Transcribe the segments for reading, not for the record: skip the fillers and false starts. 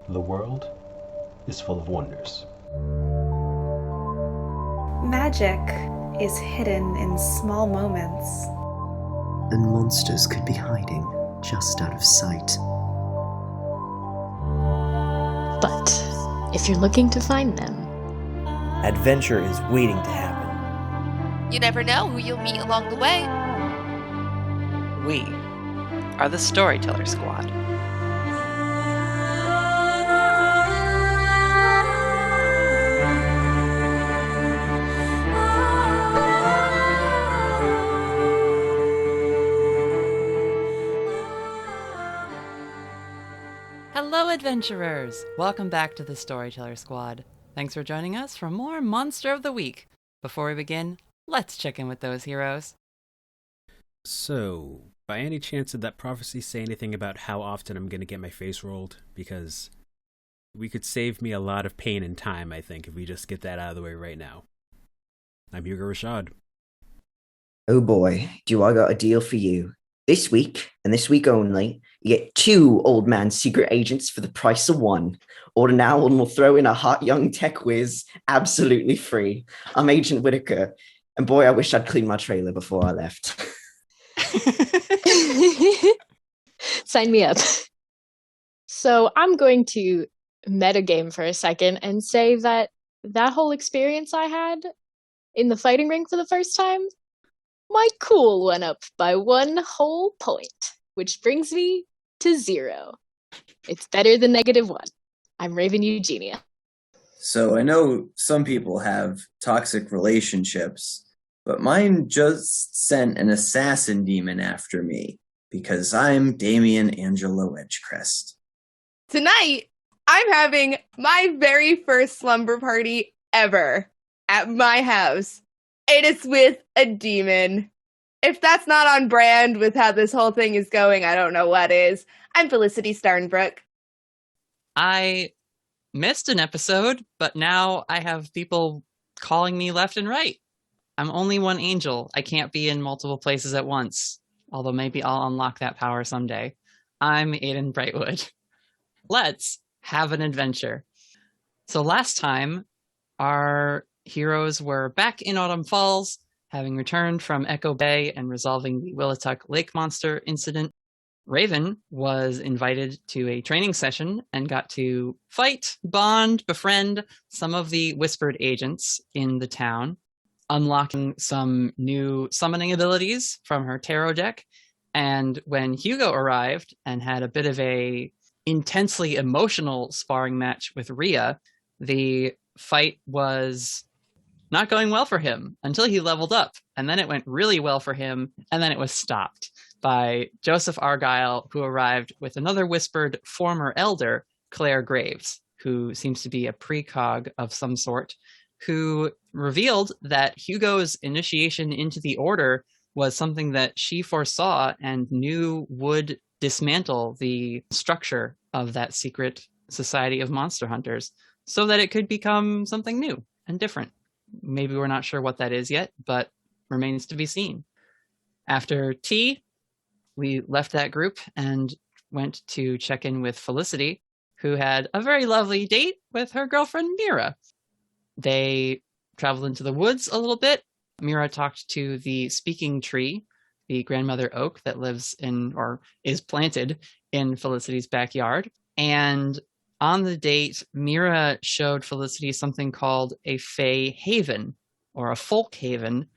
The world is full of wonders. Magic is hidden in small moments. And monsters could be hiding just out of sight. But if you're looking to find them, adventure is waiting to happen. You never know who you'll meet along the way. We are the Storyteller Squad. Hello, adventurers! Welcome back to the Storyteller Squad. Thanks for joining us for more Monster of the Week. Before we begin, let's check in with those heroes. So, by any chance did that prophecy say anything about how often I'm going to get my face rolled? Because we could save me a lot of pain and time, I think, if we just get that out of the way right now. I'm Hugo Rashad. Oh boy, do I got a deal for you. This week, and this week only, you get 2 old man secret agents for the price of 1. Order now and we'll throw in a hot young tech whiz absolutely free. I'm Agent Whittaker, and boy, I wish I'd cleaned my trailer before I left. sign me up. So I'm going to metagame for a second and say that whole experience I had in the fighting ring for the first time, my cool went up by 1 whole point, which brings me to 0. It's better than -1. I'm Raven Eugenia. So I know some people have toxic relationships, but mine just sent an assassin demon after me because I'm Damien Angelo Edgecrest. Tonight, I'm having my very first slumber party ever at my house. And it's with a demon. If that's not on brand with how this whole thing is going, I don't know what is. I'm Felicity Starnbrook. I missed an episode, but now I have people calling me left and right. I'm only one angel. I can't be in multiple places at once, although maybe I'll unlock that power someday. I'm Aiden Brightwood. Let's have an adventure. So last time, our heroes were back in Autumn Falls, having returned from Echo Bay and resolving the Willituck Lake Monster incident. Raven was invited to a training session and got to fight, bond, befriend some of the whispered agents in the town, unlocking some new summoning abilities from her tarot deck. And when Hugo arrived and had a bit of a intensely emotional sparring match with Rhea, the fight was not going well for him until he leveled up. And then it went really well for him. And then it was stopped by Joseph Argyle, who arrived with another whispered former elder, Claire Graves, who seems to be a precog of some sort, who revealed that Hugo's initiation into the order was something that she foresaw and knew would dismantle the structure of that secret society of monster hunters so that it could become something new and different. Maybe we're not sure what that is yet, but remains to be seen. After tea, we left that group and went to check in with Felicity, who had a very lovely date with her girlfriend, Mira. They traveled into the woods a little bit. Mira talked to the speaking tree, the grandmother oak that lives in, or is planted in Felicity's backyard. And on the date, Mira showed Felicity something called a Fey Haven, or a Folk Haven,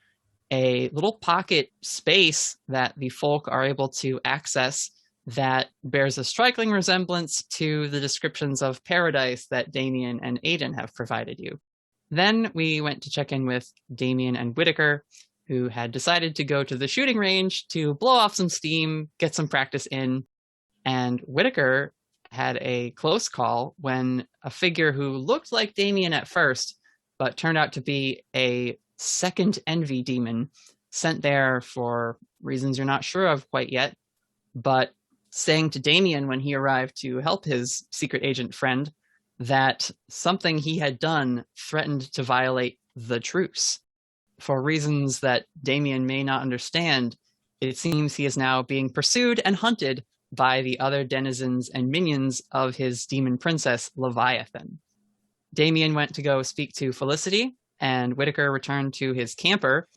a little pocket space that the folk are able to access that bears a striking resemblance to the descriptions of paradise that Damien and Aiden have provided you. Then we went to check in with Damien and Whittaker, who had decided to go to the shooting range to blow off some steam, get some practice in, and Whittaker had a close call when a figure who looked like Damien at first, but turned out to be a second envy demon sent there for reasons you're not sure of quite yet, but saying to Damien when he arrived to help his secret agent friend that something he had done threatened to violate the truce. For reasons that Damien may not understand, it seems he is now being pursued and hunted by the other denizens and minions of his demon princess, Leviathan. Damien went to go speak to Felicity, and Whittaker returned to his camper.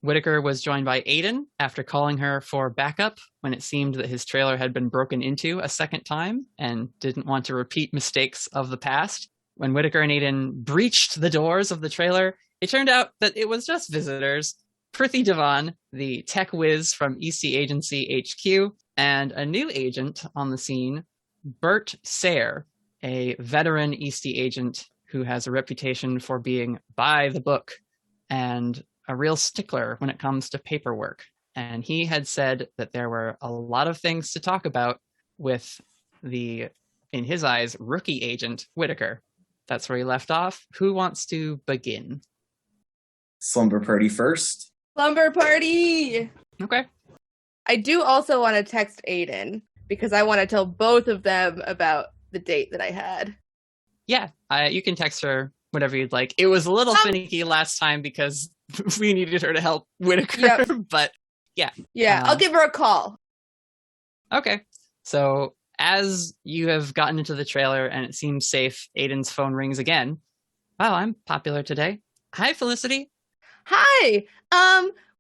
Whittaker was joined by Aiden after calling her for backup when it seemed that his trailer had been broken into a second time and didn't want to repeat mistakes of the past. When Whittaker and Aiden breached the doors of the trailer, it turned out that it was just visitors. Prithi Divan, the tech whiz from Eastey Agency HQ, and a new agent on the scene, Bert Sere, a veteran Eastey agent who has a reputation for being by the book and a real stickler when it comes to paperwork. And he had said that there were a lot of things to talk about with the, in his eyes, rookie agent, Whittaker. That's where he left off. Who wants to begin? Slumber party first. Slumber party! Okay. I do also want to text Aiden because I want to tell both of them about the date that I had. Yeah, you can text her whatever you'd like. It was a little finicky last time because we needed her to help Whittaker, but yeah. Yeah, I'll give her a call. Okay. So as you have gotten into the trailer and it seems safe, Aiden's phone rings again. Wow, I'm popular today. Hi, Felicity. Hi.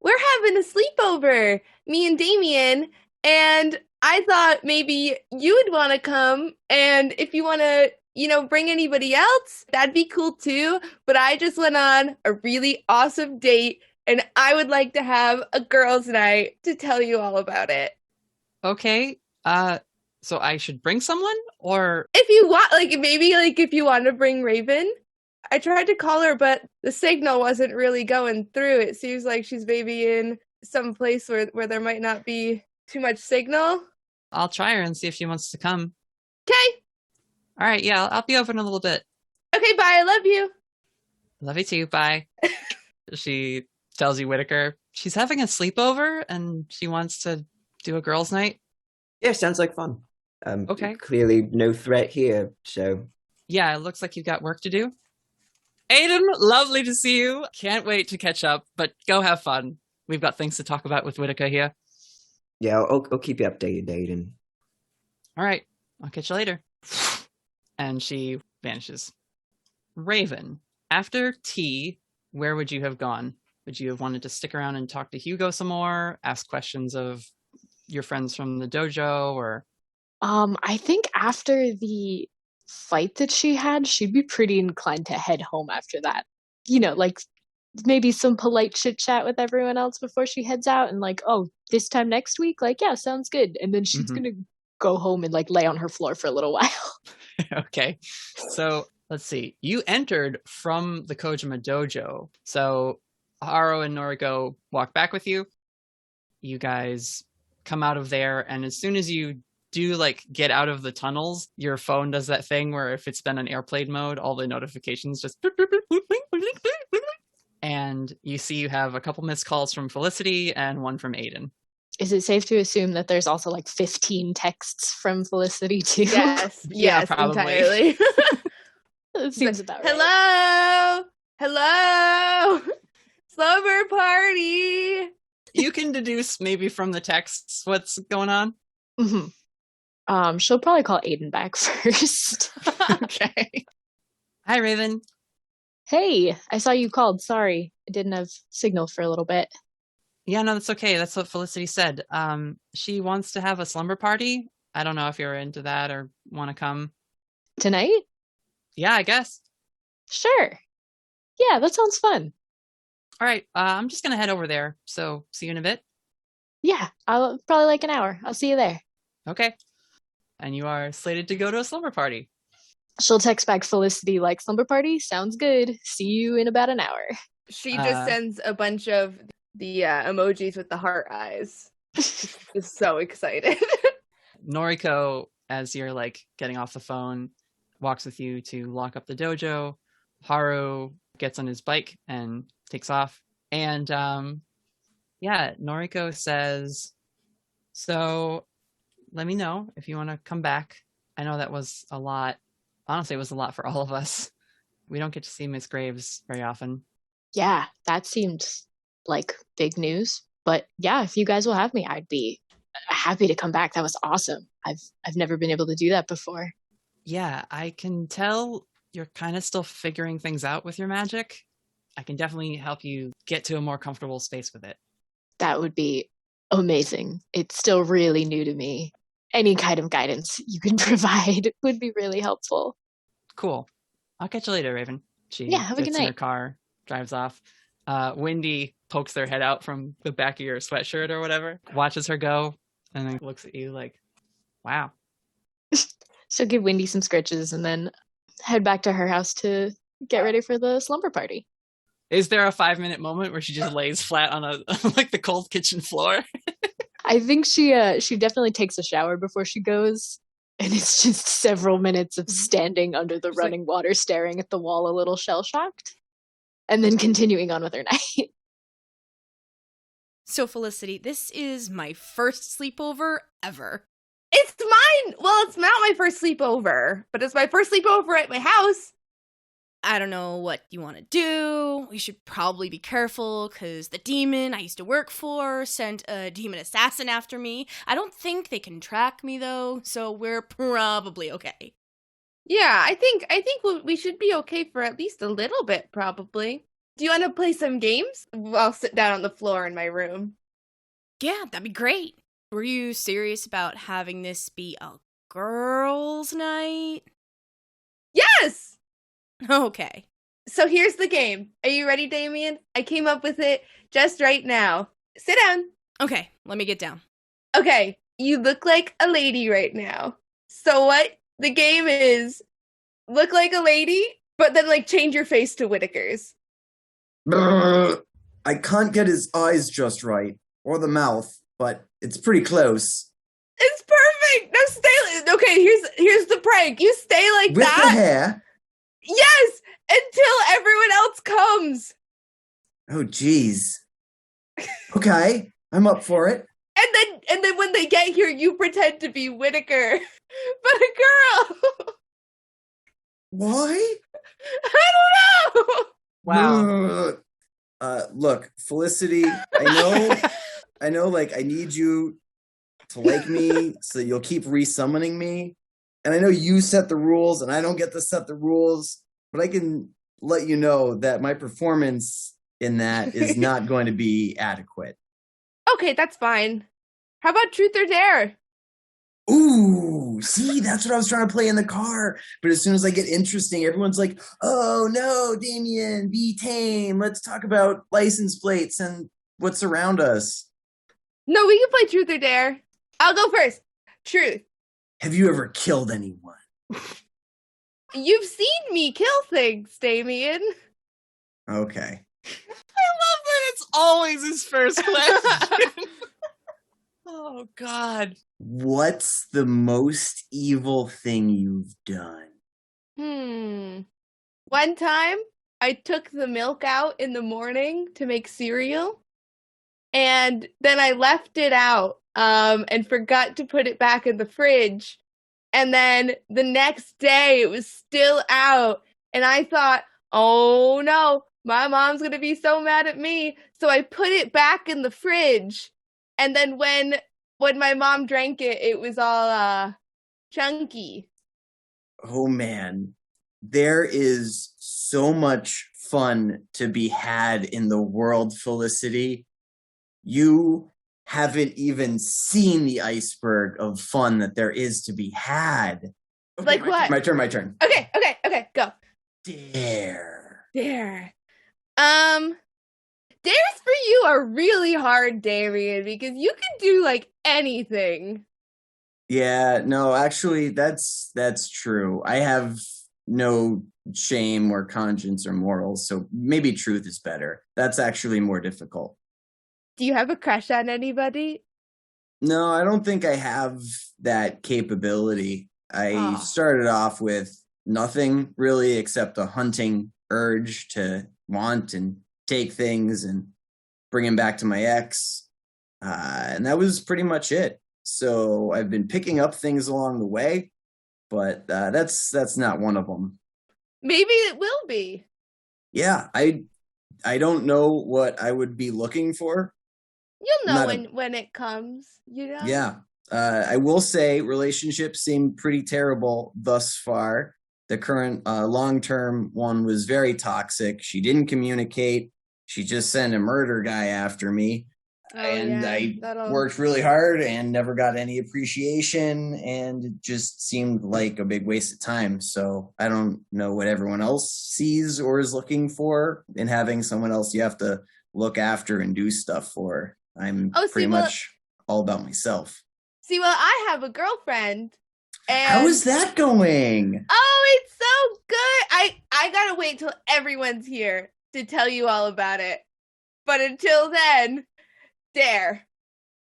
We're having a sleepover, me and Damien, and I thought maybe you would want to come, and if you want to, bring anybody else, that'd be cool too, but I just went on a really awesome date, and I would like to have a girls' night to tell you all about it. Okay, so I should bring someone, or? If you want, if you want to bring Raven. I tried to call her, but the signal wasn't really going through. It seems like she's maybe in some place where there might not be too much signal. I'll try her and see if she wants to come. Okay. All right, yeah, I'll be over in a little bit. Okay, bye. I love you. Love you too. Bye. She tells you, Whittaker, she's having a sleepover and she wants to do a girls' night. Yeah, sounds like fun. Okay. Clearly no threat here, so. Yeah, it looks like you've got work to do. Aiden, lovely to see you. Can't wait to catch up, but go have fun. We've got things to talk about with Whittaker here. Yeah, I'll keep you updated, Aiden. All right, I'll catch you later. And she vanishes. Raven, after tea, where would you have gone? Would you have wanted to stick around and talk to Hugo some more, ask questions of your friends from the dojo, or? I think after the fight that she had, she'd be pretty inclined to head home after that. Maybe some polite chit chat with everyone else before she heads out, and this time next week, yeah, sounds good. And then she's gonna go home and lay on her floor for a little while. Okay, so let's see. You entered from the Kojima dojo, so Haru and Noriko walk back with you. You guys come out of there, and as soon as you do get out of the tunnels, your phone does that thing where if it's been on airplane mode, all the notifications just and you see you have a couple missed calls from Felicity and one from Aiden. Is it safe to assume that there's also 15 texts from Felicity too? Yes, yeah, yes, probably. entirely. It seems about right. Hello, slumber party. You can deduce maybe from the texts what's going on. Mm-hmm. She'll probably call Aiden back first. Okay. Hi, Raven. Hey, I saw you called. Sorry, I didn't have signal for a little bit. Yeah, no, that's okay. That's what Felicity said. She wants to have a slumber party. I don't know if you're into that or want to come. Tonight? Yeah, I guess. Sure. Yeah, that sounds fun. All right, I'm just going to head over there. So, see you in a bit. Yeah, I'll probably an hour. I'll see you there. Okay. And you are slated to go to a slumber party. She'll text back Felicity slumber party? Sounds good. See you in about an hour. She just sends a bunch of the emojis with the heart eyes. She's so excited. Noriko, as you're getting off the phone, walks with you to lock up the dojo. Haru gets on his bike and takes off. And Noriko says, so let me know if you want to come back. I know that was a lot. Honestly, it was a lot for all of us. We don't get to see Miss Graves very often. Yeah, that seemed like big news. But yeah, if you guys will have me, I'd be happy to come back. That was awesome. I've never been able to do that before. Yeah, I can tell you're kind of still figuring things out with your magic. I can definitely help you get to a more comfortable space with it. That would be amazing. It's still really new to me. Any kind of guidance you can provide would be really helpful. Cool. I'll catch you later, Raven. She have a gets good in her night. car, drives off. Wendy pokes their head out from the back of your sweatshirt or whatever, watches her go, and then looks at you like, wow. So give Wendy some scritches and then head back to her house to get ready for the slumber party. Is there a 5-minute moment where she just lays flat on like the cold kitchen floor? I think she definitely takes a shower before she goes, and it's just several minutes of standing under the running water, staring at the wall, a little shell-shocked, and then continuing on with her night. So, Felicity, this is my first sleepover ever. It's mine. Well, it's not my first sleepover, but it's my first sleepover at my house. I don't know what you want to do. We should probably be careful because the demon I used to work for sent a demon assassin after me. I don't think they can track me though, so we're probably okay. Yeah, I think we should be okay for at least a little bit, probably. Do you want to play some games? I'll sit down on the floor in my room. Yeah, that'd be great. Were you serious about having this be a girls' night? Yes! Okay. So here's the game. Are you ready, Damien? I came up with it just right now. Sit down. Okay, let me get down. Okay, you look like a lady right now. So what the game is, look like a lady, but then like change your face to Whittaker's. I can't get his eyes just right, or the mouth, but it's pretty close. It's perfect! Now stay. Okay, here's the prank. You stay like With that. the hair? Yes! Until everyone else comes! Oh, jeez. Okay, I'm up for it. And then when they get here, you pretend to be Whittaker. But a girl! Why? I don't know! Wow. Look, Felicity, I know, like, I need you to like me so you'll keep resummoning me. And I know you set the rules and I don't get to set the rules, but I can let you know that my performance in that is not going to be adequate. Okay, that's fine. How about truth or dare? Ooh, see, that's what I was trying to play in the car. But as soon as I get interesting, everyone's like, oh no, Damien, be tame. Let's talk about license plates and what's around us. No, we can play truth or dare. I'll go first. Truth. Have you ever killed anyone? You've seen me kill things, Damien. Okay. I love that it's always his first question. Oh, God. What's the most evil thing you've done? One time, I took the milk out in the morning to make cereal, and then I left it out and forgot to put it back in the fridge. And then the next day, it was still out, and I thought, oh no, my mom's gonna be so mad at me. So I put it back in the fridge, and then when my mom drank it, it was all chunky. Oh man, there is so much fun to be had in the world, Felicity. You haven't even seen the iceberg of fun that there is to be had. Okay, Like what? My turn. Okay, go. Dare. Dares for you are really hard, Damien, because you can do like anything. Yeah, no, actually, that's true. I have no shame or conscience or morals, so maybe truth is better. That's actually more difficult. Do you have a crush on anybody? No, I don't think I have that capability. I started off with nothing really except a hunting urge to want and take things and bring them back to my ex. And that was pretty much it. So I've been picking up things along the way, but that's not one of them. Maybe it will be. Yeah, I don't know what I would be looking for. You'll know Not when it comes, you know? Yeah. I will say relationships seem pretty terrible thus far. The current long-term one was very toxic. She didn't communicate. She just sent a murder guy after me. I worked really hard and never got any appreciation, and it just seemed like a big waste of time. So I don't know what everyone else sees or is looking for in having someone else you have to look after and do stuff for. I'm pretty much all about myself. See, well, I have a girlfriend. And how is that going? Oh, it's so good. I gotta wait till everyone's here to tell you all about it. But until then, dare.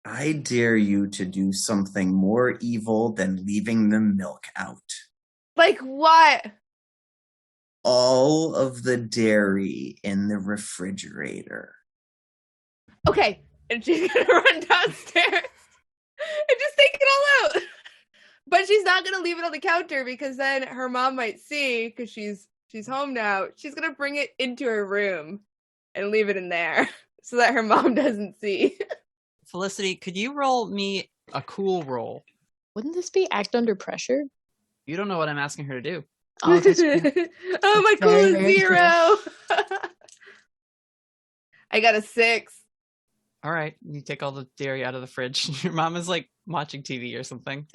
I dare you to do something more evil than leaving the milk out. Like what? All of the dairy in the refrigerator. Okay, and she's gonna run downstairs and just take it all out. But she's not gonna leave it on the counter because then her mom might see, because she's home now. She's gonna bring it into her room and leave it in there so that her mom doesn't see. Felicity, could you roll me a cool roll? Wouldn't this be act under pressure? You don't know what I'm asking her to do. Oh, that's true. Oh, my cool is very 0. I got a 6. All right, you take all the dairy out of the fridge. Your mom is like watching TV or something.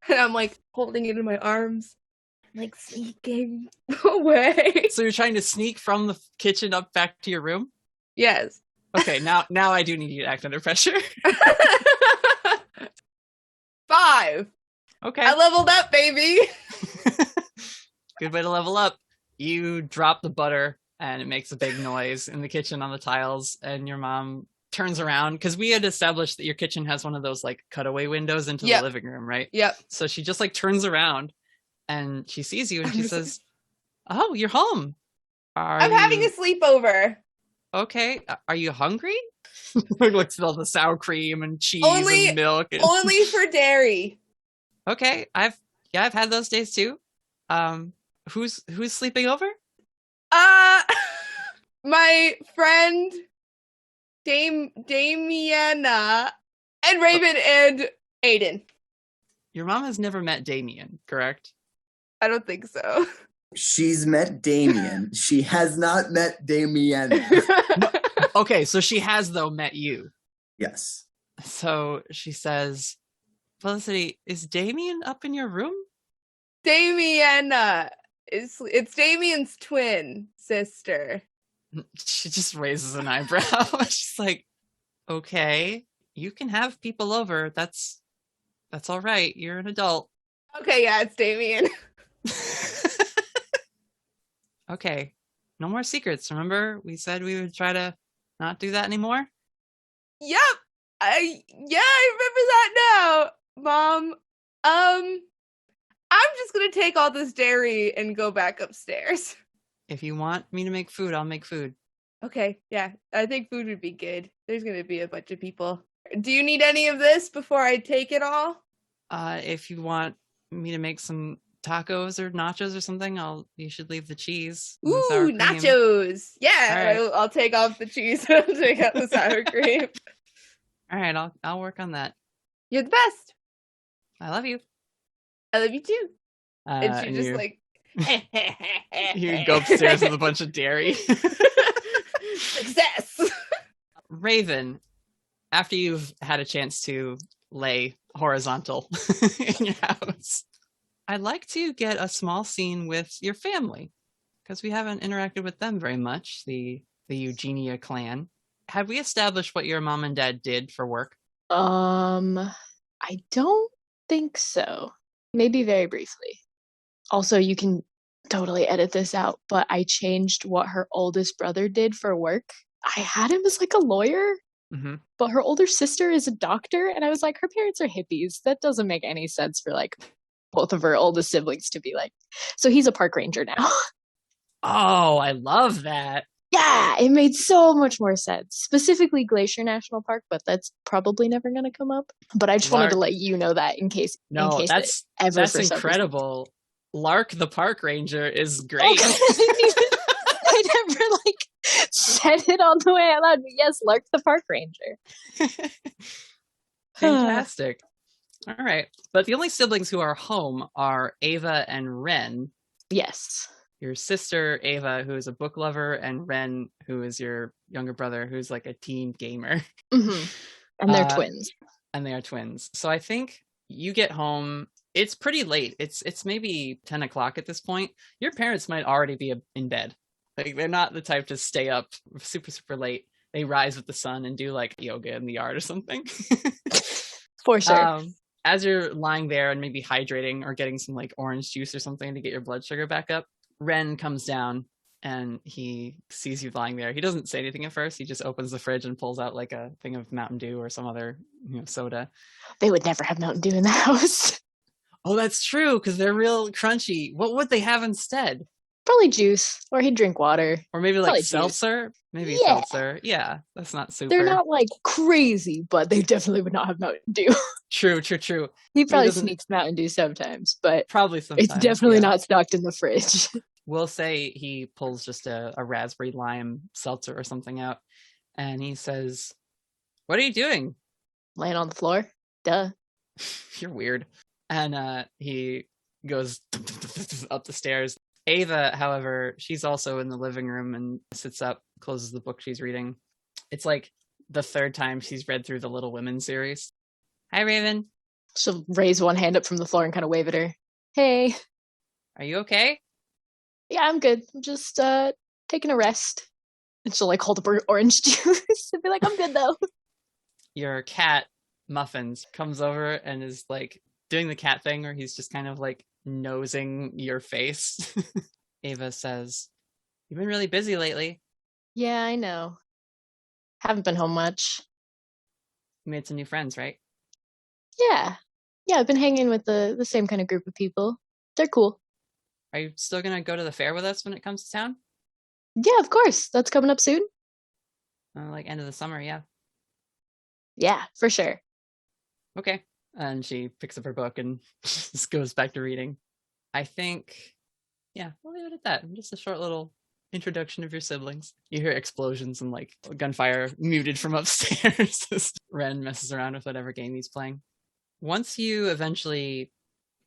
And I'm like holding it in my arms, like sneaking away. So you're trying to sneak from the kitchen up back to your room? Yes. Okay, now I do need you to act under pressure. 5. Okay. I leveled up, baby. Good way to level up. You drop the butter and it makes a big noise in the kitchen on the tiles, and your mom turns around because we had established that your kitchen has one of those like cutaway windows into the living room, right? Yep. So she just like turns around and she sees you and she says, "Oh, you're home. I'm having a sleepover." Okay. Are you hungry? Looks at all the sour cream and cheese and milk. Only for dairy. Okay. I've had those days too. Who's sleeping over? My friend Damiana and Raven and Aiden. Your mom has never met Damien, correct? I don't think so. She's met Damien. She has not met Damien. Okay, so she has, though, met you. Yes. So she says, Felicity, is Damien up in your room? Damiana. It's Damien's twin sister. She just raises an eyebrow. She's like, okay, you can have people over. That's all right. You're an adult. Okay, yeah, it's Damien. Okay, no more secrets. Remember, we said we would try to not do that anymore? Yep. I remember that now, Mom. I'm just gonna take all this dairy and go back upstairs. If you want me to make food, I'll make food. Okay, yeah. I think food would be good. There's gonna be a bunch of people. Do you need any of this before I take it all? If you want me to make some tacos or nachos or something, you should leave the cheese. Ooh, nachos! Yeah, right. I'll take off the cheese and I'll take out the sour cream. All right, I'll work on that. You're the best. I love you. I love you too. And she just like you go upstairs with a bunch of dairy. Success. Raven, after you've had a chance to lay horizontal in your house, I'd like to get a small scene with your family, because we haven't interacted with them very much, the Eugenia clan. Have we established what your mom and dad did for work? I don't think so. Maybe very briefly. Also, you can totally edit this out, but I changed what her oldest brother did for work. I had him as like a lawyer, but her older sister is a doctor, and I was like, her parents are hippies. That doesn't make any sense for like both of her oldest siblings to be like. So he's a park ranger now. Oh, I love that. Yeah, it made so much more sense. Specifically Glacier National Park, but that's probably never going to come up. But I just wanted to let you know that in case. No, in case that's incredible. Lark the park ranger is great. Okay. I never like said it on the way out loud. But yes, Lark the park ranger. Fantastic. All right. But the only siblings who are home are Ava and Ren. Yes. Your sister, Ava, who is a book lover, and Ren, who is your younger brother, who's like a teen gamer. Mm-hmm. And they're twins. And they are twins. So I think you get home. It's pretty late. It's maybe 10 o'clock at this point. Your parents might already be in bed. Like, they're not the type to stay up super, super late. They rise with the sun and do like yoga in the yard or something. For sure. As you're lying there and maybe hydrating or getting some like orange juice or something to get your blood sugar back up, Ren comes down and he sees you lying there. He doesn't say anything at first. He just opens the fridge and pulls out like a thing of Mountain Dew or some other soda. They would never have Mountain Dew in the house. Oh, that's true, because they're real crunchy. What would they have instead? Probably juice, or he'd drink water. Or maybe like Probably seltzer? juice. Maybe Yeah. seltzer. Yeah, that's not super. They're not like crazy, but they definitely would not have Mountain Dew. True. He probably sneaks Mountain Dew sometimes, but probably sometimes. It's definitely not stocked in the fridge. We'll say he pulls just a raspberry lime seltzer or something out, and he says, "What are you doing?" Laying on the floor. Duh. You're weird. And he goes up the stairs. Ava, however, she's also in the living room and sits up, closes the book she's reading. It's like the third time she's read through the Little Women series. Hi, Raven. She'll raise one hand up from the floor and kind of wave at her. Hey. Are you okay? Yeah, I'm good. I'm just taking a rest. And she'll like hold up her orange juice and be like, I'm good though. Your cat, Muffins, comes over and is like doing the cat thing where he's just kind of like nosing your face. Ava says, "You've been really busy lately." Yeah, I know. Haven't been home much. You made some new friends, right? Yeah, I've been hanging with the same kind of group of people. They're cool. Are you still gonna go to the fair with us when it comes to town? Yeah, of course. That's coming up soon. Like end of the summer, yeah. Yeah, for sure. Okay. And she picks up her book and just goes back to reading. I think, yeah, we'll leave it at that. Just a short little introduction of your siblings. You hear explosions and like gunfire muted from upstairs as Ren messes around with whatever game he's playing. Once you eventually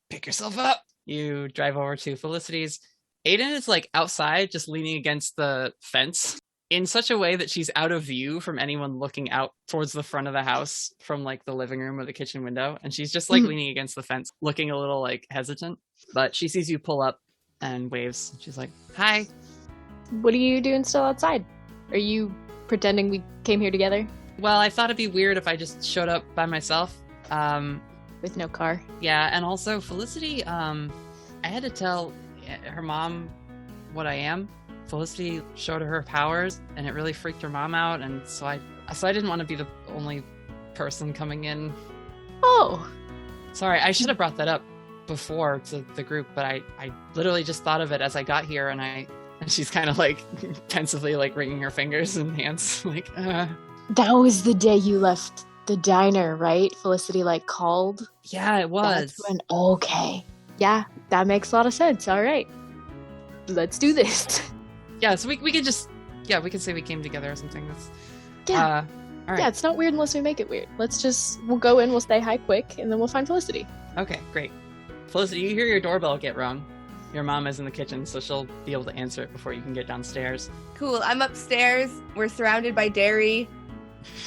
pick yourself up, you drive over to Felicity's. Aiden is like outside, just leaning against the fence in such a way that she's out of view from anyone looking out towards the front of the house from like the living room or the kitchen window. And she's just like leaning against the fence, looking a little like hesitant, but she sees you pull up and waves. She's like, "Hi." What are you doing still outside? Are you pretending we came here together? Well, I thought it'd be weird if I just showed up by myself. With no car. Yeah. And also Felicity, I had to tell her mom what I am. Felicity showed her powers and it really freaked her mom out, and so I didn't want to be the only person coming in. Oh. Sorry, I should have brought that up before to the group, but I literally just thought of it as I got here, and she's kind of like pensively like wringing her fingers and hands like That was the day you left the diner, right? Felicity like called? Yeah, it was. That's when, okay. Yeah, that makes a lot of sense. All right. Let's do this. Yeah, so we could just, we could say we came together or something. That's, yeah. All right. Yeah, it's not weird unless we make it weird. We'll go in, we'll say hi quick, and then we'll find Felicity. Okay, great. Felicity, you hear your doorbell get rung. Your mom is in the kitchen, so she'll be able to answer it before you can get downstairs. Cool, I'm upstairs. We're surrounded by dairy.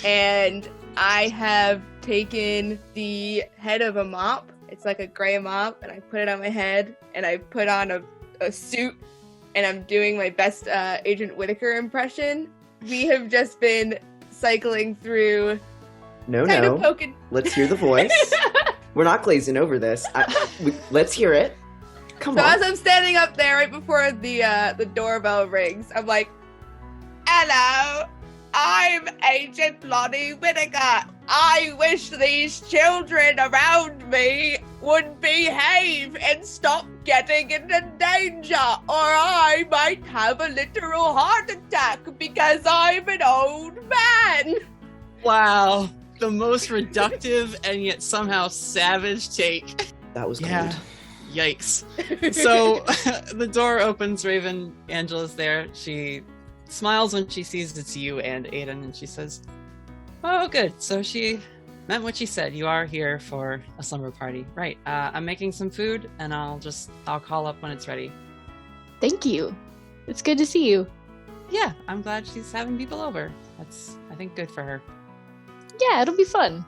And I have taken the head of a mop. It's like a gray mop, and I put it on my head, and I put on a suit, and I'm doing my best Agent Whittaker impression. We have just been cycling through. No. Poking. Let's hear the voice. We're not glazing over this. Let's hear it. Come on. So as I'm standing up there right before the doorbell rings, I'm like, "Hello, I'm Agent Lonnie Whittaker. I wish these children around me would behave and stop getting into danger, or I might have a literal heart attack because I'm an old man." Wow. The most reductive and yet somehow savage take. That was cold. Yeah. Yikes. So the door opens, Raven, Angela's there. She smiles when she sees it's you and Aiden, and she says, "Oh, good. So she meant what she said. You are here for a slumber party. Right. I'm making some food, and I'll call up when it's ready." Thank you. It's good to see you. Yeah, I'm glad she's having people over. That's, I think, good for her. Yeah, it'll be fun.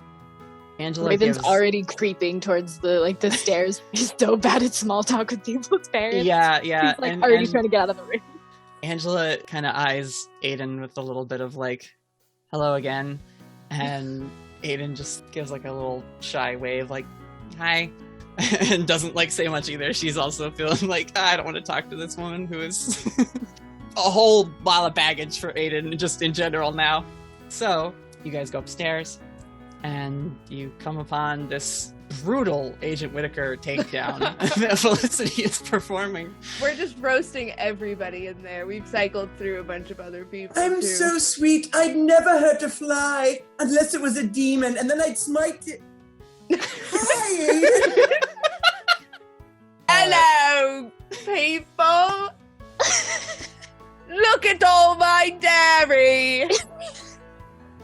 Angela Raven's gives... already creeping towards the stairs. He's so bad at small talk with people's parents. Yeah. He's like already trying to get out of the room. Angela kind of eyes Aiden with a little bit of like, hello again. And Aiden just gives like a little shy wave, like, hi. And doesn't like say much either. She's also feeling like, I don't want to talk to this woman who is a whole pile of baggage for Aiden just in general now. So you guys go upstairs and you come upon this brutal Agent Whittaker takedown that Felicity is performing. We're just roasting everybody in there. We've cycled through a bunch of other people. I'm too. so sweet. I'd never hurt a fly unless it was a demon, and then I'd smite it. Hi, Aiden. Hello, people. Look at all my dairy.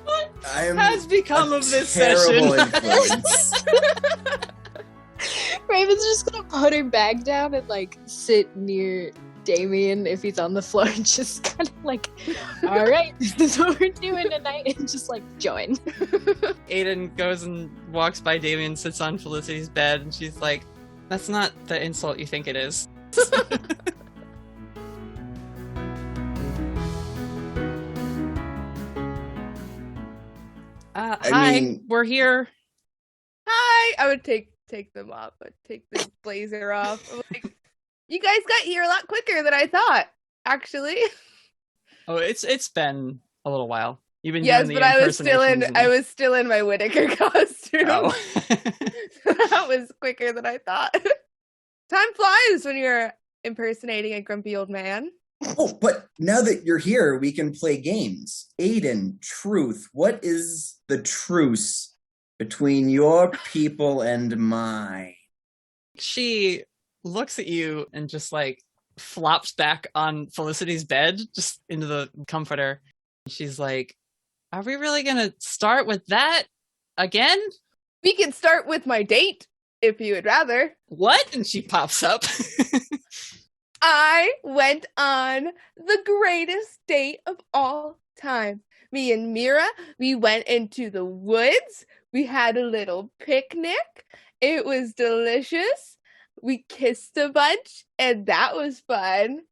What I'm has become of this terrible session? influence. Raven's just gonna put her bag down and like sit near Damien if he's on the floor and just kind of like, all right, this is what we're doing tonight, and just like join. Aiden goes and walks by Damien, sits on Felicity's bed, and she's like, that's not the insult you think it is. Hi, we're here. Hi. I would take them off. I'd take the blazer off. I'm like, you guys got here a lot quicker than I thought, actually. Oh, it's been a little while. You've been yes, doing but the I was still in my Whittaker costume. Oh. That was quicker than I thought. Time flies when you're impersonating a grumpy old man. Oh, but now that you're here, we can play games. Aiden, truth. What is the truce between your people and mine? She looks at you and just like flops back on Felicity's bed, just into the comforter. She's like, are we really gonna start with that again? We can start with my date, if you would rather. What? And she pops up. I went on the greatest date of all time. Me and Mira, we went into the woods. We had a little picnic. It was delicious. We kissed a bunch, and that was fun.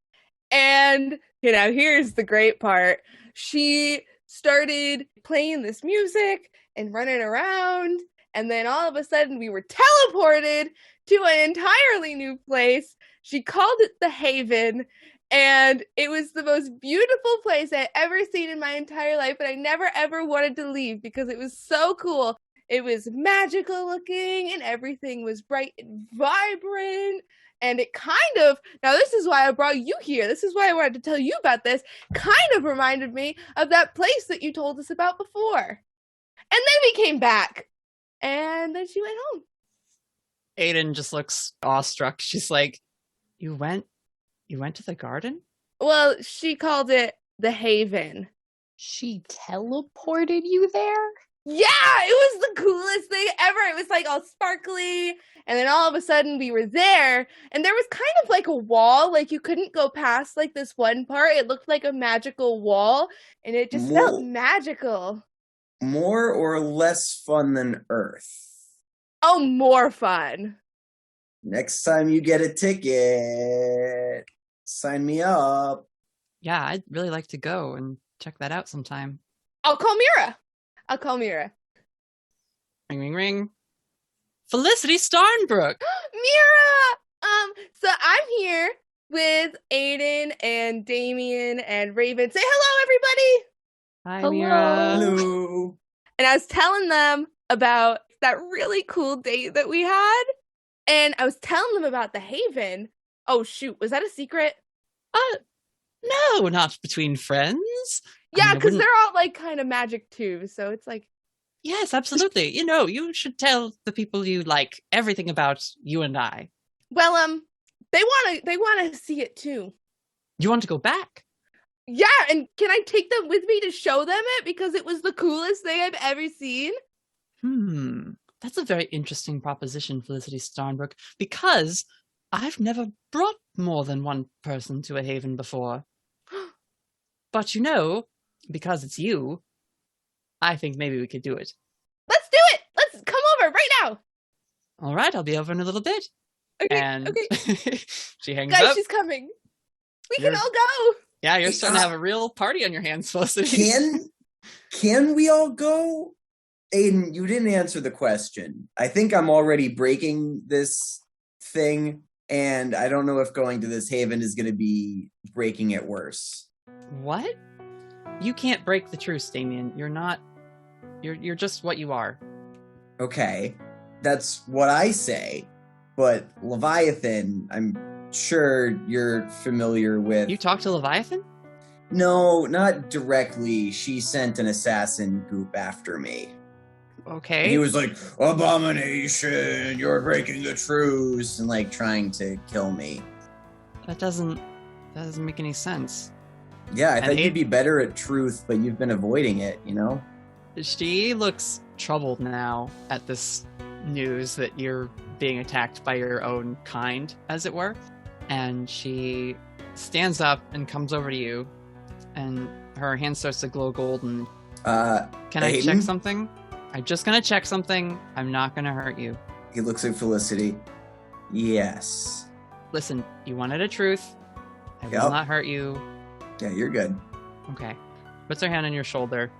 And, here's the great part. She started playing this music and running around, and then all of a sudden we were teleported to an entirely new place. She called it the Haven, and it was the most beautiful place I'd ever seen in my entire life, and I never ever wanted to leave because it was so cool. It was magical looking, and everything was bright and vibrant, and it now this is why I brought you here, this is why I wanted to tell you about this, kind of reminded me of that place that you told us about before. And then we came back, and then she went home. Aiden just looks awestruck. She's like, You went to the garden? Well, she called it the Haven. She teleported you there? Yeah, it was the coolest thing ever. It was like all sparkly, and then all of a sudden we were there, and there was kind of like a wall, like you couldn't go past like this one part. It looked like a magical wall, and it just felt magical. More or less fun than Earth? Oh, more fun. Next time you get a ticket, sign me up. Yeah, I'd really like to go and check that out sometime. I'll call Mira. Ring, ring, ring. Felicity Starnbrook! Mira! So I'm here with Aiden and Damien and Raven. Say hello, everybody! Hi, Hello. Mira. Hello. And I was telling them about that really cool date that we had. And I was telling them about the Haven. Oh, shoot. Was that a secret? No, not between friends. Yeah, because they're all like kind of magic too. So it's like. Yes, absolutely. You should tell the people you like everything about you and I. Well, they want to see it too. You want to go back? Yeah, and can I take them with me to show them it? Because it was the coolest thing I've ever seen. That's a very interesting proposition, Felicity Starnbrook, because I've never brought more than one person to a haven before. But because it's you, I think maybe we could do it. Let's do it! Let's come over right now! All right, I'll be over in a little bit. Okay, okay. She hangs Guys, up. she's coming. We can all go! Yeah, you're starting to have a real party on your hands, Felicity. Can we all go? Aiden, you didn't answer the question. I think I'm already breaking this thing, and I don't know if going to this haven is going to be breaking it worse. What? You can't break the truce, Damien. You're just what you are. Okay, that's what I say, but Leviathan, I'm sure you're familiar with. You talked to Leviathan? No, not directly. She sent an assassin group after me. Okay. And he was like, "Abomination, you're breaking the truce," and like trying to kill me. That doesn't make any sense. Yeah, I thought you'd be better at truth, but you've been avoiding it, She looks troubled now at this news that you're being attacked by your own kind, as it were. And she stands up and comes over to you, and her hand starts to glow golden. Can I check something? I'm just gonna check something. I'm not gonna hurt you. He looks at Felicity. Yes. Listen, you wanted a truth. I will not hurt you. Yeah, you're good. Okay. Puts her hand on your shoulder,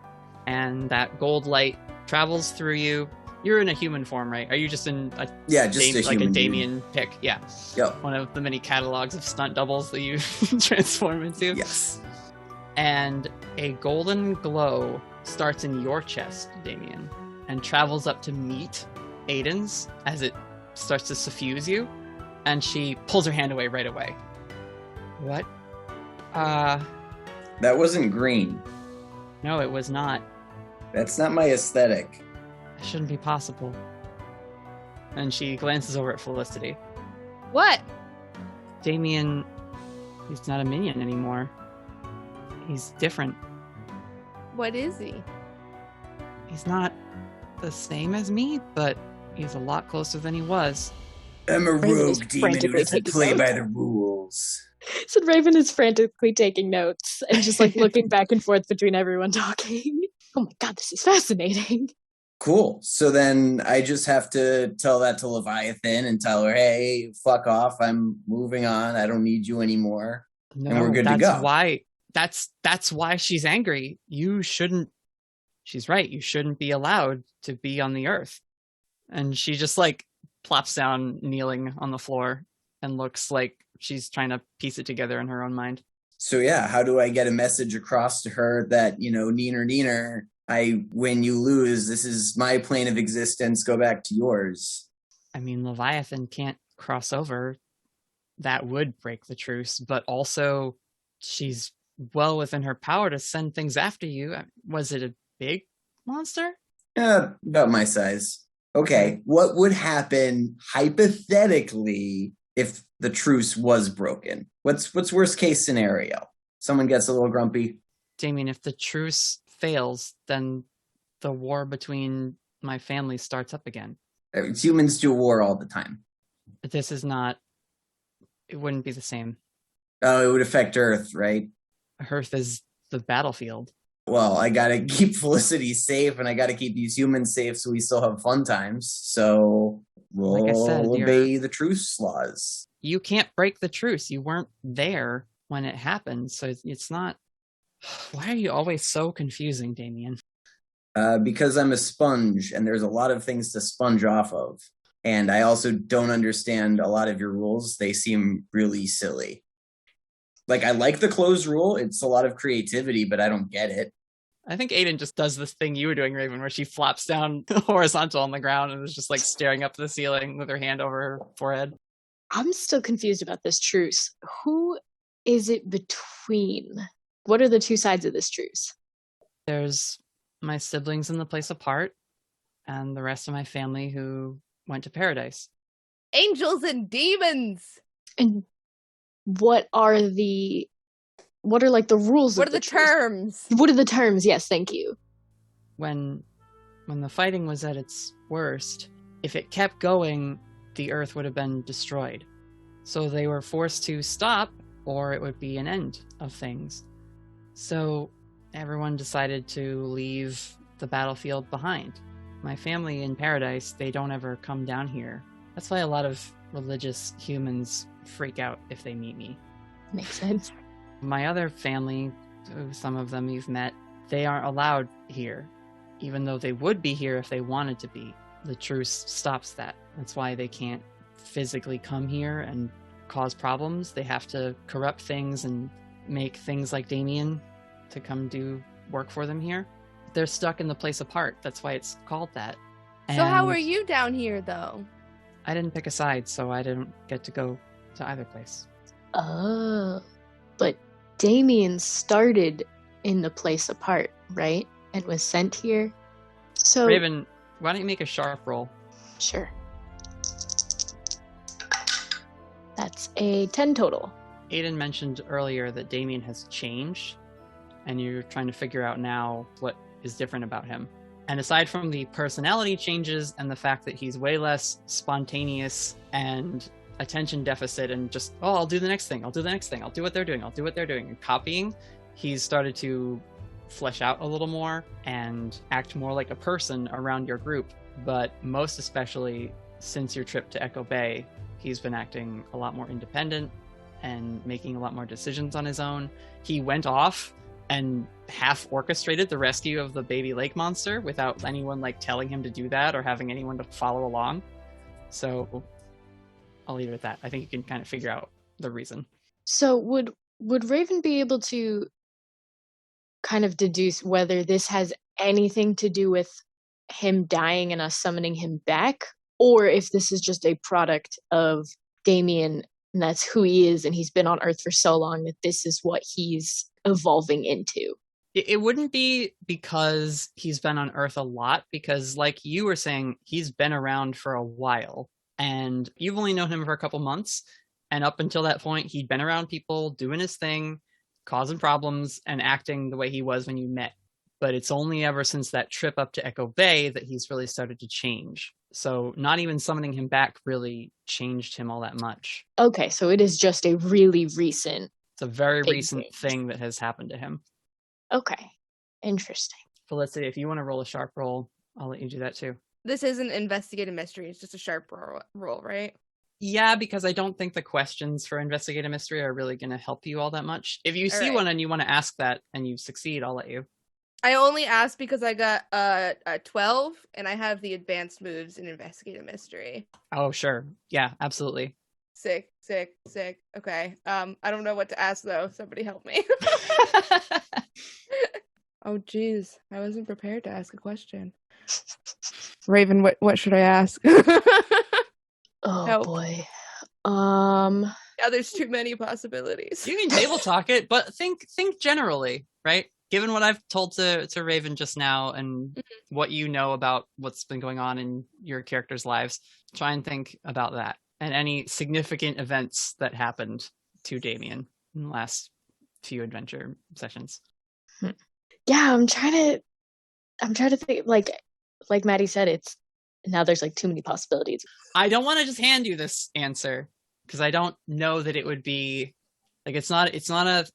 and that gold light travels through you. You're in a human form, right? Are you just in a like a Damien pick? Yeah. Yep. One of the many catalogs of stunt doubles that you transform into. Yes. And a golden glow starts in your chest, Damien, and travels up to meet Aiden's as it starts to suffuse you, and she pulls her hand away right away. What? That wasn't green. No, it was not. That's not my aesthetic. It shouldn't be possible. And she glances over at Felicity. What? Damien, he's not a minion anymore. He's different. What is he? He's not the same as me, but he's a lot closer than he was. I'm a Raven is rogue demon who frantically doesn't taking play by notes. the rules. So Raven is frantically taking notes and just like looking back and forth between everyone talking. Oh my god, this is fascinating. Cool. So then I just have to tell that to Leviathan and tell her, hey, fuck off. I'm moving on. I don't need you anymore. No, and we're good to go. That's why she's angry. She's right. You shouldn't be allowed to be on the earth. And she just like plops down, kneeling on the floor, and looks like she's trying to piece it together in her own mind. So yeah, how do I get a message across to her that, neener, I win, you lose. This is my plane of existence. Go back to yours. I mean, Leviathan can't cross over. That would break the truce, but also she's well within her power to send things after you. Was it a big monster? About my size. Okay, what would happen hypothetically if the truce was broken? What's worst case scenario? Someone gets a little grumpy. Damien, if the truce fails, then the war between my family starts up again. Humans do war all the time. This is not... It wouldn't be the same. Oh, it would affect Earth, right? Earth is the battlefield. Well, I gotta keep Felicity safe, and I gotta keep these humans safe so we still have fun times. So we'll like I said, obey the truce laws. You can't break the truce. You weren't there when it happened, so it's not... Why are you always so confusing, Damien? Because I'm a sponge, and there's a lot of things to sponge off of. And I also don't understand a lot of your rules. They seem really silly. Like, I like the close rule. It's a lot of creativity, but I don't get it. I think Aiden just does this thing you were doing, Raven, where she flops down horizontal on the ground and is just like staring up at the ceiling with her hand over her forehead. I'm still confused about this truce. Who is it between? What are the two sides of this truce? There's my siblings in the place apart, and the rest of my family who went to paradise. Angels and demons! And what are the what are like the rules? What are the terms? What are the terms? Yes, thank you. When the fighting was at its worst, if it kept going, the Earth would have been destroyed. So they were forced to stop, or it would be an end of things. So everyone decided to leave the battlefield behind. My family in Paradise, they don't ever come down here. That's why a lot of religious humans freak out if they meet me. Makes sense. My other family, some of them you've met, they aren't allowed here, even though they would be here if they wanted to be. The truce stops that. That's why they can't physically come here and cause problems. They have to corrupt things and make things like Damien to come do work for them here. They're stuck in the place apart. That's why it's called that. So how are you down here, though? I didn't pick a side, so I didn't get to go to either place. Oh, but Damien started in the place apart, right? And was sent here. So Raven, why don't you make a sharp roll? Sure. That's a 10 total. Aiden mentioned earlier that Damien has changed, and you're trying to figure out now what is different about him. And aside from the personality changes and the fact that he's way less spontaneous and attention deficit and just, oh, I'll do the next thing, I'll do the next thing, I'll do what they're doing, and copying, he's started to flesh out a little more and act more like a person around your group. But most especially since your trip to Echo Bay, he's been acting a lot more independent and making a lot more decisions on his own. He went off and half orchestrated the rescue of the baby lake monster without anyone like telling him to do that or having anyone to follow along. So I'll leave it at that. I think you can kind of figure out the reason. So would Raven be able to kind of deduce whether this has anything to do with him dying and us summoning him back, or if this is just a product of Damien and that's who he is and he's been on Earth for so long that this is what he's evolving into? It wouldn't be because he's been on Earth a lot, because like you were saying, he's been around for a while and you've only known him for a couple months. And up until that point, he'd been around people doing his thing, causing problems and acting the way he was when you met. But it's only ever since that trip up to Echo Bay that he's really started to change. So not even summoning him back really changed him all that much. Okay, so it is just a really recent... It's a very recent thing that has happened to him. Okay, interesting. Felicity, if you want to roll a sharp roll, I'll let you do that too. This isn't investigative mystery, it's just a sharp roll, right? Yeah, because I don't think the questions for investigative mystery are really going to help you all that much. If you see one and you want to ask that and you succeed, I'll let you. I only asked because I got a 12 and I have the advanced moves in investigative mystery. Oh, sure. Yeah, absolutely. Sick. Okay. I don't know what to ask though. Somebody help me. Oh geez, I wasn't prepared to ask a question. Raven, what should I ask? Oh Help. boy. Yeah, there's too many possibilities. You can table talk it, but think generally, right? Given what I've told to Raven just now and what you know about what's been going on in your characters' lives, try and think about that and any significant events that happened to Damien in the last few adventure sessions. Yeah, I'm trying to think, like Maddie said, it's now there's like too many possibilities. I don't want to just hand you this answer because I don't know that it would be like, it's not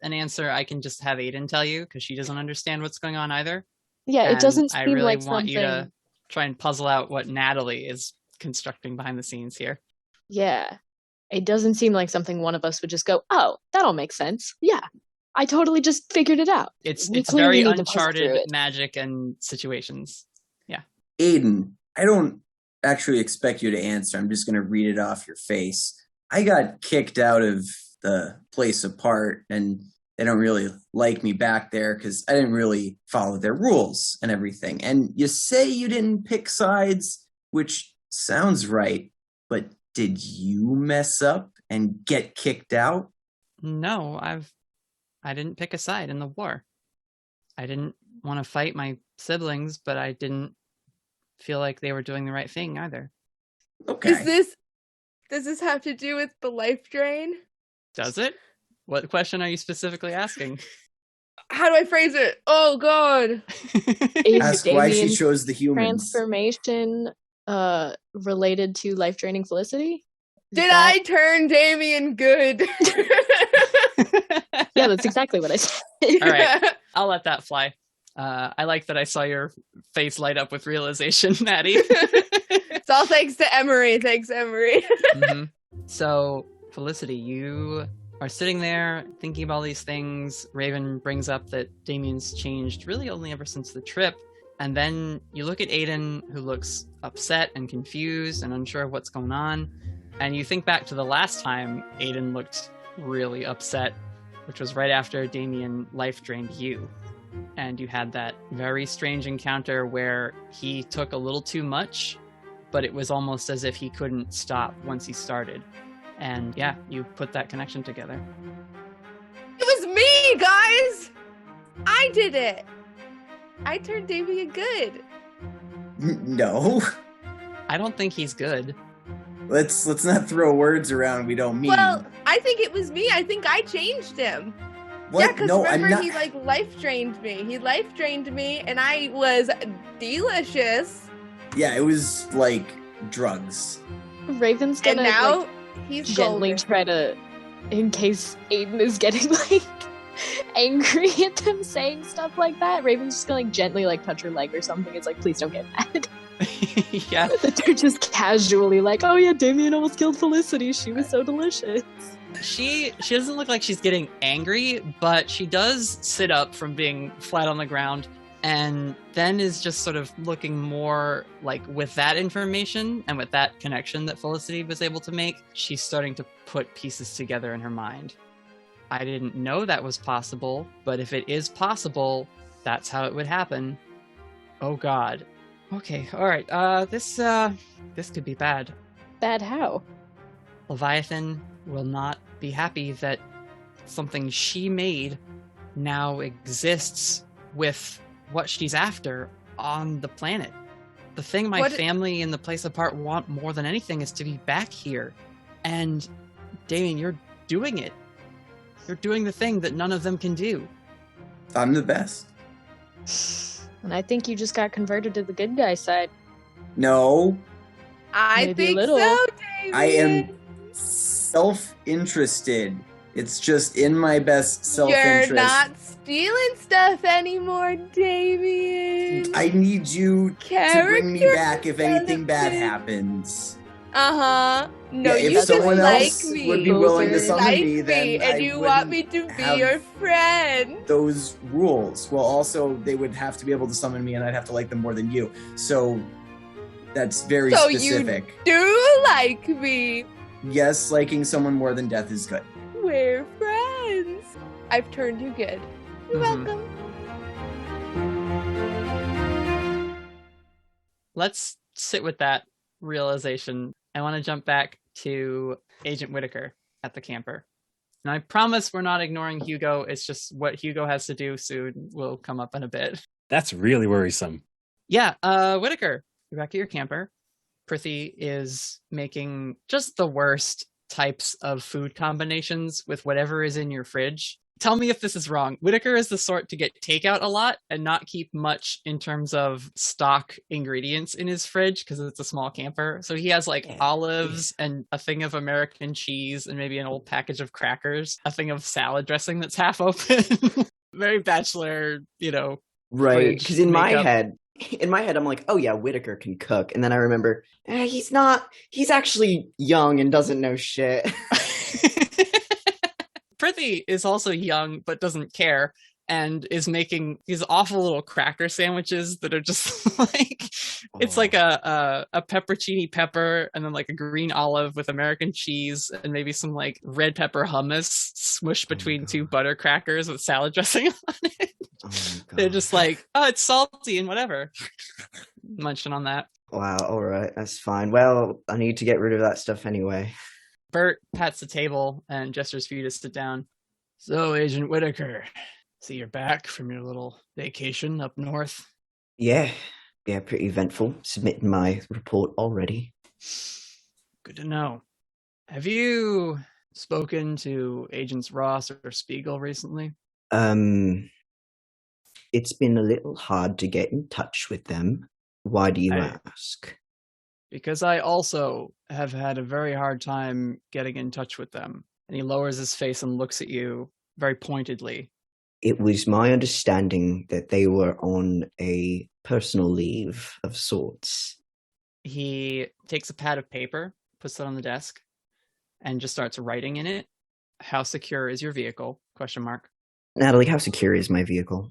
an answer I can just have Aiden tell you because she doesn't understand what's going on either. Yeah, And it doesn't seem I really like want something... you to try and puzzle out what Natalie is constructing behind the scenes here. Yeah, it doesn't seem like something one of us would just go, oh, that'll make sense. Yeah, I totally just figured it out. It's We very clearly need to puzzle through uncharted it. magic and situations. Yeah. Aiden, I don't actually expect you to answer. I'm just going to read it off your face. I got kicked out of the place apart, and they don't really like me back there because I didn't really follow their rules and everything. And you say you didn't pick sides, which sounds right, but did you mess up and get kicked out? No, I didn't pick a side in the war. I didn't want to fight my siblings, but I didn't feel like they were doing the right thing either. Okay. Does this have to do with the life drain? Does it? What question are you specifically asking? How do I phrase it? Oh God. Is Ask why she Damien's chose the humans. transformation related to life-draining Felicity? Did I turn Damien good? Yeah, that's exactly what I said. All right, I'll let that fly. I like that I saw your face light up with realization, Maddie. It's all thanks to Emery. Thanks, Emery. Mm-hmm. So, Felicity, you are sitting there thinking about all these things. Raven brings up that Damien's changed really only ever since the trip. And then you look at Aiden, who looks upset and confused and unsure of what's going on. And you think back to the last time Aiden looked really upset, which was right after Damien life drained you. And you had that very strange encounter where he took a little too much, but it was almost as if he couldn't stop once he started. And yeah, you put that connection together. It was me, guys! I did it! I turned Damien good. No. I don't think he's good. Let's not throw words around we don't mean. Well, I think it was me. I think I changed him. What? Yeah, because No, remember I'm not. he life drained me. He life drained me, and I was delicious. Yeah, it was like drugs. Raven's And gonna now he's gently golden. try to, in case Aiden is getting angry at them saying stuff like that. Raven's just gonna gently touch her leg or something. It's please don't get mad. Yeah. They're just casually oh yeah, Damien almost killed Felicity. She was so delicious. She doesn't look like she's getting angry, but she does sit up from being flat on the ground and then is just sort of looking more with that information and with that connection that Felicity was able to make, she's starting to put pieces together in her mind. I didn't know that was possible, but if it is possible, that's how it would happen. Oh God. Okay, all right. This could be bad. Bad how? Leviathan will not be happy that something she made now exists with what she's after on the planet. The thing my family and the place apart want more than anything is to be back here. And Damien, you're doing it. You're doing the thing that none of them can do. I'm the best. And I think you just got converted to the good guy side. No. I Maybe think a little. so, David. I am self-interested. It's just in my best self-interest. You're not stealing stuff anymore, Damien. I need you to bring me back if anything bad happens. Uh-huh. No, Yeah, if you just someone like else me. would be willing to You summon like me, then and I you want me wouldn't to be have your friend. those rules. Well, also, they would have to be able to summon me, and I'd have to like them more than you. So that's very So specific. you do like me. Yes, liking someone more than death is good. We're friends. I've turned you good. You're Mhm. welcome. Let's sit with that realization. I want to jump back to Agent Whittaker at the camper. And I promise we're not ignoring Hugo. It's just what Hugo has to do soon will come up in a bit. That's really worrisome. Yeah, Whittaker, you're back at your camper. Prithi is making just the worst types of food combinations with whatever is in your fridge. Tell me if this is wrong. Whittaker is the sort to get takeout a lot and not keep much in terms of stock ingredients in his fridge because it's a small camper. So he has olives and a thing of American cheese and maybe an old package of crackers, a thing of salad dressing that's half open. Very bachelor, Right, fridge because in my makeup. head, I'm like, oh yeah, Whittaker can cook. And then I remember, he's actually young and doesn't know shit. Prithi is also young but doesn't care and is making these awful little cracker sandwiches that are just it's like a peppercini pepper and then a green olive with American cheese and maybe some red pepper hummus smushed between two butter crackers with salad dressing on it. They're just it's salty and whatever. Munching on that. Wow, alright, that's fine. Well, I need to get rid of that stuff anyway. Bert pats the table and gestures for you to sit down. So, Agent Whittaker, see you're back from your little vacation up north. Yeah, pretty eventful. Submitting my report already. Good to know. Have you spoken to Agents Ross or Spiegel recently? It's been a little hard to get in touch with them. Why do you ask? Because I also have had a very hard time getting in touch with them. And he lowers his face and looks at you very pointedly. It was my understanding that they were on a personal leave of sorts. He takes a pad of paper, puts it on the desk, and just starts writing in it. How secure is your vehicle? ? Natalie, how secure is my vehicle?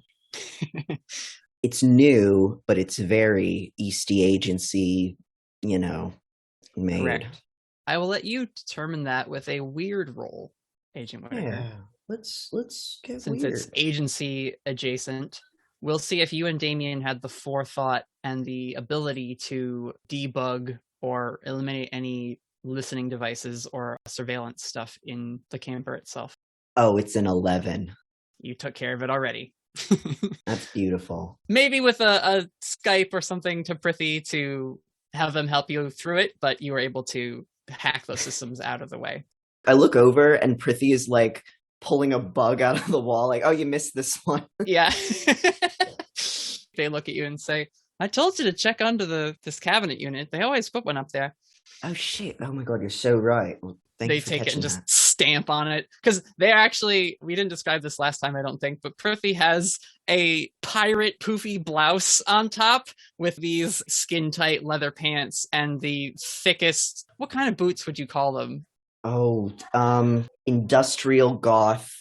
It's new, but it's very Eastey agency, made. Correct. I will let you determine that with a weird roll, Agent Whittaker. Yeah, let's get Since weird. it's agency adjacent, we'll see if you and Damien had the forethought and the ability to debug or eliminate any listening devices or surveillance stuff in the camper itself. Oh, it's an 11. You took care of it already. That's beautiful. Maybe with a Skype or something to Prithi to have them help you through it, but you were able to hack those systems out of the way. I look over and Prithi is like pulling a bug out of the wall, like, oh, you missed this one. Yeah. They look at you and say, I told you to check under this cabinet unit. They always put one up there. Oh, shit. Oh, my God, you're so right. Well, They take it and just stamp on it. Because they're actually, we didn't describe this last time, I don't think, but Prithi has a pirate poofy blouse on top with these skin-tight leather pants and the thickest, what kind of boots would you call them? Oh, industrial goth,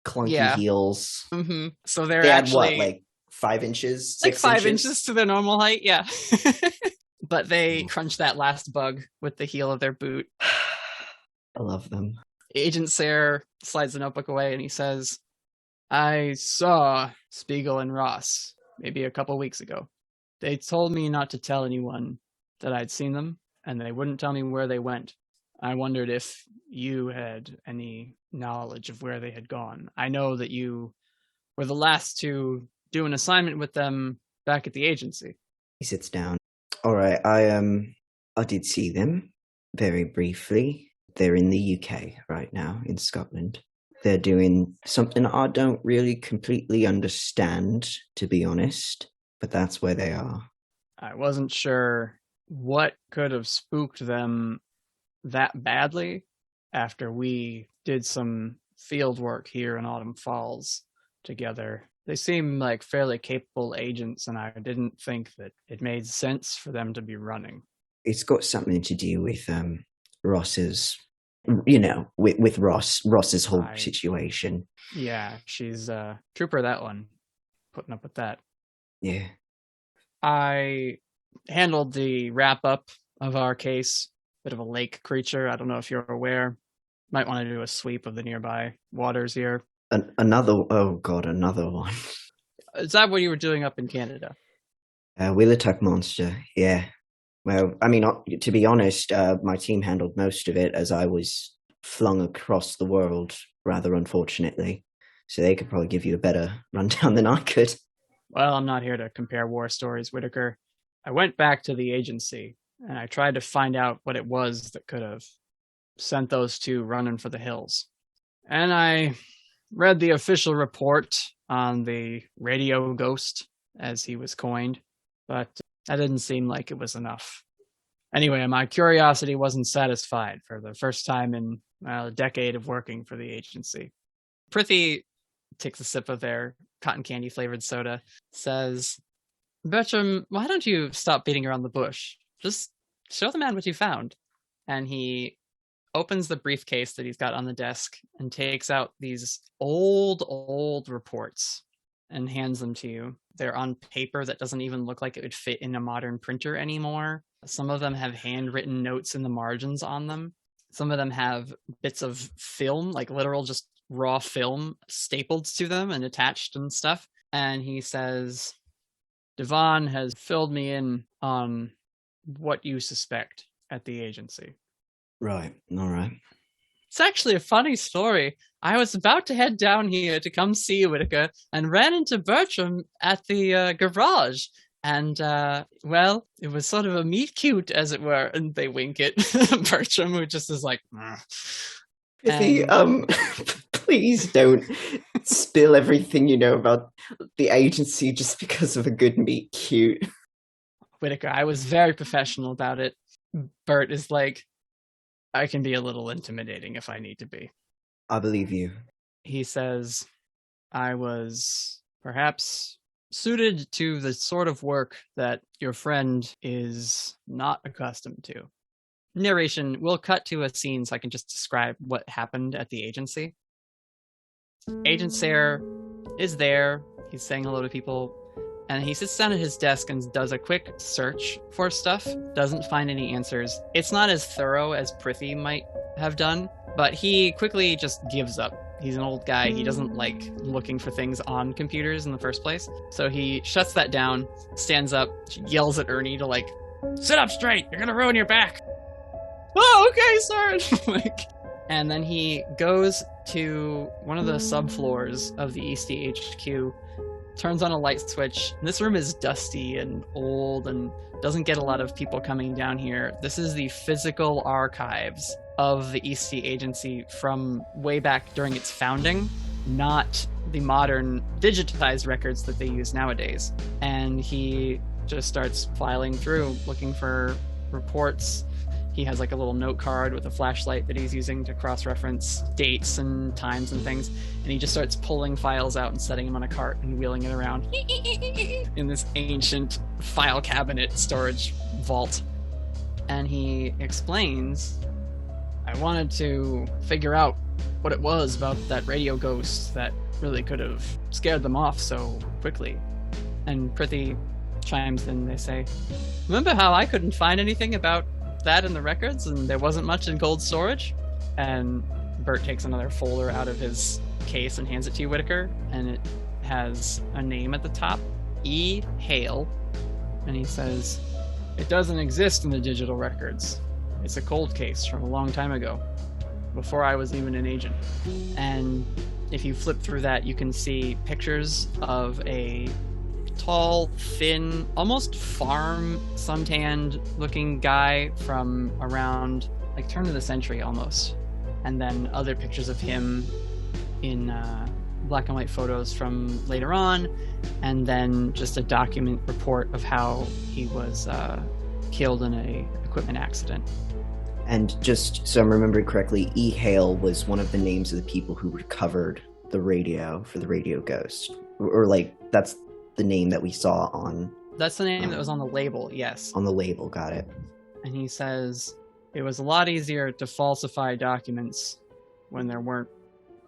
clunky heels. Mm-hmm. So they had actually... what, like 5 inches? Like 5 inches? inches to their normal height, yeah. But they crunch that last bug with the heel of their boot. I love them. Agent Sere slides the notebook away and he says, I saw Spiegel and Ross maybe a couple weeks ago. They told me not to tell anyone that I'd seen them, and they wouldn't tell me where they went. I wondered if you had any knowledge of where they had gone. I know that you were the last to do an assignment with them back at the agency. He sits down. All right, I did see them very briefly. They're in the UK right now, in Scotland. They're doing something I don't really completely understand, to be honest, but that's where they are. I wasn't sure what could have spooked them that badly after we did some field work here in Autumn Falls together. They seem like fairly capable agents, and I didn't think that it made sense for them to be running. It's got something to do with Ross's, with Ross's whole situation. Yeah, she's a trooper, that one. Putting up with that. Yeah. I handled the wrap-up of our case. Bit of a lake creature. I don't know if you're aware. Might want to do a sweep of the nearby waters here. Another one. Is that what you were doing up in Canada? Whittaker monster, yeah. Well, I mean, to be honest, my team handled most of it as I was flung across the world, rather unfortunately. So they could probably give you a better rundown than I could. Well, I'm not here to compare war stories, Whittaker. I went back to the agency, and I tried to find out what it was that could have sent those two running for the hills. And I read the official report on the radio ghost, as he was coined, but that didn't seem like it was enough. Anyway, my curiosity wasn't satisfied for the first time in a decade of working for the agency. Prithi takes a sip of their cotton candy flavored soda, says, Bertram, why don't you stop beating around the bush? Just show the man what you found. And he opens the briefcase that he's got on the desk and takes out these old reports and hands them to you. They're on paper that doesn't even look like it would fit in a modern printer anymore. Some of them have handwritten notes in the margins on them. Some of them have bits of film, like literal just raw film, stapled to them and attached and stuff. And he says, Divan has filled me in on what you suspect at the agency. Right, all right. It's actually a funny story. I was about to head down here to come see you, Whittaker, and ran into Bertram at the garage. And, well, it was sort of a meet cute, as it were. And they wink at Bertram, who just is like, Prithi, please don't spill everything you know about the agency just because of a good meet cute. Whittaker, I was very professional about it. Bert is like, I can be a little intimidating if I need to be. I believe you. He says, I was perhaps suited to the sort of work that your friend is not accustomed to. Narration, we'll cut to a scene so I can just describe what happened at the agency. Agent Sere is there. He's saying hello to people. And he sits down at his desk and does a quick search for stuff. Doesn't find any answers. It's not as thorough as Prithi might have done, but he quickly just gives up. He's an old guy. He doesn't like looking for things on computers in the first place. So he shuts that down, stands up, yells at Ernie to like, sit up straight. You're going to ruin your back. Oh, okay, sorry. And then he goes to one of the subfloors of the Eastey HQ, turns on a light switch. This room is dusty and old and doesn't get a lot of people coming down here. This is the physical archives of the Eastey Agency from way back during its founding, not the modern digitized records that they use nowadays. And he just starts filing through, looking for reports. He has like a little note card with a flashlight that he's using to cross-reference dates and times and things. And he just starts pulling files out and setting them on a cart and wheeling it around in this ancient file cabinet storage vault. And he explains, I wanted to figure out what it was about that radio ghost that really could have scared them off so quickly. And Prithi chimes in, they say, remember how I couldn't find anything about that in the records and there wasn't much in cold storage? And Bert takes another folder out of his case and hands it to you, Whittaker, and it has a name at the top, E. Hale, and he says, it doesn't exist in the digital records. It's a cold case from a long time ago, before I was even an agent. And if you flip through that, you can see pictures of a tall, thin, almost farm suntanned looking guy from around like turn of the century almost. And then other pictures of him in black and white photos from later on. And then just a document report of how he was killed in a equipment accident. And just so I'm remembering correctly, E. Hale was one of the names of the people who recovered the radio for the radio ghost. Or like, that's the name that we saw on... That's the name that was on the label, yes. On the label, got it. And he says, it was a lot easier to falsify documents when there weren't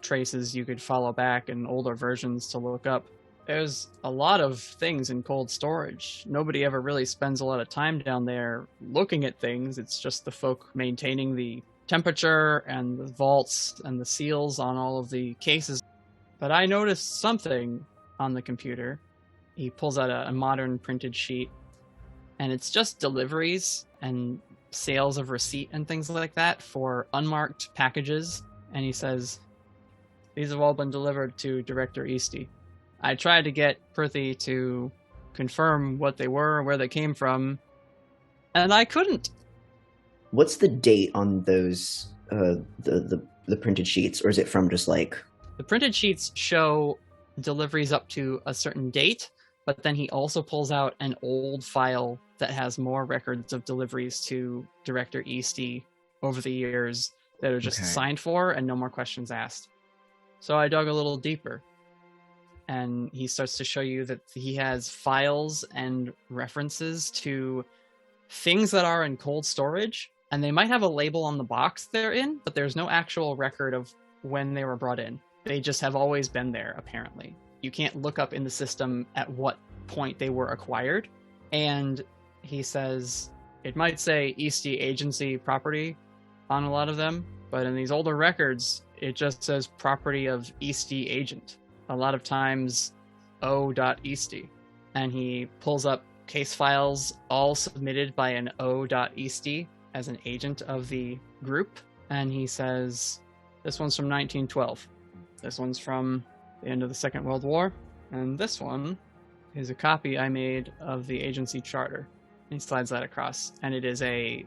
traces you could follow back and older versions to look up. There's a lot of things in cold storage. Nobody ever really spends a lot of time down there looking at things. It's just the folk maintaining the temperature and the vaults and the seals on all of the cases. But I noticed something on the computer. He pulls out a modern printed sheet, and it's just deliveries and sales of receipt and things like that for unmarked packages. And he says, these have all been delivered to Director Eastey. I tried to get Prithi to confirm what they were, where they came from, and I couldn't. What's the date on those, the printed sheets, or is it from just like... The printed sheets show deliveries up to a certain date, but then he also pulls out an old file that has more records of deliveries to Director Eastey over the years that are just signed for and no more questions asked. So I dug a little deeper, and he starts to show you that he has files and references to things that are in cold storage, and they might have a label on the box they're in, but there's no actual record of when they were brought in. They just have always been there, apparently. You can't look up in the system at what point they were acquired. And he says it might say Eastey Agency property on a lot of them, but in these older records, it just says property of Eastey Agent. A lot of times, O.Eastey. And he pulls up case files all submitted by an O.Eastey as an agent of the group. And he says, this one's from 1912. This one's from the end of the Second World War, and this one is a copy I made of the agency charter. And he slides that across, and it is a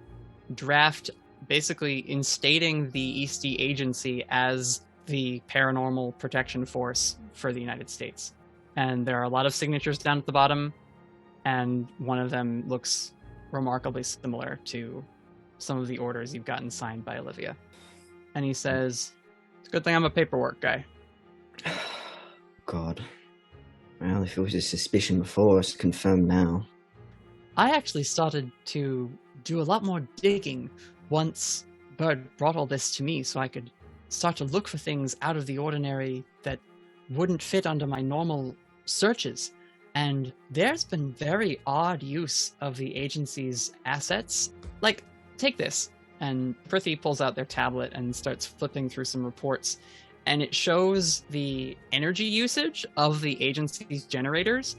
draft basically instating the Eastey Agency as the paranormal protection force for the United States. And there are a lot of signatures down at the bottom, and one of them looks remarkably similar to some of the orders you've gotten signed by Olivia. And he says, "It's a good thing I'm a paperwork guy." God. Well, if it was a suspicion before, it's confirmed now. I actually started to do a lot more digging once Bert brought all this to me, so I could start to look for things out of the ordinary that wouldn't fit under my normal searches. And there's been very odd use of the agency's assets. Like, take this. And Prithi pulls out their tablet and starts flipping through some reports. And it shows the energy usage of the agency's generators.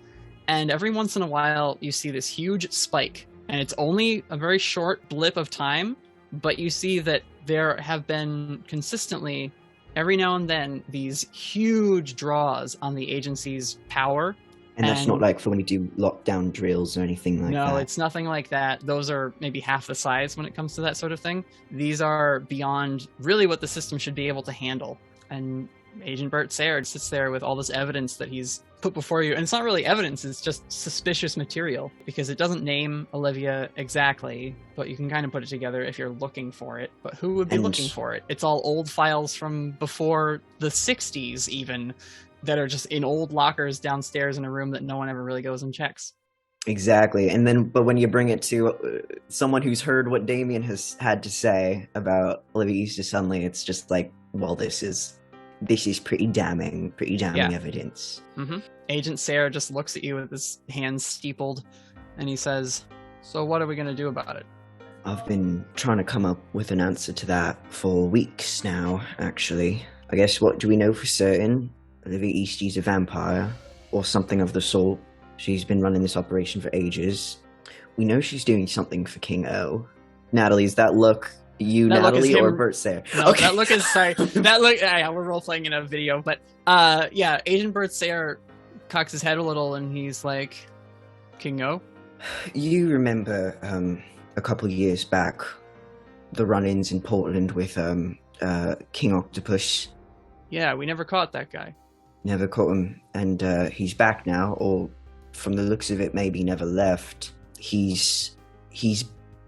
And every once in a while, you see this huge spike. And it's only a very short blip of time, but you see that there have been consistently, every now and then, these huge draws on the agency's power. And that's not like for when you do lockdown drills or anything like that? No, it's nothing like that. Those are maybe half the size when it comes to that sort of thing. These are beyond really what the system should be able to handle. And Agent Bert Sere sits there with all this evidence that he's put before you. And it's not really evidence, it's just suspicious material, because it doesn't name Olivia exactly, but you can kind of put it together if you're looking for it. But who would be looking for it? It's all old files from before the 60s even, that are just in old lockers downstairs in a room that no one ever really goes and checks. Exactly. And then, but when you bring it to someone who's heard what Damien has had to say about Olivia Eastey suddenly, it's just like, well, this is pretty damning evidence. Mm-hmm. Agent Sere just looks at you with his hands steepled, and he says, "So what are we going to do about it?" I've been trying to come up with an answer to that for weeks now, actually. I guess, what do we know for certain? Olivia Eastey's a vampire, or something of the sort. She's been running this operation for ages. We know she's doing something for King O. Natalie, is that look you, that Natalie, or Bert Sere? No, okay. That look is, sorry. That look, yeah, we're role-playing in a video, but yeah, Agent Bert Sere cocks his head a little, and he's like, "King O?" You remember a couple of years back, the run-ins in Portland with King Octopus? Yeah, we never caught that guy. Never caught him, and he's back now, or from the looks of it, maybe never left. He's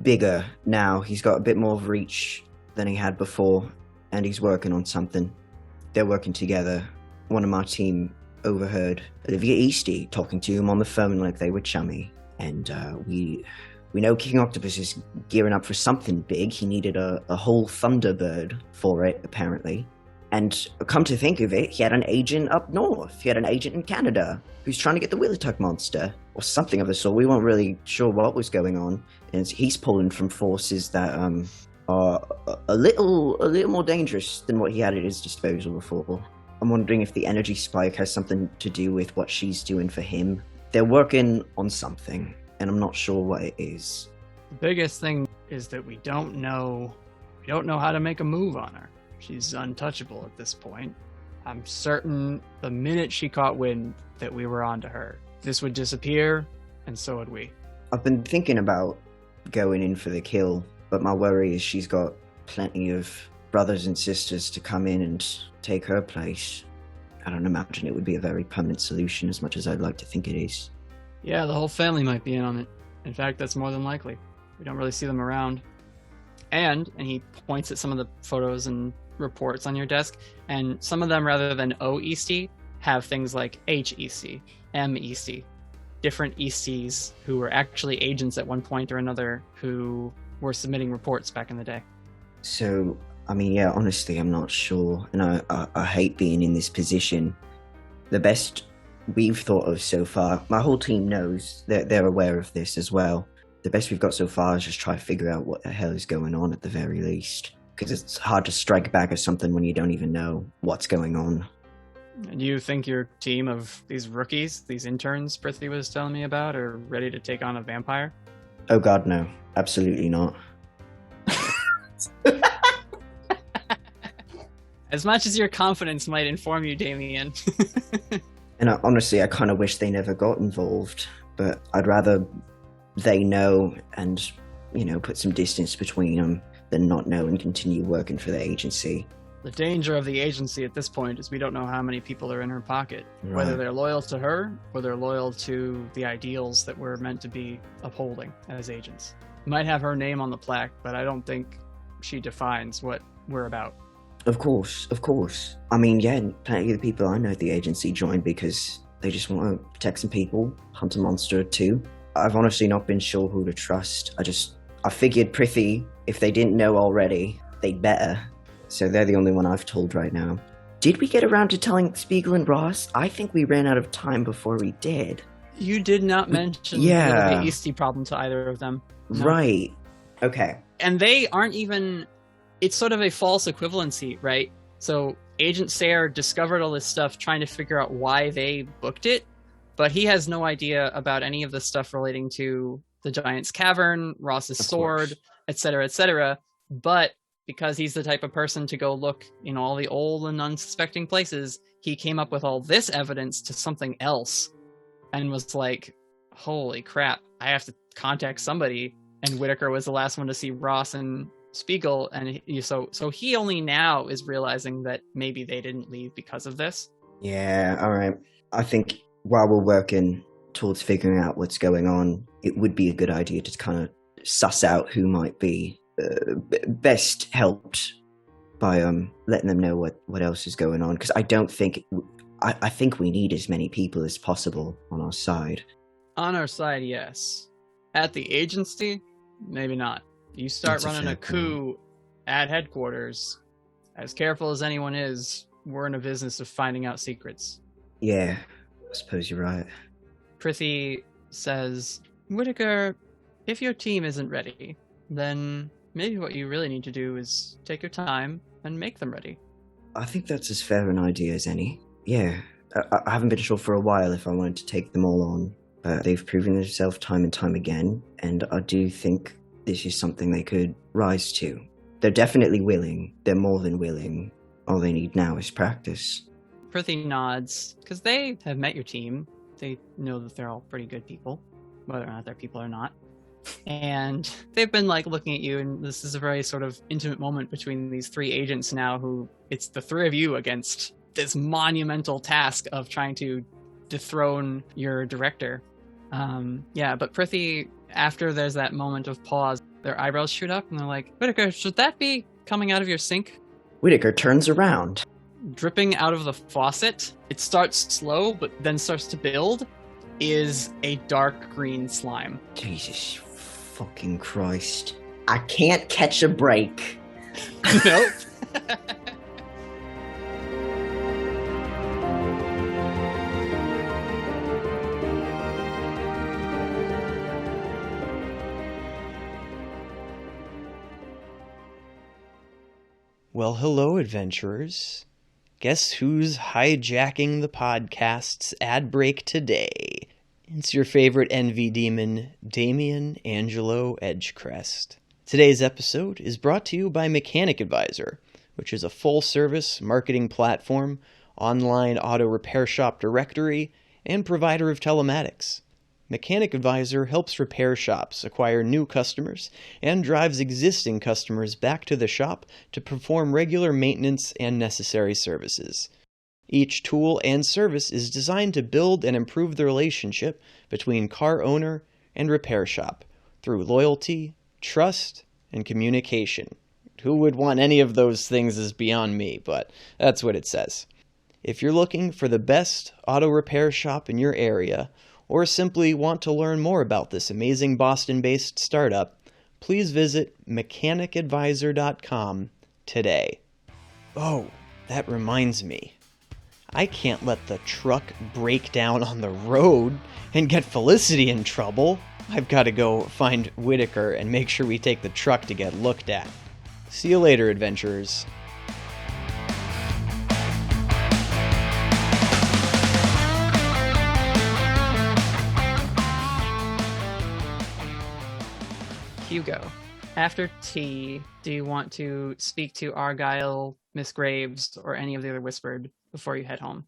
bigger now. He's got a bit more of reach than he had before, and he's working on something. They're working together. One of my team overheard Olivia Eastey talking to him on the phone like they were chummy, and we know King Octopus is gearing up for something big. He needed a whole Thunderbird for it, apparently. And come to think of it, he had an agent up north. He had an agent in Canada who's trying to get the Whittaker monster, or something of the sort. We weren't really sure what was going on. And he's pulling from forces that are a little more dangerous than what he had at his disposal before. I'm wondering if the energy spike has something to do with what she's doing for him. They're working on something, and I'm not sure what it is. The biggest thing is that we don't know how to make a move on her. She's untouchable at this point. I'm certain the minute she caught wind that we were onto her, this would disappear, and so would we. I've been thinking about going in for the kill, but my worry is she's got plenty of brothers and sisters to come in and take her place. I don't imagine it would be a very permanent solution as much as I'd like to think it is. Yeah, the whole family might be in on it. In fact, that's more than likely. We don't really see them around. And he points at some of the photos and reports on your desk, and some of them, rather than O Eastey, have things like H Eastey, M Eastey, different Easteys who were actually agents at one point or another who were submitting reports back in the day. So, I mean, yeah, honestly, I'm not sure, and I hate being in this position. The best we've thought of so far, my whole team knows that they're aware of this as well. The best we've got so far is just try to figure out what the hell is going on at the very least. Because it's hard to strike back at something when you don't even know what's going on. And you think your team of these rookies, these interns Prithi was telling me about, are ready to take on a vampire? Oh god, no. Absolutely not. As much as your confidence might inform you, Damien. And honestly, I kind of wish they never got involved. But I'd rather they know and, put some distance between them than not know and continue working for the agency. The danger of the agency at this point is we don't know how many people are in her pocket, whether Right. they're loyal to her or they're loyal to the ideals that we're meant to be upholding as agents. Might have her name on the plaque, but I don't think she defines what we're about. Of course. I mean, yeah, plenty of the people I know at the agency joined because they just want to protect some people, hunt a monster or two. I've honestly not been sure who to trust. I figured Prithi, if they didn't know already, they'd better. So they're the only one I've told right now. Did we get around to telling Spiegel and Ross? I think we ran out of time before we did. You did not mention the Olivia Eastey problem to either of them. No. Right. Okay. And they aren't even... It's sort of a false equivalency, right? So Agent Sere discovered all this stuff trying to figure out why they booked it, but he has no idea about any of the stuff relating to the Giant's Cavern, Ross's sword, etc., etc. But because he's the type of person to go look in all the old and unsuspecting places, he came up with all this evidence to something else and was like, holy crap, I have to contact somebody. And Whittaker was the last one to see Ross and Spiegel, and so he only now is realizing that maybe they didn't leave because of this. Yeah, all right. I think while we're working towards figuring out what's going on, it would be a good idea to kind of suss out who might be best helped by letting them know what else is going on, because I don't think I think we need as many people as possible on our side. On our side, yes. At the agency, maybe not. You start That's a running a fair coup at headquarters, as careful as anyone is, we're in a business of finding out secrets. Yeah, I suppose you're right. Prithi says, Whittaker, if your team isn't ready, then maybe what you really need to do is take your time and make them ready. I think that's as fair an idea as any. Yeah, I haven't been sure for a while if I wanted to take them all on, but they've proven themselves time and time again, and I do think this is something they could rise to. They're definitely willing. They're more than willing. All they need now is practice. Prithi nods, because they have met your team. They know that they're all pretty good people, whether or not they're people or not. And they've been like looking at you, and this is a very sort of intimate moment between these three agents now who it's the three of you against this monumental task of trying to dethrone your director. But Prithi, after there's that moment of pause, their eyebrows shoot up and they're like, Whittaker, should that be coming out of your sink? Whittaker turns around. Dripping out of the faucet, it starts slow, but then starts to build, is a dark green slime. Jesus fucking Christ. I can't catch a break. Nope. Well, hello, adventurers. Guess who's hijacking the podcast's ad break today? It's your favorite envy demon, Damien Angelo Edgecrest. Today's episode is brought to you by Mechanic Advisor, which is a full-service marketing platform, online auto repair shop directory, and provider of telematics. Mechanic Advisor helps repair shops acquire new customers and drives existing customers back to the shop to perform regular maintenance and necessary services. Each tool and service is designed to build and improve the relationship between car owner and repair shop through loyalty, trust, and communication. Who would want any of those things is beyond me, but that's what it says. If you're looking for the best auto repair shop in your area, or simply want to learn more about this amazing Boston-based startup, please visit mechanicadvisor.com today. Oh, that reminds me. I can't let the truck break down on the road and get Felicity in trouble. I've got to go find Whittaker and make sure we take the truck to get looked at. See you later, adventurers. Hugo, after tea, do you want to speak to Argyle, Miss Graves, or any of the other Whispered before you head home?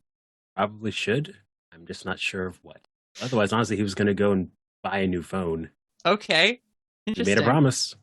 Probably should. I'm just not sure of what. Otherwise, honestly, he was going to go and buy a new phone. Okay. He Interesting. made a promise.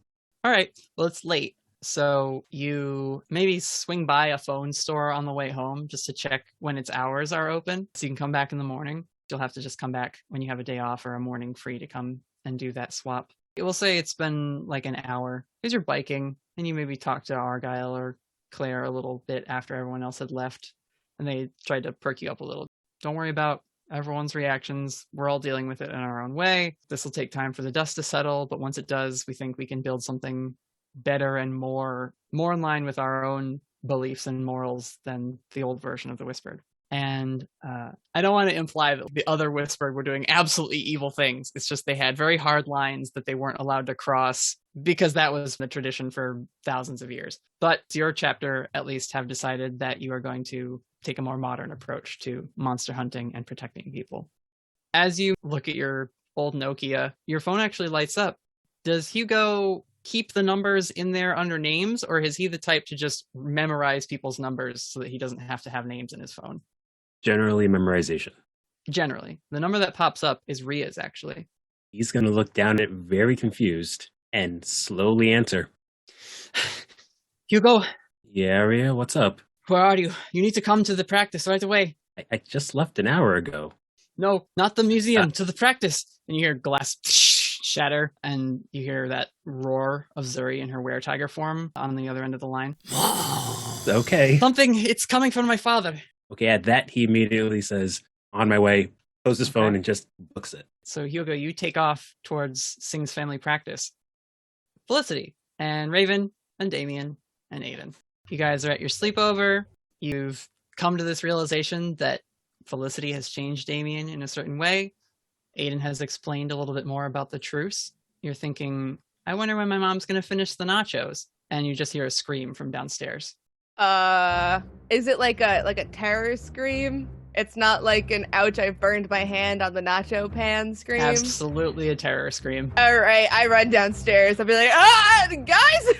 All right. Well, it's late. So you maybe swing by a phone store on the way home just to check when its hours are open. So you can come back in the morning. You'll have to just come back when you have a day off or a morning free to come and do that swap. It will say it's been like an hour because you're biking and you maybe talk to Argyle or Claire a little bit after everyone else had left and they tried to perk you up a little. Don't worry about everyone's reactions. We're all dealing with it in our own way. This will take time for the dust to settle, but once it does, we think we can build something better and more in line with our own beliefs and morals than the old version of the Whispered. And I don't want to imply that the other Whispered were doing absolutely evil things. It's just they had very hard lines that they weren't allowed to cross because that was the tradition for thousands of years. But your chapter at least have decided that you are going to take a more modern approach to monster hunting and protecting people. As you look at your old Nokia, your phone actually lights up. Does Hugo keep the numbers in there under names, or is he the type to just memorize people's numbers so that he doesn't have to have names in his phone? Generally, memorization. Generally. The number that pops up is Ria's, actually. He's going to look down at it very confused and slowly answer. Hugo? Yeah, Ria, what's up? Where are you? You need to come to the practice right away. I just left an hour ago. No, not the museum, to the practice. And you hear glass shatter, and you hear that roar of Zuri in her were-tiger form on the other end of the line. Okay. It's coming from my father. Okay, at that, he immediately says, on my way, closes his phone and just books it. So, Hugo, you take off towards Singh's family practice. Felicity and Raven and Damien and Aiden. You guys are at your sleepover. You've come to this realization that Felicity has changed Damien in a certain way. Aiden has explained a little bit more about the truce. You're thinking, I wonder when my mom's going to finish the nachos. And you just hear a scream from downstairs. Is it like a terror scream? It's not like an ouch, I burned my hand on the nacho pan scream? Absolutely a terror scream. All right, I run downstairs. I'll be like, guys!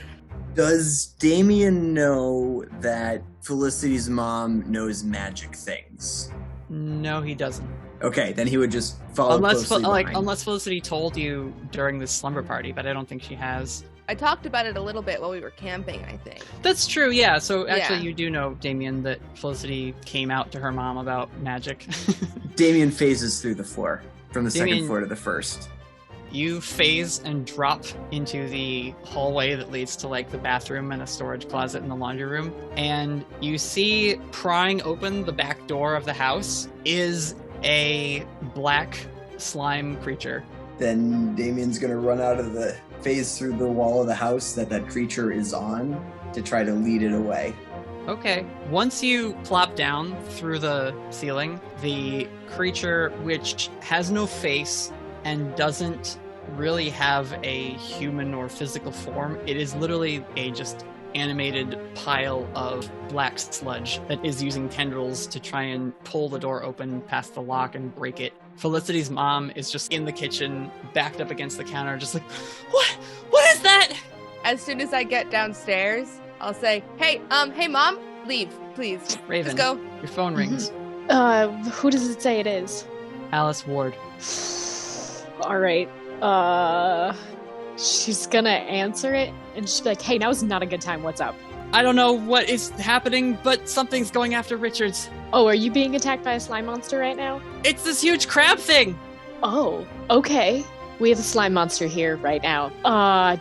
Does Damien know that Felicity's mom knows magic things? No, he doesn't. Okay, then he would just follow closely behind. Unless Felicity told you during this slumber party, but I don't think she has. I talked about it a little bit while we were camping, I think. That's true, yeah. So actually you do know, Damien, that Felicity came out to her mom about magic. Damien phases through the floor, from the second floor to the first. You phase and drop into the hallway that leads to like the bathroom and a storage closet in the laundry room. And you see prying open the back door of the house is a black slime creature. Then Damien's gonna run out of the phase through the wall of the house that creature is on to try to lead it away. Okay. Once you plop down through the ceiling, the creature, which has no face and doesn't really have a human or physical form, it is literally a just animated pile of black sludge that is using tendrils to try and pull the door open past the lock and break it. Felicity's mom is just in the kitchen, backed up against the counter, just like, what is that? As soon as I get downstairs, I'll say, hey mom, leave, please. Raven, let's go. Your phone rings. Who does it say it is? Alice Ward. All right. She's gonna answer it, and she'll be like, hey, now's not a good time, what's up? I don't know what is happening, but something's going after Richards. Oh, are you being attacked by a slime monster right now? It's this huge crab thing! Oh, okay. We have a slime monster here right now.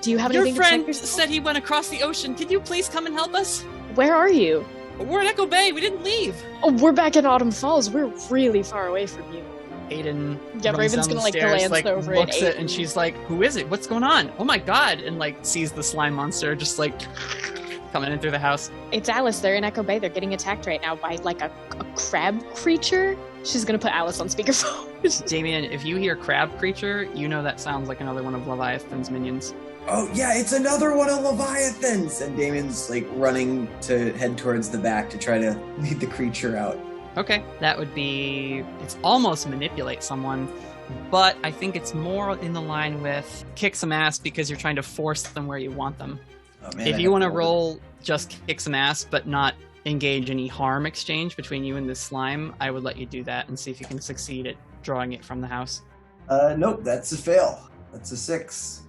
Do you have anything to check? Your friend said he went across the ocean. Can you please come and help us? Where are you? We're in Echo Bay. We didn't leave. Oh, we're back in Autumn Falls. We're really far away from you. Aiden Raven's gonna glance over looks at and she's like, who is it? What's going on? Oh my god. And sees the slime monster just coming in through the house. It's Alice. They're in Echo Bay. They're getting attacked right now by a crab creature. She's gonna put Alice on speakerphone. Damien, if you hear crab creature, you know that sounds like another one of Leviathan's minions. Oh yeah, it's another one of Leviathan's! And Damien's running to head towards the back to try to lead the creature out. Okay, that would be... It's almost manipulate someone, but I think it's more in the line with kick some ass because you're trying to force them where you want them. Oh, man, if you want to roll just kick some ass, but not engage any harm exchange between you and this slime, I would let you do that and see if you can succeed at drawing it from the house. Nope, that's a fail. That's a 6.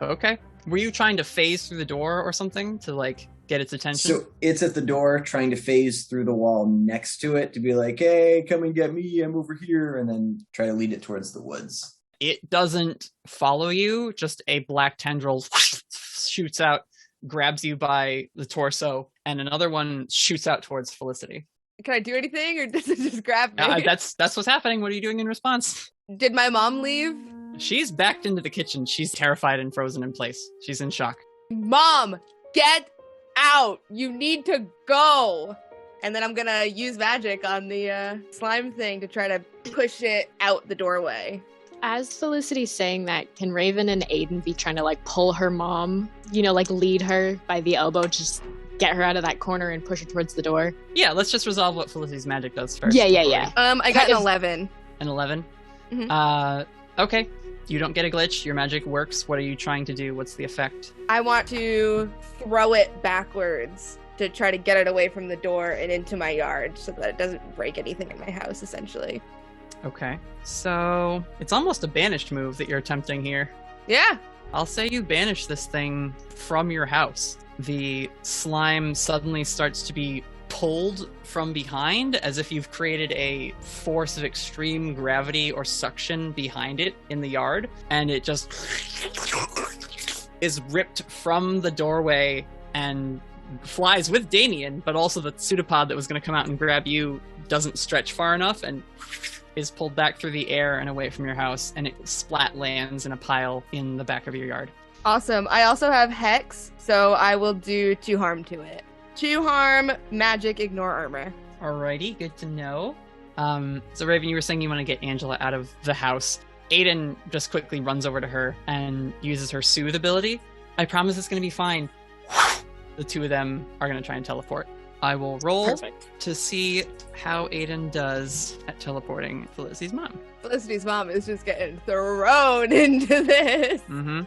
Okay. Were you trying to phase through the door or something to like get its attention? So it's at the door trying to phase through the wall next to it to be like, hey, come and get me, I'm over here, and then try to lead it towards the woods. It doesn't follow you, just a black tendril shoots out, grabs you by the torso, and another one shoots out towards Felicity. Can I do anything, or does it just grab me? That's what's happening. What are you doing in response? Did my mom leave? She's backed into the kitchen. She's terrified and frozen in place. She's in shock. Mom, get out! You need to go! And then I'm gonna use magic on the slime thing to try to push it out the doorway. As Felicity's saying that, can Raven and Aiden be trying to like pull her mom, like lead her by the elbow, just get her out of that corner and push her towards the door? Yeah, let's just resolve what Felicity's magic does first. Yeah. I got an 11. An 11? Mm-hmm. Okay. You don't get a glitch. Your magic works. What are you trying to do? What's the effect? I want to throw it backwards to try to get it away from the door and into my yard so that it doesn't break anything in my house, essentially. Okay. So it's almost a banished move that you're attempting here. Yeah. I'll say you banish this thing from your house. The slime suddenly starts to be pulled from behind as if you've created a force of extreme gravity or suction behind it in the yard, and it just is ripped from the doorway and flies with Damien, but also the pseudopod that was going to come out and grab you doesn't stretch far enough and is pulled back through the air and away from your house, and it splat lands in a pile in the back of your yard. Awesome. I also have Hex, so I will do 2 harm to it. 2 harm, magic, ignore armor. Alrighty, good to know. So Raven, you were saying you want to get Angela out of the house. Aiden just quickly runs over to her and uses her soothe ability. I promise it's going to be fine. The two of them are going to try and teleport. I will roll to see how Aiden does at teleporting Felicity's mom. Felicity's mom is just getting thrown into this. Mm-hmm.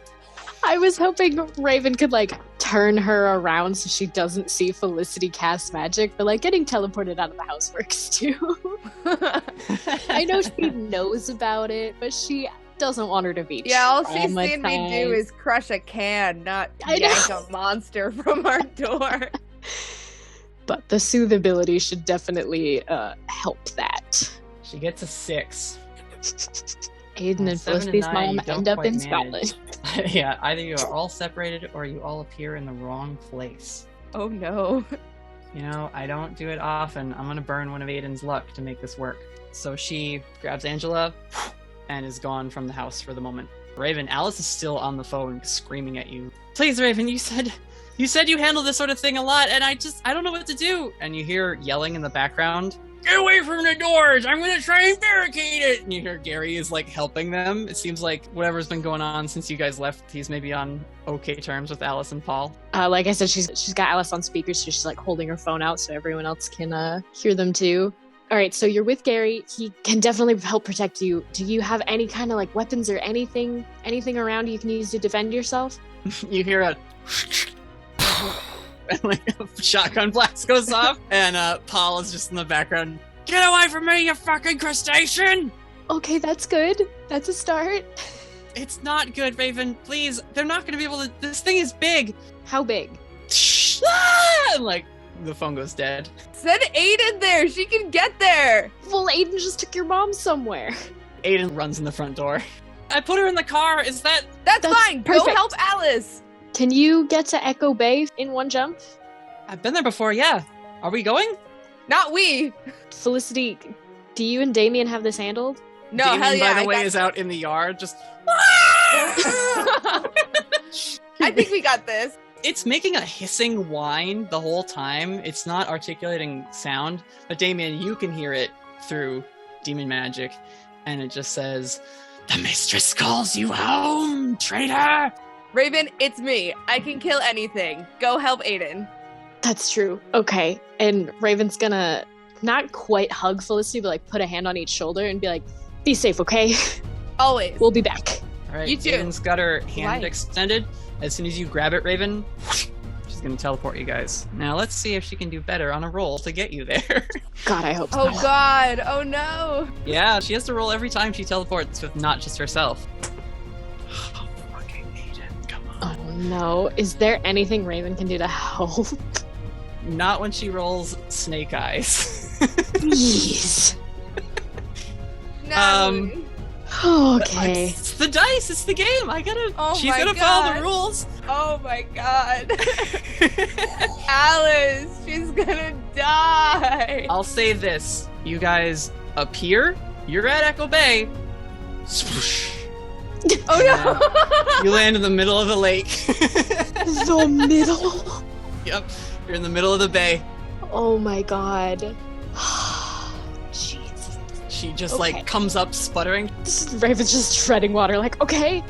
I was hoping Raven could turn her around so she doesn't see Felicity cast magic, but getting teleported out of the house works too. I know she knows about it, but she doesn't want her to be all she's seen me do is crush a can, not yank a monster from our door. But the soothe ability should definitely help that. She gets a 6. Aiden and Felicity's mom end up in Scotland. Yeah, either you are all separated or you all appear in the wrong place. Oh no. I don't do it often. I'm going to burn one of Aiden's luck to make this work. So she grabs Angela and is gone from the house for the moment. Raven, Alice is still on the phone screaming at you. Please, Raven, you said you handle this sort of thing a lot, and I don't know what to do. And you hear yelling in the background, get away from the doors! I'm gonna try and barricade it! And you hear Gary is helping them. It seems like whatever's been going on since you guys left, he's maybe on okay terms with Alice and Paul. Like I said, she's got Alice on speaker, so she's holding her phone out so everyone else can hear them too. All right, so you're with Gary. He can definitely help protect you. Do you have any kind of weapons or anything around you can use to defend yourself? You hear a and a shotgun blast goes off, and Paul is just in the background. Get away from me, you fucking crustacean! Okay, that's good. That's a start. It's not good, Raven. Please, they're not going to be able to. This thing is big. How big? And the phone goes dead. Send Aiden there. She can get there. Well, Aiden just took your mom somewhere. Aiden runs in the front door. I put her in the car. Is that? That's fine. Perfect. Go help Alice. Can you get to Echo Bay in one jump? I've been there before, yeah. Are we going? Not we. Felicity, do you and Damien have this handled? No, Damien, hell yeah. by the way, is out in the yard just... I think we got this. It's making a hissing whine the whole time. It's not articulating sound. But Damien, you can hear it through demon magic. And it just says, the mistress calls you home, traitor! Raven, it's me. I can kill anything. Go help Aiden. That's true. Okay. And Raven's gonna not quite hug Felicity, but put a hand on each shoulder and be be safe, okay? Always. We'll be back. All right, You too. Aiden's got her hand extended. As soon as you grab it, Raven, she's gonna teleport you guys. Now let's see if she can do better on a roll to get you there. God, I hope so. Oh God. Oh no. Yeah, she has to roll every time she teleports with not just herself. Oh no. Is there anything Raven can do to help? Not when she rolls snake eyes. Please. No. Okay. It's the dice. It's the game. She's my gonna follow God. the rules. Oh my God. Alice, she's gonna die. I'll say this. You guys appear. You're at Echo Bay. Swoosh. Oh no. You land in the middle of the lake. The middle? Yep. You're in the middle of the bay. Oh my God. Jeez. She just comes up sputtering. Raven's just treading water like, okay,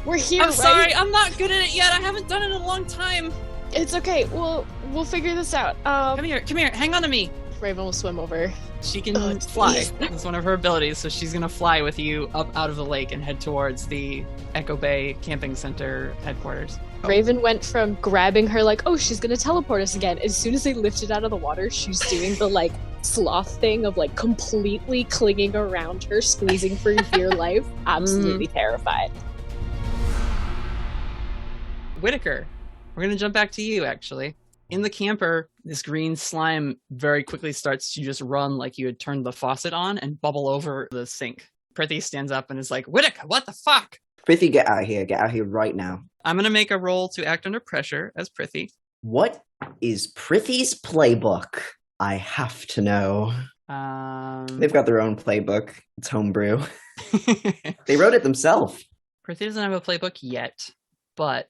we're here, I'm sorry, right? I'm not good at it yet. I haven't done it in a long time. It's okay. We'll figure this out. Come here. Hang on to me. Raven will swim over. She can fly. That's one of her abilities, so she's gonna fly with you up out of the lake and head towards the Echo Bay Camping Center headquarters. Raven went from grabbing her like, oh, she's gonna teleport us again. As soon as they lifted out of the water, she's doing the sloth thing of completely clinging around her, squeezing for dear life. Absolutely terrified. Whittaker, we're gonna jump back to you actually. In the camper, this green slime very quickly starts to just run like you had turned the faucet on and bubble over the sink. Prithi stands up and is like, Whittaker, what the fuck? Prithi, get out of here. Get out of here right now. I'm going to make a roll to act under pressure as Prithi. What is Prithi's playbook? I have to know. They've got their own playbook. It's homebrew. They wrote it themselves. Prithi doesn't have a playbook yet, but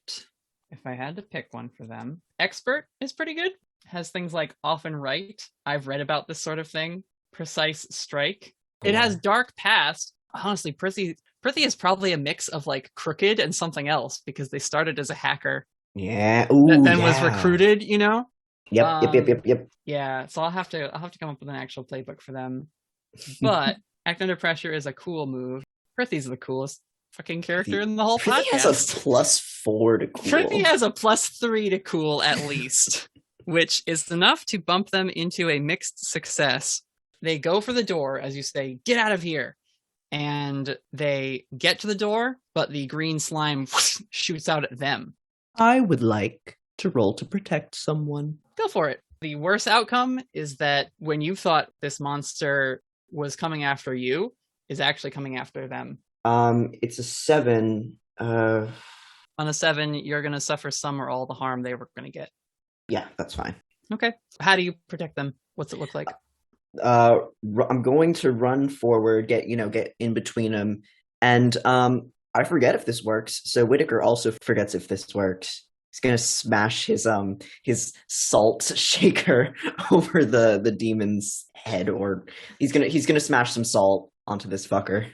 if I had to pick one for them, Expert is pretty good. Has things like often right. I've read about this sort of thing. Precise strike. It has dark past. Honestly, Prithi is probably a mix of crooked and something else because they started as a hacker. Yeah. That then was recruited, you know? Yep. Yeah, so I'll have to come up with an actual playbook for them. But act under pressure is a cool move. Prithi's the coolest fucking character in the whole Prithi podcast. has a +4 to cool. Prithi has a +3 to cool at least, which is enough to bump them into a mixed success. They go for the door as you say, get out of here. And they get to the door, but the green slime shoots out at them. I would like to roll to protect someone. Go for it. The worst outcome is that when you thought this monster was coming after you, is actually coming after them. It's a 7. On a 7, you're going to suffer some or all the harm they were going to get. Yeah, that's fine. Okay. How do you protect them? What's it look like? I'm going to run forward, get in between them, and I forget if this works. So Whittaker also forgets if this works. He's gonna smash his salt shaker over the demon's head, or he's gonna smash some salt onto this fucker.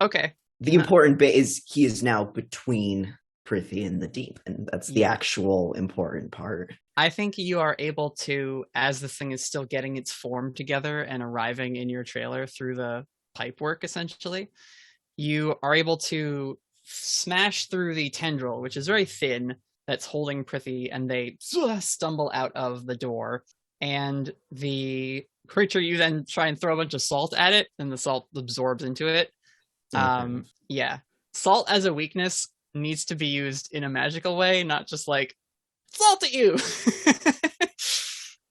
Okay. The important bit is he is now between Prithi and the demon. That's the actual important part. I think you are able to, as this thing is still getting its form together and arriving in your trailer through the pipe work, essentially, you are able to smash through the tendril, which is very thin, that's holding Prithi, and they stumble out of the door. And the creature, you then try and throw a bunch of salt at it, and the salt absorbs into it. Yeah. Salt as a weakness needs to be used in a magical way, not just salt at you.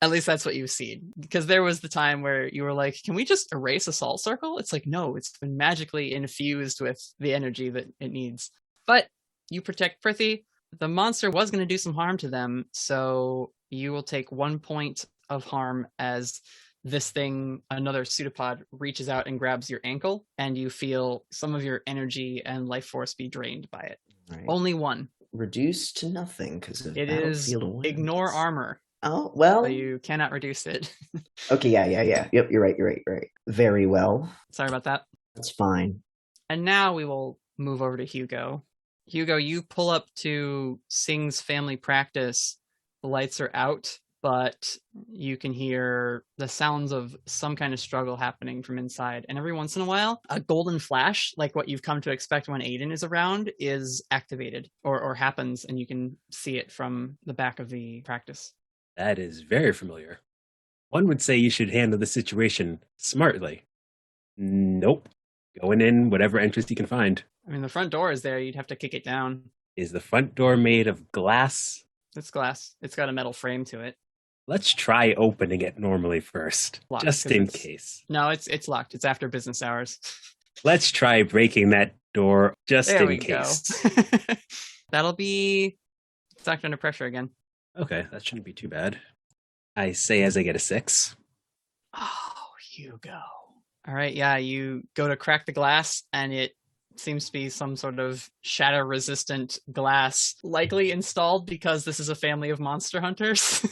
At least that's what you've seen, because there was the time where you were like, can we just erase a salt circle? It's no, it's been magically infused with the energy that it needs. But you protect Prithi. The monster was going to do some harm to them, so you will take 1 point of harm as this thing, another pseudopod, reaches out and grabs your ankle, and you feel some of your energy and life force be drained by it. Right. Only 1. Reduced to nothing because it is ignore armor. Oh, well. So you cannot reduce it. Okay, yeah. Yep, you're right. Very well. Sorry about that. That's fine. And now we will move over to Hugo. Hugo, you pull up to Singh's family practice. The lights are out, but you can hear the sounds of some kind of struggle happening from inside. And every once in a while, a golden flash, like what you've come to expect when Aiden is around, is activated or happens, and you can see it from the back of the practice. That is very familiar. One would say you should handle the situation smartly. Nope. Going in whatever entrance you can find. I mean, the front door is there. You'd have to kick it down. Is the front door made of glass? It's glass. It's got a metal frame to it. Let's try opening it normally first, Locked, just 'cause in it's- case. No, it's locked. It's after business hours. Let's try breaking that door just There in we case. go. That'll be knocked under pressure again. Okay, that shouldn't be too bad. I say as I get a 6. Oh, Hugo. All right, yeah, you go to crack the glass, and it seems to be some sort of shatter-resistant glass, likely installed because this is a family of monster hunters.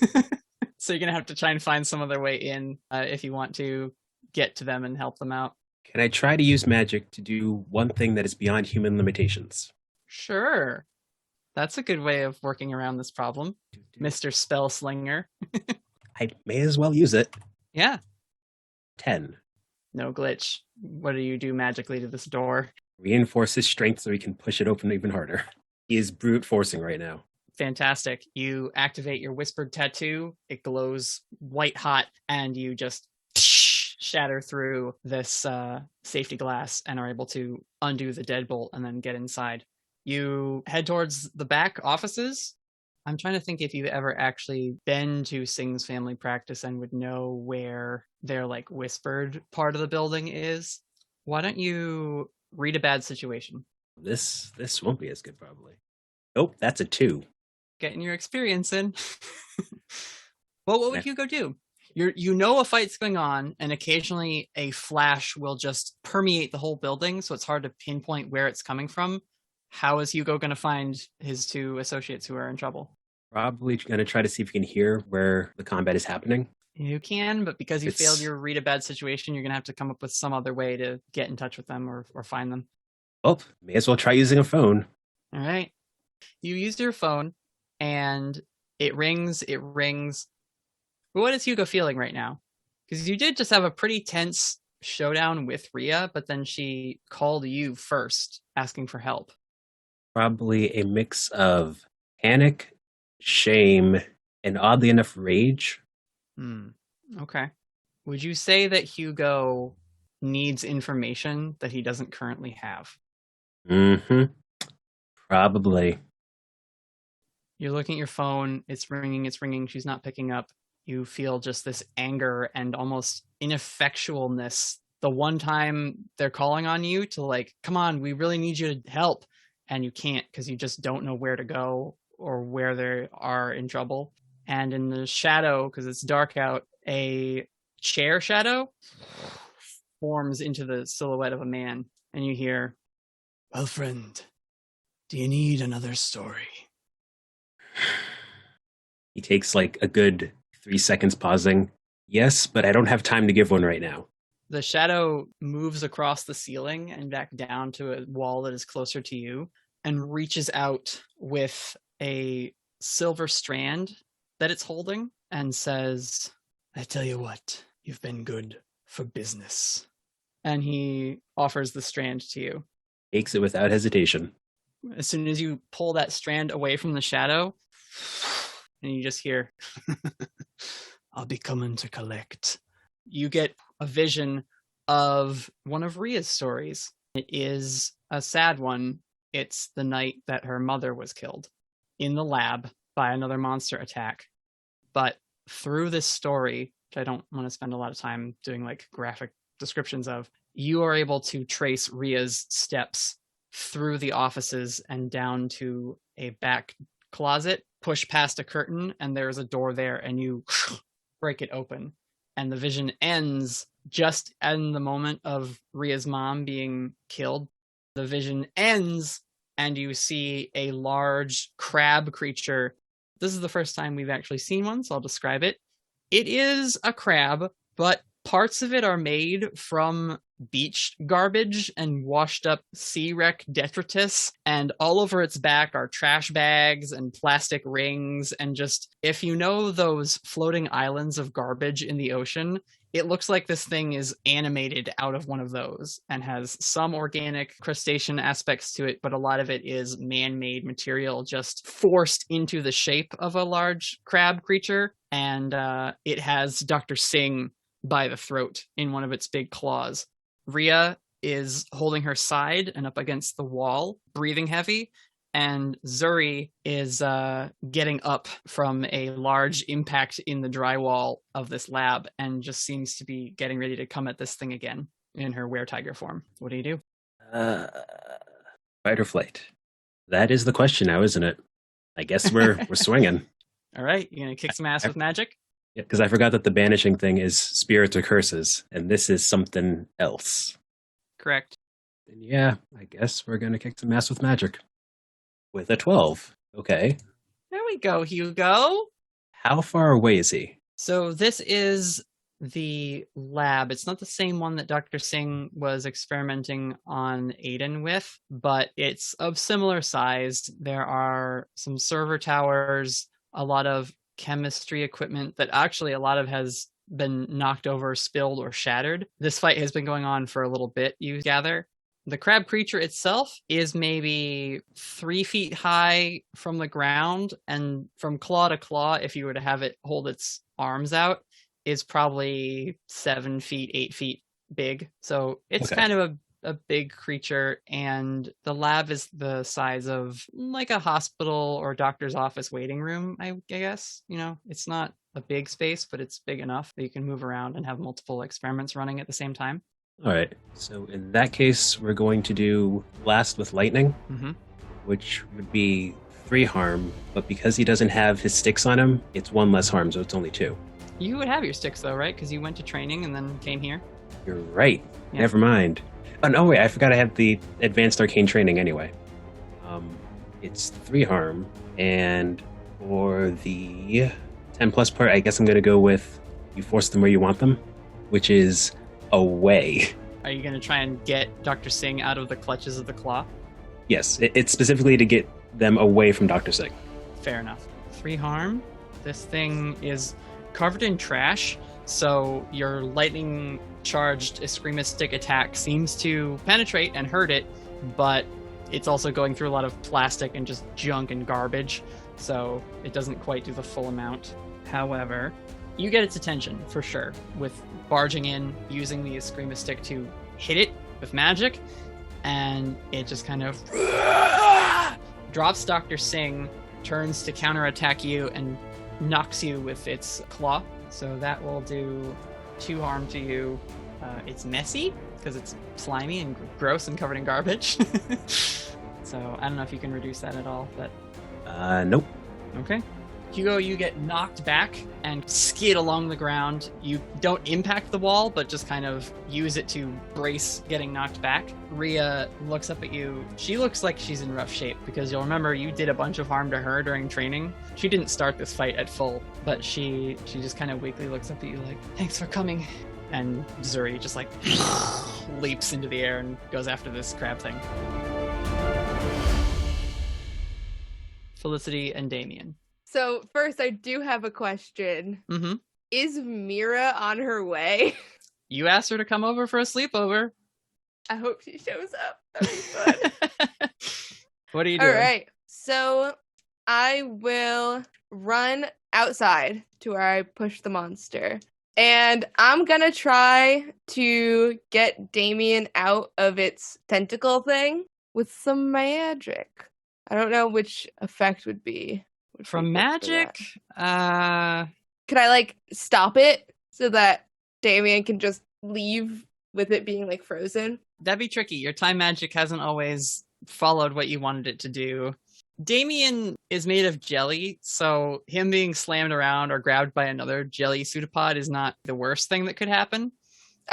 So you're going to have to try and find some other way in if you want to get to them and help them out. Can I try to use magic to do one thing that is beyond human limitations? Sure. That's a good way of working around this problem, Mr. Spell Slinger. I may as well use it. Yeah. 10. No glitch. What do you do magically to this door? Reinforce his strength so he can push it open even harder. He is brute forcing right now. Fantastic. You activate your whispered tattoo. It glows white hot, and you just shatter through this safety glass and are able to undo the deadbolt and then get inside. You head towards the back offices. I'm trying to think if you've ever actually been to Singh's family practice and would know where their like whispered part of the building is. Why don't you read a bad situation? This won't be as good probably. Nope, that's a 2. Getting your experience in. Well, what would Hugo do? You know a fight's going on, and occasionally a flash will just permeate the whole building, so it's hard to pinpoint where it's coming from. How is Hugo going to find his 2 associates who are in trouble? Probably going to try to see if you can hear where the combat is happening. You can, but because you failed your read a bad situation, you're going to have to come up with some other way to get in touch with them or find them. Oh, may as well try using a phone. All right. You use your phone, and it rings. What is Hugo feeling right now? Because you did just have a pretty tense showdown with Rhea, but then she called you first, asking for help. Probably a mix of panic, shame, and oddly enough, rage. Okay. Would you say that Hugo needs information that he doesn't currently have? Probably. You're looking at your phone. It's ringing. She's not picking up. You feel just this anger and almost ineffectualness. The one time they're calling on you to like, come on, we really need you to help. And you can't because you just don't know where to go or where they are in trouble. And in the shadow, because it's dark out, a chair shadow forms into the silhouette of a man. And you hear, well, friend, do you need another story? He takes like a good 3 seconds pausing. Yes, but I don't have time to give one right now. The shadow moves across the ceiling and back down to a wall that is closer to you and reaches out with a silver strand that it's holding and says, I tell you what, you've been good for business. And he offers the strand to you. Takes it without hesitation. As soon as you pull that strand away from the shadow, and you just hear, I'll be coming to collect. You get a vision of one of Rhea's stories. It is a sad one. It's the night that her mother was killed in the lab by another monster attack. But through this story, which I don't want to spend a lot of time doing like graphic descriptions of, you are able to trace Rhea's steps through the offices and down to a back closet, push past a curtain, and there's a door there, and you break it open. And the vision ends just in the moment of Rhea's mom being killed. The vision ends, and you see a large crab creature. This is the first time we've actually seen one, so I'll describe it. It is a crab, but parts of it are made from beach garbage and washed up sea wreck detritus, and all over its back are trash bags and plastic rings, and just, if you know those floating islands of garbage in the ocean, it looks like this thing is animated out of one of those and has some organic crustacean aspects to it, but a lot of it is man-made material just forced into the shape of a large crab creature, and it has Dr. Singh by the throat in one of its big claws. Rhea is holding her side and up against the wall, breathing heavy, and Zuri is getting up from a large impact in the drywall of this lab and just seems to be getting ready to come at this thing again in her were-tiger form. What do you do? Fight or flight? That is the question now, isn't it? I guess we're swinging. All right, you're going to kick some ass with magic? Yeah, because I forgot that the banishing thing is spirits or curses, and this is something else. Correct. And yeah, I guess we're going to kick some ass with magic. With a 12. Okay. There we go, Hugo. How far away is he? So this is the lab. It's not the same one that Dr. Singh was experimenting on Aiden with, but it's of similar size. There are some server towers, a lot of chemistry equipment that actually a lot of has been knocked over, spilled, or shattered. This fight has been going on for a little bit, you gather. The crab creature itself is maybe 3 feet high from the ground, and from claw to claw, if you were to have it hold its arms out, is probably 7 feet, 8 feet big. So it's kind of a big creature, and the lab is the size of like a hospital or doctor's office waiting room, I guess. You know, it's not a big space, but it's big enough that you can move around and have multiple experiments running at the same time. All right. So in that case, we're going to do blast with lightning, which would be 3 harm, but because he doesn't have his sticks on him, it's 1 less harm, so it's only 2. You would have your sticks though, right? Because you went to training and then came here. You're right. Yeah. Never mind. Oh, no, wait, I forgot I had the advanced arcane training anyway. It's 3 harm, and for the 10 plus part, I guess I'm going to go with you force them where you want them, which is away. Are you going to try and get Dr. Singh out of the clutches of the claw? Yes, it's specifically to get them away from Dr. Singh. Fair enough. 3 harm. This thing is covered in trash, so your lightning charged Eskrima stick attack seems to penetrate and hurt it, but it's also going through a lot of plastic and just junk and garbage, so it doesn't quite do the full amount. However, you get its attention for sure with barging in, using the Eskrima stick to hit it with magic, and it just kind of drops Dr. Singh, turns to counterattack you, and knocks you with its claw. So that will do 2 harm to you. It's messy because it's slimy and gross and covered in garbage. So I don't know if you can reduce that at all, but nope. Okay. Hugo, you get knocked back and skid along the ground. You don't impact the wall, but just kind of use it to brace getting knocked back. Rhea looks up at you. She looks like she's in rough shape because you'll remember you did a bunch of harm to her during training. She didn't start this fight at full, but she just kind of weakly looks up at you like, thanks for coming. And Zuri just like leaps into the air and goes after this crab thing. Felicity and Damien. So first, I do have a question. Mm-hmm. Is Mira on her way? You asked her to come over for a sleepover. I hope she shows up. That'd be fun. What are you doing? All right. So I will run outside to where I push the monster. And I'm going to try to get Damien out of its tentacle thing with some magic. I don't know which effect would be. From magic? Could I, stop it so that Damien can just leave with it being, frozen? That'd be tricky. Your time magic hasn't always followed what you wanted it to do. Damien is made of jelly, so him being slammed around or grabbed by another jelly pseudopod is not the worst thing that could happen.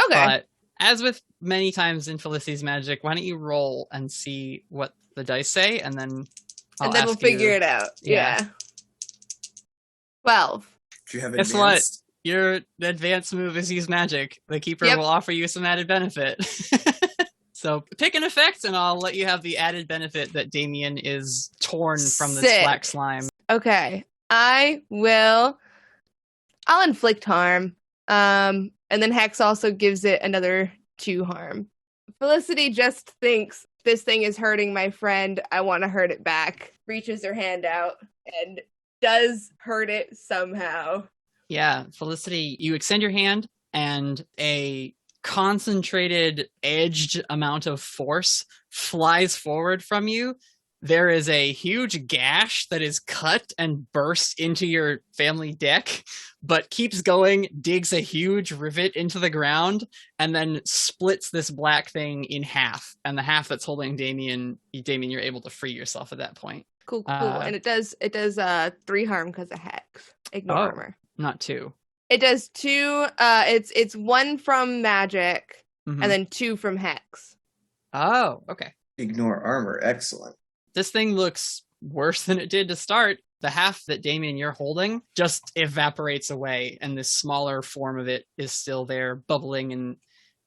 Okay. But as with many times in Felicity's magic, why don't you roll and see what the dice say, and then we'll figure it out. Yeah. 12. Do you have Guess advanced? what? Your advanced move is use magic. The keeper will offer you some added benefit. So pick an effect, and I'll let you have the added benefit that Damien is torn from this black slime. Okay. I'll inflict harm. And then Hex also gives it another 2 harm. Felicity just thinks, this thing is hurting my friend. I want to hurt it back. Reaches her hand out and does hurt it somehow. Yeah, Felicity, you extend your hand, and a concentrated, edged amount of force flies forward from you there is a huge gash that is cut and burst into your family deck, but keeps going, digs a huge rivet into the ground, and then splits this black thing in half. And the half that's holding Damien, you're able to free yourself at that point. Cool. And it does 3 harm because of hex. Ignore armor. Not 2. It does 2. It's 1 from magic, and then 2 from hex. Oh, okay. Ignore armor. Excellent. This thing looks worse than it did to start. The half that Damien you're holding just evaporates away, and this smaller form of it is still there, bubbling.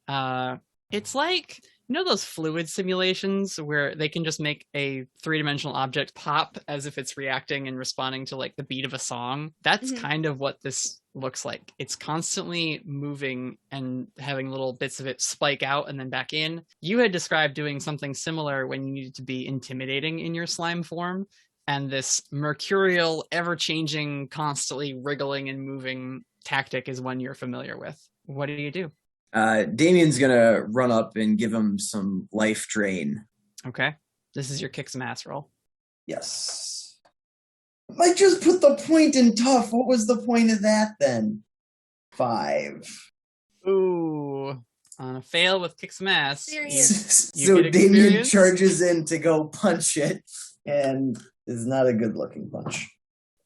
And it's like, you know those fluid simulations where they can just make a 3-dimensional object pop as if it's reacting and responding to like the beat of a song? That's kind of what this looks like. It's constantly moving and having little bits of it spike out and then back in. You had described doing something similar when you needed to be intimidating in your slime form, and this mercurial, ever-changing, constantly wriggling and moving tactic is one you're familiar with. What do you do? Damien's gonna run up and give him some life drain. Okay. This is your kick some ass roll. Yes. I just put the point in tough. What was the point of that then? 5. Ooh. On a fail with kick some ass. So Damien charges in to go punch it, and is not a good looking punch.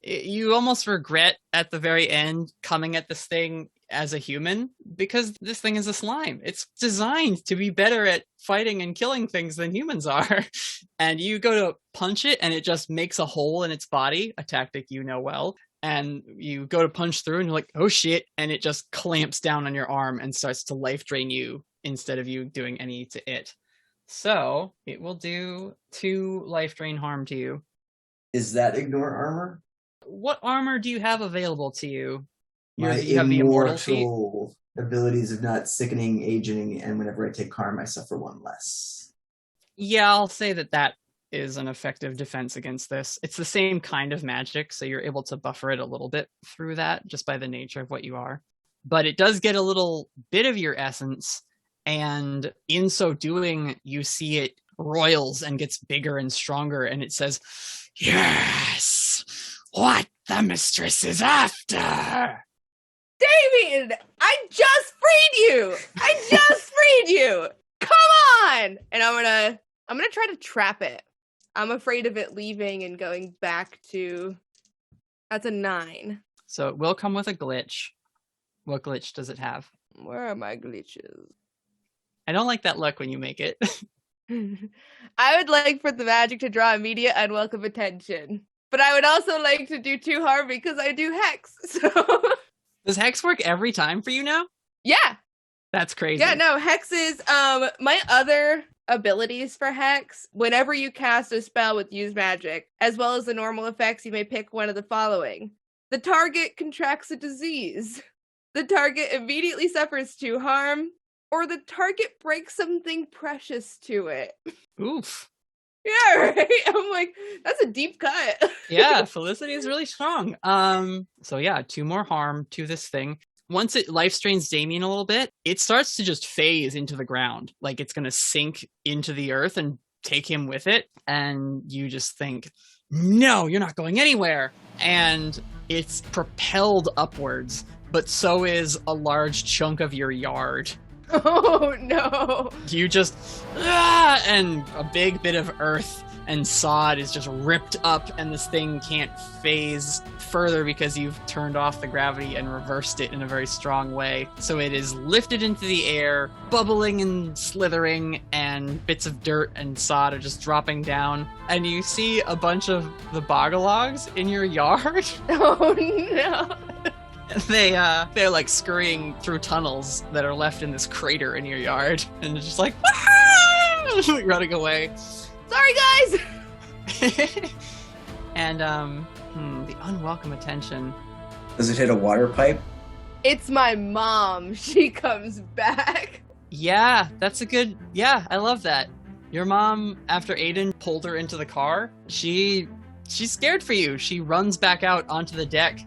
You almost regret at the very end coming at this thing as a human, because this thing is a slime. It's designed to be better at fighting and killing things than humans are. And you go to punch it and it just makes a hole in its body, a tactic you know well. And you go to punch through and you're like, oh shit, and it just clamps down on your arm and starts to life drain you instead of you doing any to it. So it will do 2 life drain harm to you. Is that ignore armor? What armor do you have available to you? My you have the immortal feat? abilities of not sickening, aging, and whenever I take harm, I suffer 1 less. Yeah, I'll say that is an effective defense against this. It's the same kind of magic, so you're able to buffer it a little bit through that, just by the nature of what you are. But it does get a little bit of your essence, and in so doing, you see it roils and gets bigger and stronger, and it says, yes, what the mistress is after. Damien, I just freed you. Come on. And I'm gonna try to trap it. I'm afraid of it leaving and going back to. That's a 9. So it will come with a glitch. What glitch does it have? Where are my glitches? I don't like that look when you make it. I would like for the magic to draw immediate unwelcome attention. But I would also like to do 2 harm because I do hex. So does hex work every time for you now? Yeah. That's crazy. Yeah, no, hex is my other abilities for hex. Whenever you cast a spell with use magic, as well as the normal effects, you may pick one of the following. The target contracts a disease. The target immediately suffers 2 harm, or the target breaks something precious to it. Oof. Yeah, right? I'm like, that's a deep cut. Yeah, Felicity is really strong. So yeah, 2 more harm to this thing. Once it life strains Damien a little bit, it starts to just phase into the ground. Like it's going to sink into the earth and take him with it. And you just think, no, you're not going anywhere. And it's propelled upwards, but so is a large chunk of your yard. Oh no. You just and a big bit of earth and sod is just ripped up, and this thing can't phase further because you've turned off the gravity and reversed it in a very strong way. So it is lifted into the air, bubbling and slithering, and bits of dirt and sod are just dropping down. And you see a bunch of the bogalogs in your yard. Oh no. They're like scurrying through tunnels that are left in this crater in your yard, and just like running away. Sorry, guys. And the unwelcome attention. Does it hit a water pipe? It's my mom. She comes back. Yeah, that's a good. Yeah, I love that. Your mom, after Aiden pulled her into the car, she's scared for you. She runs back out onto the deck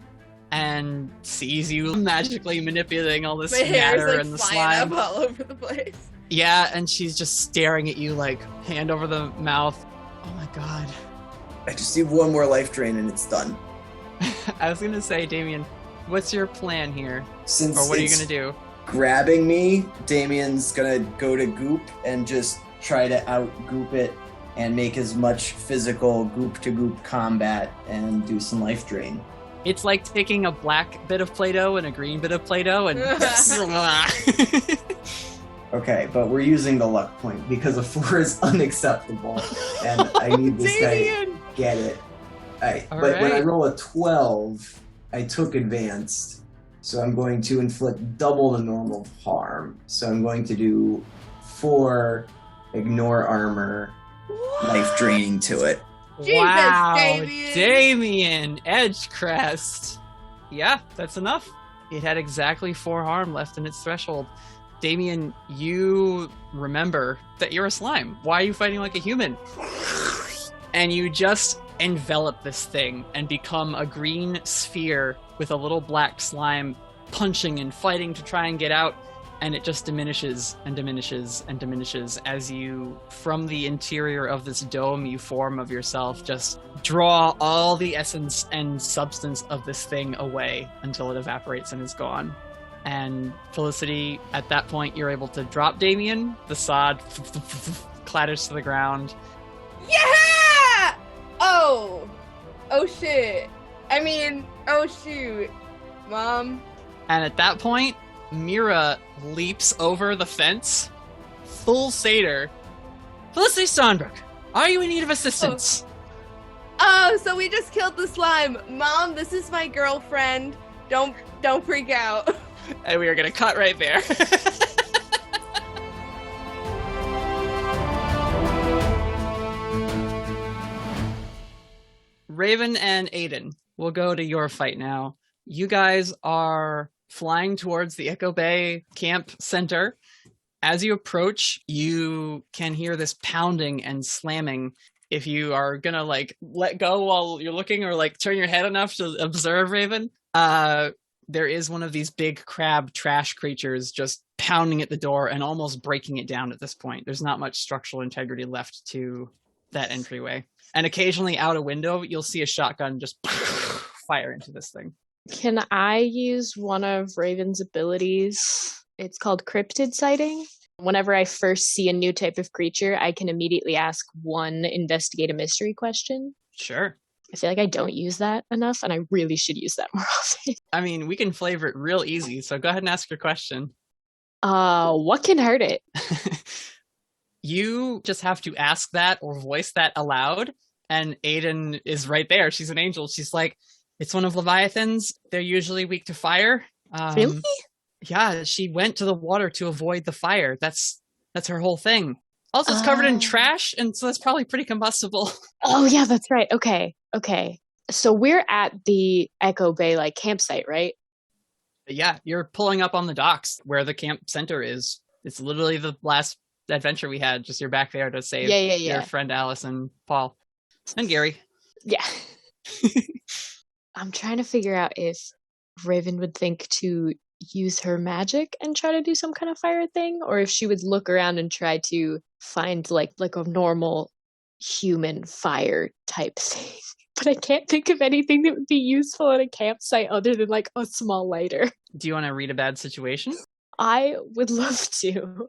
and sees you magically manipulating all this matter and the slime up all over the place. Yeah, and she's just staring at you like hand over the mouth. Oh my god. I just need one more life drain and it's done. I was gonna say, Damien, what's your plan here? Since Or what are you it's gonna do? grabbing me, Damien's gonna go to goop and just try to out-goop it and make as much physical goop-to-goop combat and do some life drain. It's like taking a black bit of Play-Doh and a green bit of Play-Doh and... Okay, but we're using the luck point because a 4 is unacceptable, and I need this guy to get it. But when I roll a 12, I took advanced, so I'm going to inflict double the normal harm. So I'm going to do 4 ignore armor, life draining to it. Jesus, Wow, Damien. Damien, Edgecrest. Yeah, that's enough. It had exactly 4 harm left in its threshold. Damien, you remember that you're a slime. Why are you fighting like a human? And you just envelop this thing and become a green sphere with a little black slime punching and fighting to try and get out. And it just diminishes and diminishes and diminishes as you, from the interior of this dome you form of yourself, just draw all the essence and substance of this thing away until it evaporates and is gone. And Felicity, at that point, you're able to drop Damien. The sod clatters to the ground. Yeah! Oh shit. I mean, oh shoot. Mom. And at that point, Mira leaps over the fence, full satyr. Felicity Stonebrook, are you in need of assistance? Oh, so we just killed the slime. Mom, this is my girlfriend. Don't freak out. And we are going to cut right there. Raven and Aiden, we'll go to your fight now. You guys are flying towards the Echo Bay camp center. As you approach, you can hear this pounding and slamming. If you are going to let go while you're looking or turn your head enough to observe, Raven, there is one of these big crab trash creatures just pounding at the door and almost breaking it down at this point. There's not much structural integrity left to that entryway. And occasionally out a window, you'll see a shotgun just fire into this thing. Can I use one of Raven's abilities? It's called Cryptid Sighting. Whenever I first see a new type of creature, I can immediately ask one investigate a mystery question. Sure. I feel like I don't use that enough, and I really should use that more often. I mean, we can flavor it real easy, so go ahead and ask your question. What can hurt it? You just have to ask that or voice that aloud, and Aiden is right there. She's an angel. She's like, it's one of Leviathans. They're usually weak to fire. Really? Yeah, she went to the water to avoid the fire. That's her whole thing. Also, it's covered in trash, and so that's probably pretty combustible. Oh, yeah, that's right. Okay. So we're at the Echo Bay campsite, right? Yeah, you're pulling up on the docks where the camp center is. It's literally the last adventure we had. Just you're back there to save your friend Alice and Paul and Gary. Yeah. I'm trying to figure out if Raven would think to use her magic and try to do some kind of fire thing, or if she would look around and try to find like a normal human fire type thing. But I can't think of anything that would be useful at a campsite other than a small lighter. Do you want to read a bad situation? I would love to.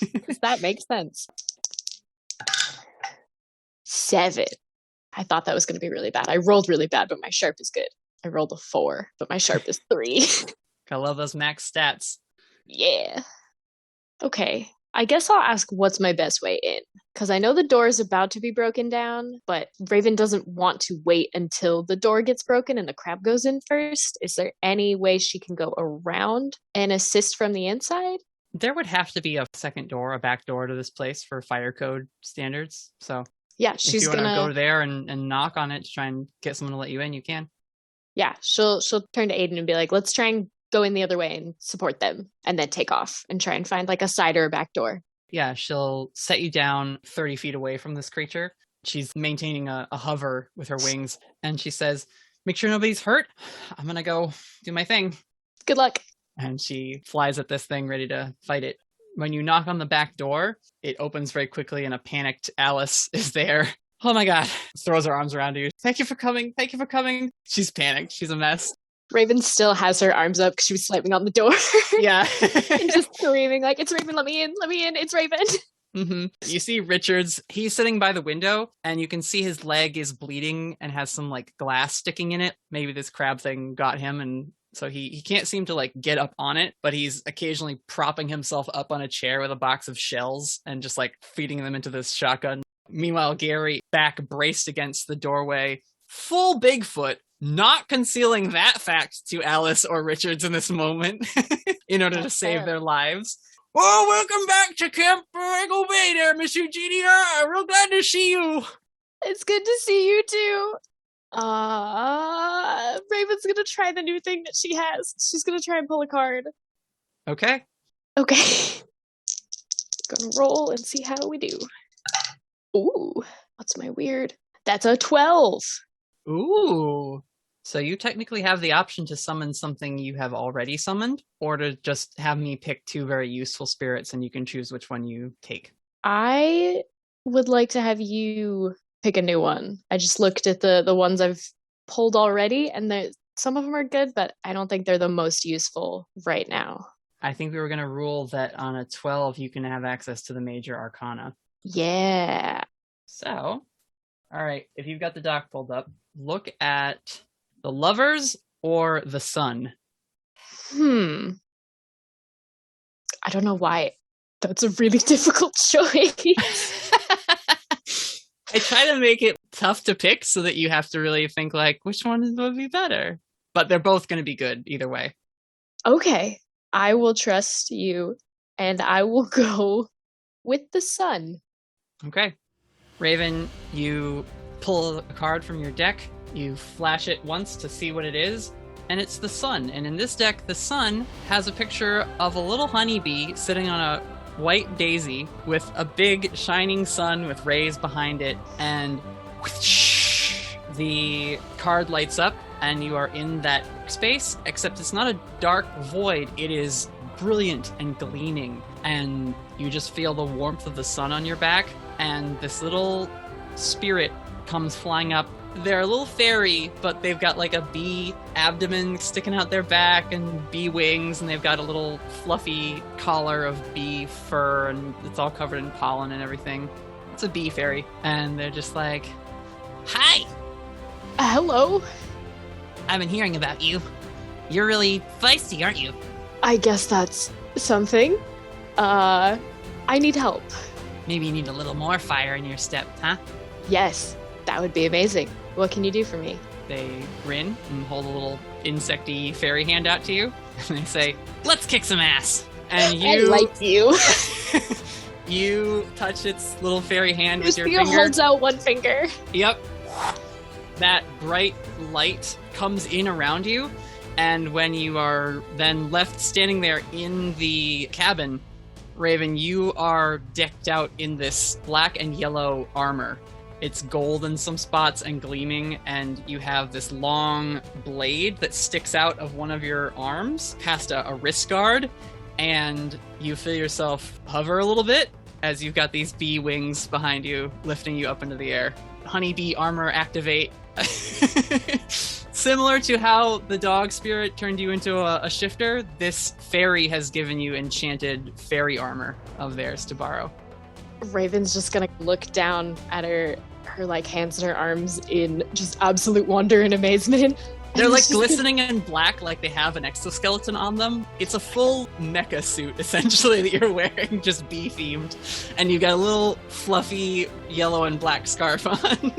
Because that makes sense. 7. I thought that was going to be really bad. I rolled really bad, but my sharp is good. I rolled a 4, but my sharp is 3. I love those max stats. Yeah. Okay. I guess I'll ask what's my best way in. Because I know the door is about to be broken down, but Raven doesn't want to wait until the door gets broken and the crab goes in first. Is there any way she can go around and assist from the inside? There would have to be a second door, a back door to this place for fire code standards. So yeah, she's if you gonna want to go there and knock on it to try and get someone to let you in, you can. Yeah, she'll turn to Aiden and be like, let's try and go in the other way and support them, and then take off and try and find a side or a back door. Yeah, she'll set you down 30 feet away from this creature. She's maintaining a hover with her wings, and she says, make sure nobody's hurt. I'm gonna go do my thing. Good luck. And she flies at this thing, ready to fight it. When you knock on the back door, it opens very quickly, and a panicked Alice is there, Oh my god. Throws her arms around you. Thank you for coming. Thank you for coming. She's panicked. She's a mess. Raven still has her arms up because she was slamming on the door. Yeah. And just screaming like, it's Raven, let me in, it's Raven. Mm-hmm. You see Richards, he's sitting by the window and you can see his leg is bleeding and has some like glass sticking in it. Maybe this crab thing got him, and so he can't seem to like get up on it, but he's occasionally propping himself up on a chair with a box of shells and just like feeding them into this shotgun. Meanwhile, Gary, back braced against the doorway, full Bigfoot, not concealing that fact to Alice or Richards in this moment in order to save their lives. Oh, welcome back to Camp Eagle Bay there, Miss Eugenia. Real glad to see you. It's good to see you too. Raven's gonna try the new thing that she has. She's gonna try and pull a card. Okay. Gonna roll and see how we do. Ooh, what's my weird? That's a 12. Ooh. So you technically have the option to summon something you have already summoned, or to just have me pick 2 very useful spirits and you can choose which one you take. I would like to have you pick a new one. I just looked at the ones I've pulled already, and some of them are good, but I don't think they're the most useful right now. I think we were going to rule that on a 12, you can have access to the major arcana. Yeah. So, all right, if you've got the doc pulled up, look at the Lovers or the Sun. I don't know why. That's a really difficult choice. I try to make it tough to pick so that you have to really think like, which one would be better? But they're both going to be good either way. Okay, I will trust you, and I will go with the Sun. Okay. Raven, you pull a card from your deck, you flash it once to see what it is, and it's the Sun. And in this deck, the Sun has a picture of a little honeybee sitting on a white daisy with a big shining sun with rays behind it, and whoosh, the card lights up and you are in that space, except it's not a dark void, it is brilliant and gleaming, and you just feel the warmth of the sun on your back, and this little spirit comes flying up. They're a little fairy, but they've got like a bee abdomen sticking out their back and bee wings, and they've got a little fluffy collar of bee fur, and it's all covered in pollen and everything. It's a bee fairy, and they're just like, "Hi! Hello? I've been hearing about you. You're really feisty, aren't you?" I guess that's something. I need help. Maybe you need a little more fire in your step, huh? Yes, that would be amazing. What can you do for me? They grin and hold a little insecty fairy hand out to you, and they say, "Let's kick some ass." And you, I like you. You touch its little fairy hand with your finger finger. Holds out one finger. Yep. That bright light comes in around you, and when you are then left standing there in the cabin, Raven, you are decked out in this black and yellow armor. It's gold in some spots and gleaming, and you have this long blade that sticks out of one of your arms past a wrist guard, and you feel yourself hover a little bit as you've got these bee wings behind you, lifting you up into the air. Honeybee armor activate. Similar to how the dog spirit turned you into a shifter, this fairy has given you enchanted fairy armor of theirs to borrow. Raven's just gonna look down at her like hands and her arms in just absolute wonder and amazement. They're like glistening in black, like they have an exoskeleton on them. It's a full mecha suit, essentially, that you're wearing, just bee themed. And you got a little fluffy yellow and black scarf on.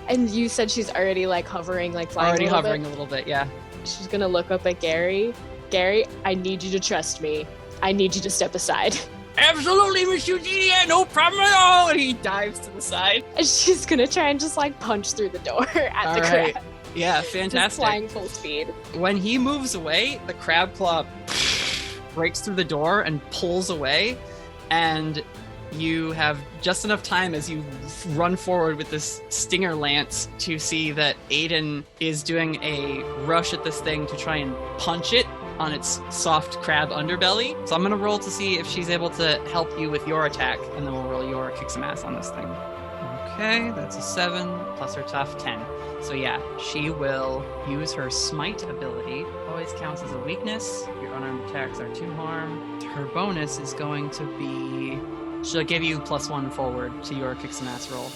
And you said she's already like hovering, like flying Already a little hovering bit? a little bit, yeah. She's gonna look up at Gary. Gary, I need you to trust me. I need you to step aside. Absolutely, Miss Eugenia, no problem at all. And he dives to the side. And she's gonna try and just like punch through the door at the crab. Yeah, Just fantastic. flying full speed. When he moves away, the crab claw breaks through the door and pulls away, and you have just enough time as you run forward with this stinger lance to see that Aiden is doing a rush at this thing to try and punch it on its soft crab underbelly. So I'm going to roll to see if she's able to help you with your attack, and then we'll roll your kick some ass on this thing. Okay, that's a 7 plus her tough 10. So yeah, she will use her smite ability. Always counts as a weakness. Your unarmed attacks are 2 harm. Her bonus is going to be... She'll give you +1 forward to your kick some ass roll.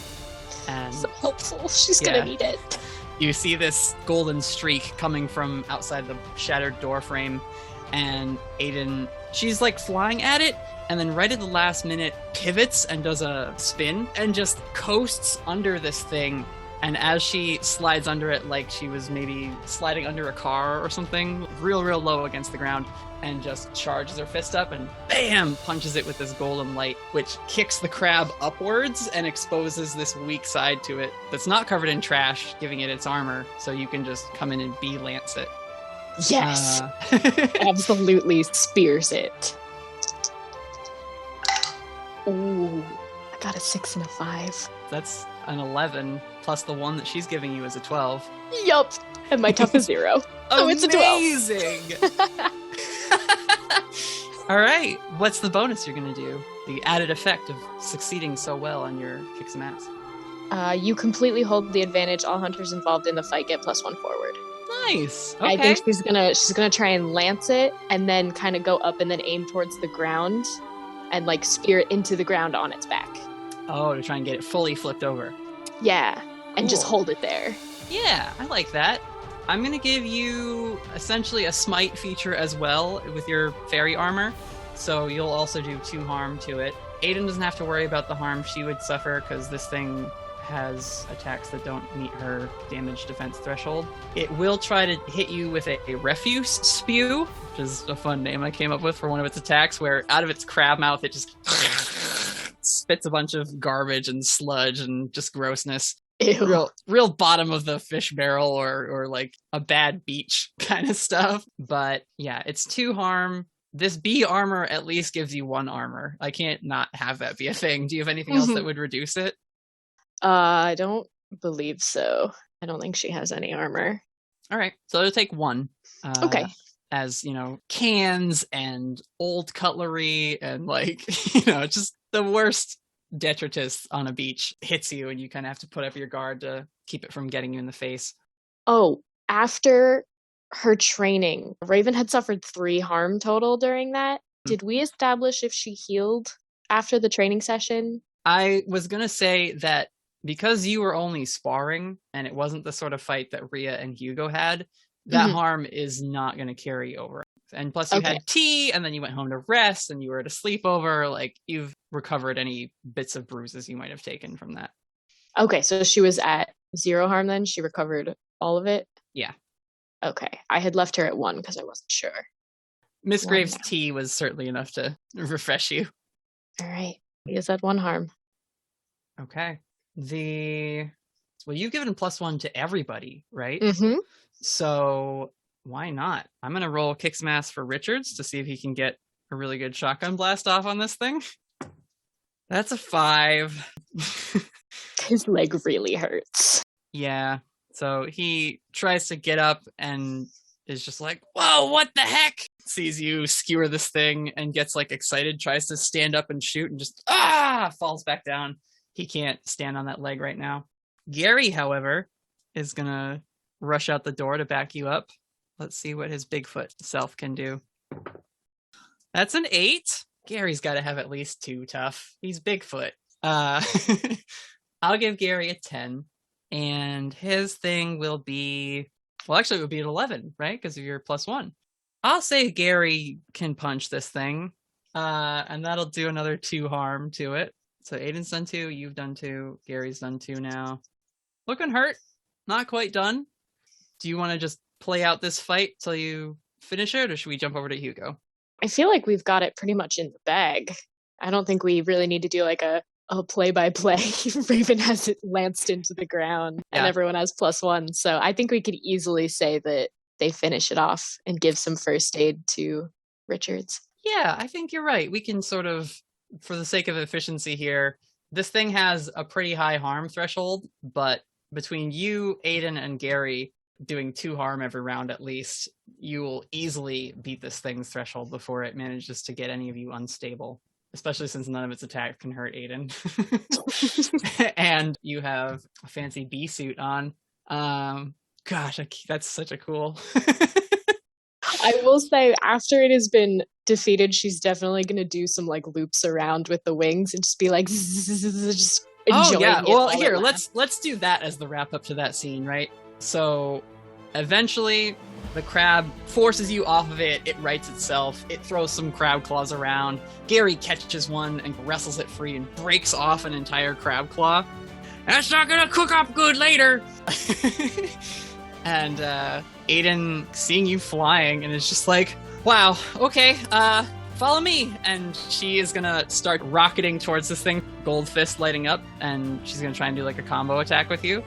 And so helpful. She's gonna need it. You see this golden streak coming from outside the shattered door frame, and Aiden, she's like flying at it, and then right at the last minute pivots and does a spin and just coasts under this thing. And as she slides under it, like she was maybe sliding under a car or something, real low against the ground, and just charges her fist up and bam, punches it with this golden light, which kicks the crab upwards and exposes this weak side to it that's not covered in trash, giving it its armor, so you can just come in and bee-lance it. Yes. Absolutely spears it. Ooh, I got a 6 and a 5. That's an 11, plus the one that she's giving you is a 12. Yup. And my tough is 0. Oh, it's a 12. Amazing! All right, what's the bonus you're going to do? The added effect of succeeding so well on your kick some ass. You completely hold the advantage. All hunters involved in the fight get +1 forward. Nice. Okay. I think she's gonna try and lance it, and then kind of go up and then aim towards the ground, and like spear it into the ground on its back. Oh, to try and get it fully flipped over. Yeah, and just Cool. hold it there. Yeah, I like that. I'm going to give you essentially a smite feature as well with your fairy armor. So you'll also do 2 harm to it. Aiden doesn't have to worry about the harm she would suffer because this thing has attacks that don't meet her damage defense threshold. It will try to hit you with a refuse spew, which is a fun name I came up with for one of its attacks, where out of its crab mouth it just spits a bunch of garbage and sludge and just grossness. Ew. Real bottom of the fish barrel or like a bad beach kind of stuff. But yeah, it's 2 harm. This bee armor at least gives you 1 armor. I can't not have that be a thing. Do you have anything else that would reduce it? I don't believe so. I don't think she has any armor. All right, so it'll take 1. Okay. As, cans and old cutlery and just the worst detritus on a beach hits you and you kind of have to put up your guard to keep it from getting you in the face. Oh, after her training, Raven had suffered 3 harm total during that. Did we establish if she healed after the training session? I was going to say that because you were only sparring and it wasn't the sort of fight that Rhea and Hugo had, that harm is not going to carry over. And plus you had tea and then you went home to rest and you were at a sleepover. Like, you've recovered any bits of bruises you might have taken from that. Okay, so she was at 0 harm then? She recovered all of it? Yeah. Okay, I had left her at 1 because I wasn't sure. Miss Graves' tea was certainly enough to refresh you. All right, he is at 1 harm. Okay. Well, you've given +1 to everybody, right? Mm-hmm. So why not? I'm going to roll kick some ass for Richards to see if he can get a really good shotgun blast off on this thing. That's a 5. His leg really hurts. Yeah. So he tries to get up and is just like, whoa, what the heck? Sees you skewer this thing and gets excited, tries to stand up and shoot and just, falls back down. He can't stand on that leg right now. Gary, however, is going to rush out the door to back you up. Let's see what his Bigfoot self can do. That's an 8. Gary's got to have at least 2 tough. He's Bigfoot. I'll give Gary a 10. And his thing will be... Well, actually, it would be an 11, right? Because of your +1. I'll say Gary can punch this thing. And that'll do another 2 harm to it. So Aiden's done 2, you've done 2, Gary's done 2 now. Looking hurt. Not quite done. Do you want to just play out this fight till you finish it, or should we jump over to Hugo? I feel like we've got it pretty much in the bag. I don't think we really need to do a play-by-play. Raven has it lanced into the ground, and everyone has +1. So I think we could easily say that they finish it off and give some first aid to Richards. Yeah, I think you're right. We can sort of, for the sake of efficiency here, this thing has a pretty high harm threshold, but between you, Aiden, and Gary doing 2 harm every round at least, you will easily beat this thing's threshold before it manages to get any of you unstable. especially since none of its attacks can hurt Aiden. And you have a fancy bee suit on. Gosh, that's such a cool. I will say, after it has been defeated, she's definitely going to do some like loops around with the wings and just be like, just enjoying it. Well, here, let's do that as the wrap up to that scene, right? So, eventually, the crab forces you off of it. It rights itself. It throws some crab claws around. Gary catches one and wrestles it free and breaks off an entire crab claw. That's not gonna cook up good later. And Aiden seeing you flying and is just like, wow, okay, follow me. And she is gonna start rocketing towards this thing, gold fist lighting up, and she's gonna try and do like a combo attack with you.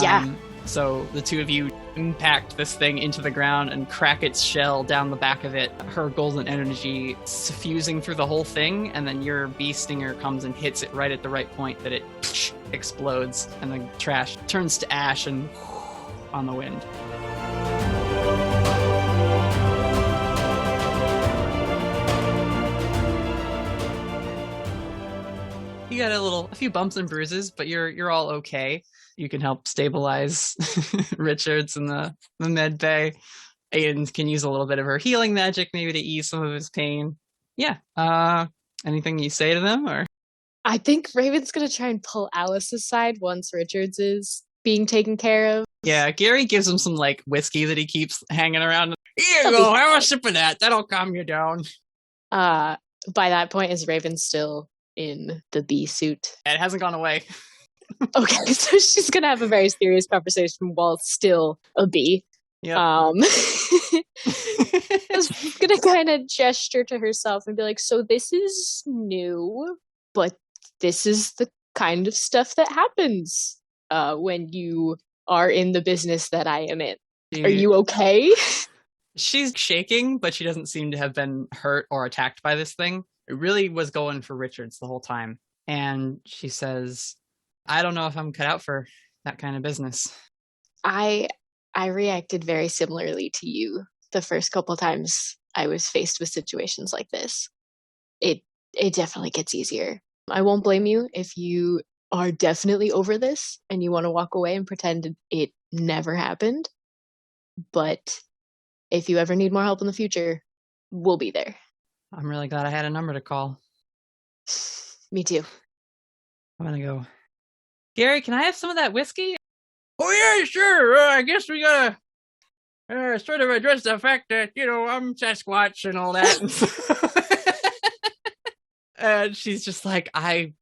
Yeah. So the two of you impact this thing into the ground and crack its shell down the back of it, her golden energy suffusing through the whole thing, and then your bee stinger comes and hits it right at the right point that it explodes, and the trash turns to ash and on the wind. You got a few bumps and bruises, but you're all okay. You can help stabilize Richards in the med bay. Aiden can use a little bit of her healing magic maybe to ease some of his pain. Yeah. Anything you say to them, or? I think Raven's going to try and pull Alice aside once Richards is being taken care of. Yeah, Gary gives him some like whiskey that he keeps hanging around. Here you go, have a sip of that. That'll calm you down. By that point, is Raven still in the bee suit? It hasn't gone away. Okay, so she's gonna have a very serious conversation while still a bee. Yeah. She's gonna kind of gesture to herself and be like, so this is new, but this is the kind of stuff that happens when you are in the business that I am in. Are you okay? She's shaking, but she doesn't seem to have been hurt or attacked by this thing. It really was going for Richards the whole time. And she says, I don't know if I'm cut out for that kind of business. I reacted very similarly to you the first couple times I was faced with situations like this. It definitely gets easier. I won't blame you if you are definitely over this and you want to walk away and pretend it never happened. But if you ever need more help in the future, we'll be there. I'm really glad I had a number to call. Me too. I'm gonna go. Gary, can I have some of that whiskey? Oh yeah, sure. I guess we gotta sort of address the fact that, I'm Sasquatch and all that. And she's just like,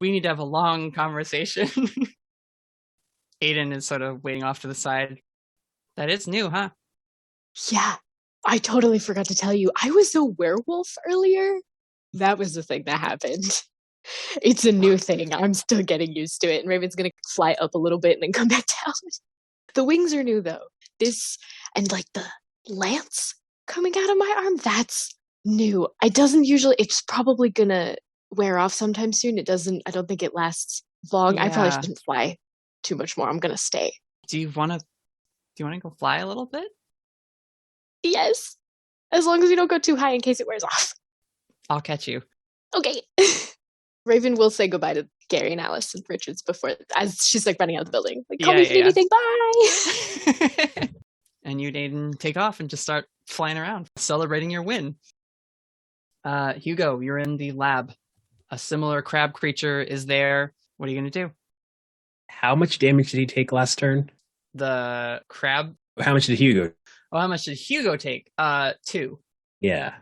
we need to have a long conversation. Aiden is sort of waiting off to the side. That is new, huh? Yeah, I totally forgot to tell you. I was a werewolf earlier. That was the thing that happened. It's a new thing. I'm still getting used to it. And Raven's going to fly up a little bit and then come back down. The wings are new, though. This, and like the lance coming out of my arm, that's new. It doesn't usually, it's probably going to wear off sometime soon. I don't think it lasts long. Yeah. I probably shouldn't fly too much more. I'm going to stay. Do you want to go fly a little bit? Yes. As long as you don't go too high in case it wears off. I'll catch you. Okay. Raven will say goodbye to Gary and Alice and Richards as she's like running out of the building. Like, call me if you need anything. Bye. And you, Aiden, take off and just start flying around, celebrating your win. Hugo, you're in the lab. A similar crab creature is there. What are you going to do? How much damage did he take last turn? The crab? How much did Hugo? Oh, how much did Hugo take? 2. Yeah.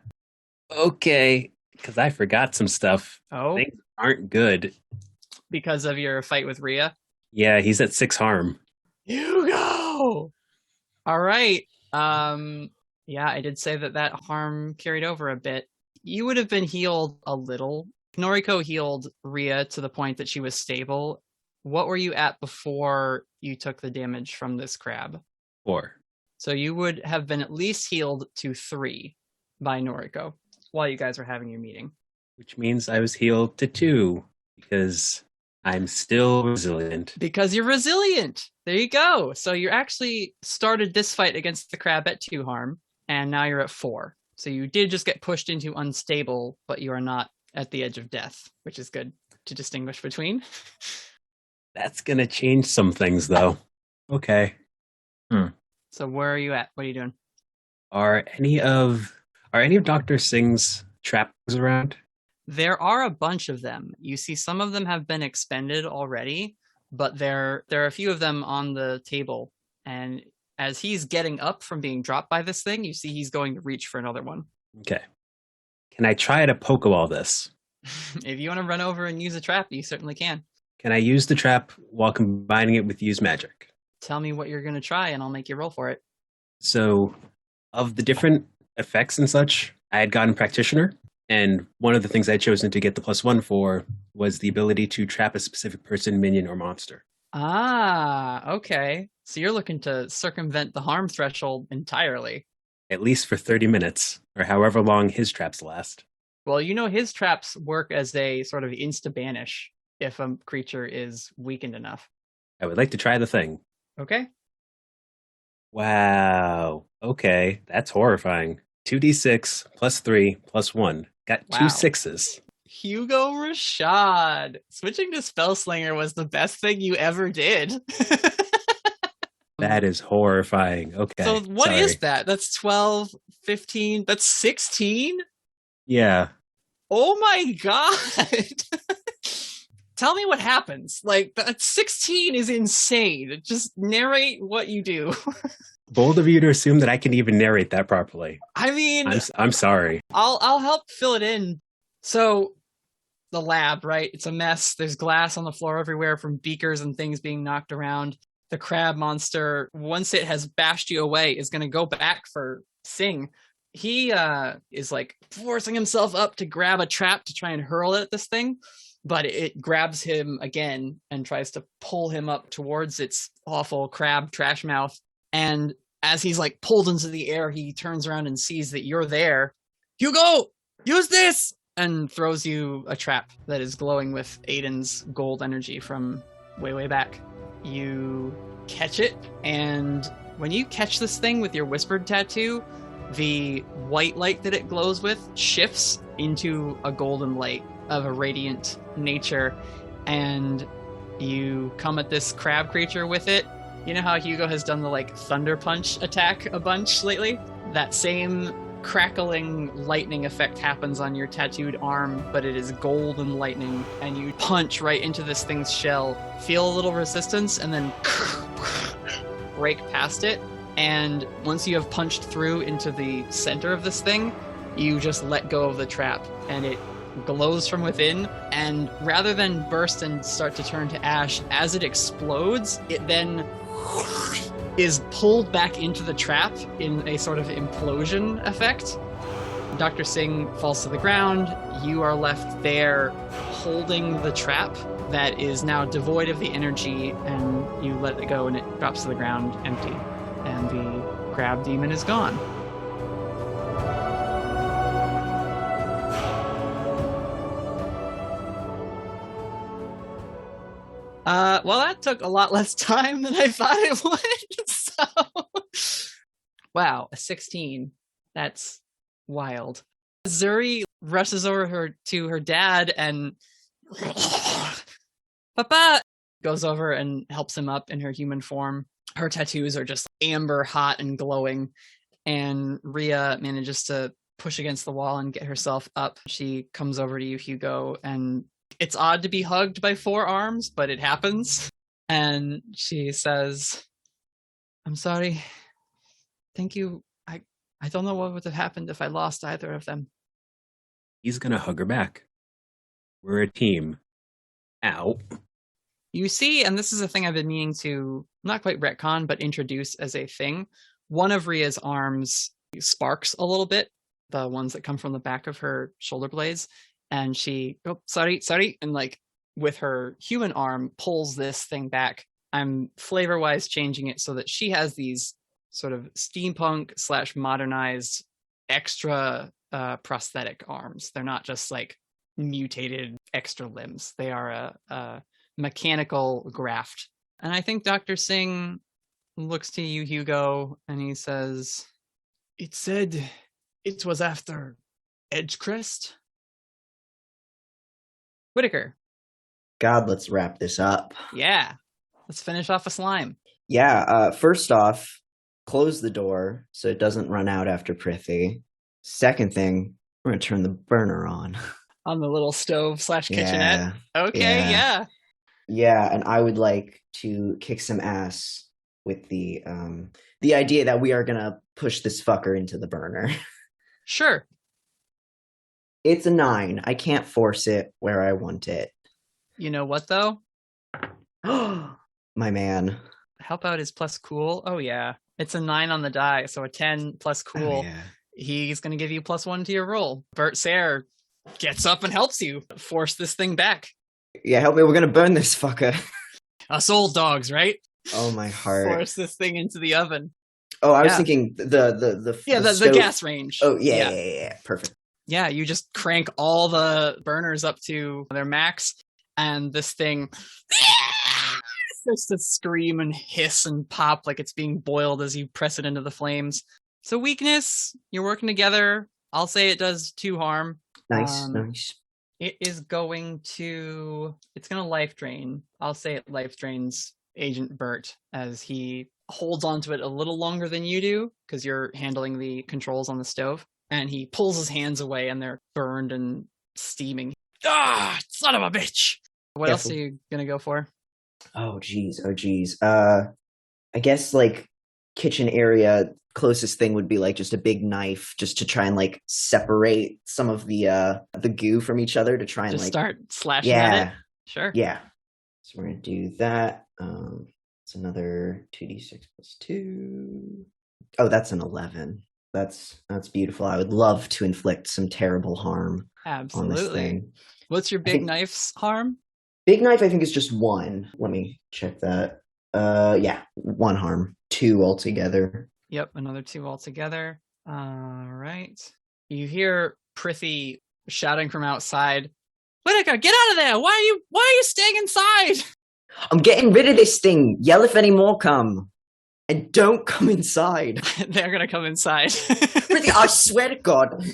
Okay, because I forgot some stuff. Oh? Things aren't good. Because of your fight with Rhea? Yeah, he's at 6 harm. Hugo! All right. Yeah, I did say that harm carried over a bit. You would have been healed a little. Noriko healed Rhea to the point that she was stable. What were you at before you took the damage from this crab? 4. So you would have been at least healed to 3 by Noriko while you guys were having your meeting. Which means I was healed to 2 because I'm still resilient. Because you're resilient. There you go. So you actually started this fight against the crab at 2 harm, and now you're at 4. So you did just get pushed into unstable, but you are not at the edge of death, which is good to distinguish between. That's gonna change some things, though. Okay. So where are you at? What are you doing? Are any of Dr. Singh's traps around? There are a bunch of them. You see some of them have been expended already, but there are a few of them on the table. And as he's getting up from being dropped by this thing, you see he's going to reach for another one. Okay. Can I try to Pokeball this? If you want to run over and use a trap, you certainly can. Can I use the trap while combining it with use magic? Tell me what you're going to try and I'll make you roll for it. So, of the different effects and such, I had gotten Practitioner, and one of the things I'd chosen to get the +1 for was the ability to trap a specific person, minion, or monster. Ah, okay. So you're looking to circumvent the harm threshold entirely. At least for 30 minutes, or however long his traps last. Well, you know his traps work as a sort of insta-banish if a creature is weakened enough. I would like to try the thing. Okay. Wow. Okay, that's horrifying. 2d6 +3 +1. Got Wow. 2 6s. Hugo Rashad. Switching to Spellslinger was the best thing you ever did. That is horrifying. Okay. So what is sorry. that? That's 12, 15, that's 16? Yeah. Oh my god. Tell me what happens. Like, that 16 is insane. Just narrate what you do. Bold of you to assume that I can even narrate that properly. I mean, I'm sorry. I'll help fill it in. So, the lab, right? It's a mess. There's glass on the floor everywhere from beakers and things being knocked around. The crab monster, once it has bashed you away, is going to go back for Singh. He is like forcing himself up to grab a trap to try and hurl it at this thing, but it grabs him again and tries to pull him up towards its awful crab trash mouth. And as he's like pulled into the air, he turns around and sees that you're there. Hugo, use this! And throws you a trap that is glowing with Aiden's gold energy from way, way back. You catch it, and when you catch this thing with your whispered tattoo, the white light that it glows with shifts into a golden light of a radiant nature, and you come at this crab creature with it. You know how Hugo has done the like thunder punch attack a bunch lately? That same crackling lightning effect happens on your tattooed arm, but it is golden lightning, and you punch right into this thing's shell, feel a little resistance, and then break past it. And once you have punched through into the center of this thing, you just let go of the trap, and it glows from within, and rather than burst and start to turn to ash, as it explodes, it then is pulled back into the trap in a sort of implosion effect. Dr. Singh falls to the ground. You are left there holding the trap that is now devoid of the energy, and you let it go and it drops to the ground empty. And the crab demon is gone. Well, that took a lot less time than I thought it would. So, wow, a 16. That's wild. Zuri rushes over to her dad and Papa goes over and helps him up in her human form. Her tattoos are just amber hot and glowing, and Rhea manages to push against the wall and get herself up. She comes over to you, Hugo, and it's odd to be hugged by 4 arms, but it happens. And she says, I'm sorry. Thank you. I don't know what would have happened if I lost either of them. He's gonna hug her back. We're a team. Ow. You see, and this is a thing I've been meaning to not quite retcon, but introduce as a thing. One of Rhea's arms sparks a little bit, the ones that come from the back of her shoulder blades. And she, sorry, and like with her human arm pulls this thing back. I'm flavor-wise changing it so that she has these sort of steampunk / modernized extra prosthetic arms. They're not just like mutated extra limbs. They are a mechanical graft. And I think Dr. Singh looks to you, Hugo, and he says, it said it was after Edgecrest? Whittaker. God, let's wrap this up. Yeah. Let's finish off a slime. Yeah, first off, close the door so it doesn't run out after Prithi. Second thing, we're going to turn the burner on. On the little stove / kitchenette. Okay, yeah. Yeah, and I would like to kick some ass with the idea that we are going to push this fucker into the burner. Sure. It's a 9. I can't force it where I want it. You know what, though? My man. How about his plus cool? Oh, yeah. It's a 9 on the die, so a 10 plus cool. Oh, yeah. He's going to give you +1 to your roll. Bert Sere gets up and helps you force this thing back. Yeah, help me. We're going to burn this fucker. Us old dogs, right? Oh, my heart. Force this thing into the oven. Oh, I was thinking the gas range. Oh, yeah. Perfect. Yeah, you just crank all the burners up to their max, and this thing starts to scream and hiss and pop like it's being boiled as you press it into the flames. So weakness, you're working together. I'll say it does 2 harm. Nice. It is going to life drain. I'll say it life drains Agent Bert as he holds onto it a little longer than you do because you're handling the controls on the stove. And he pulls his hands away and they're burned and steaming. Ah, son of a bitch! What else are you gonna go for? Oh, geez. I guess, like, kitchen area, closest thing would be, like, just a big knife just to try and, like, separate some of the goo from each other to try and, just like... start slashing at it? Sure. Yeah. So we're gonna do that. It's another 2d6 plus 2. Oh, that's an 11. That's beautiful. I would love to inflict some terrible harm. Absolutely. On this thing. What's your big knife's harm? Big knife, I think, is just 1. Let me check that. 1 harm. 2 altogether. Yep, another 2 altogether. All right. You hear Prithi shouting from outside, Whittaker, get out of there! Why are you staying inside? I'm getting rid of this thing. Yell if any more come. And don't come inside. They're gonna come inside. Prithi, I swear to God.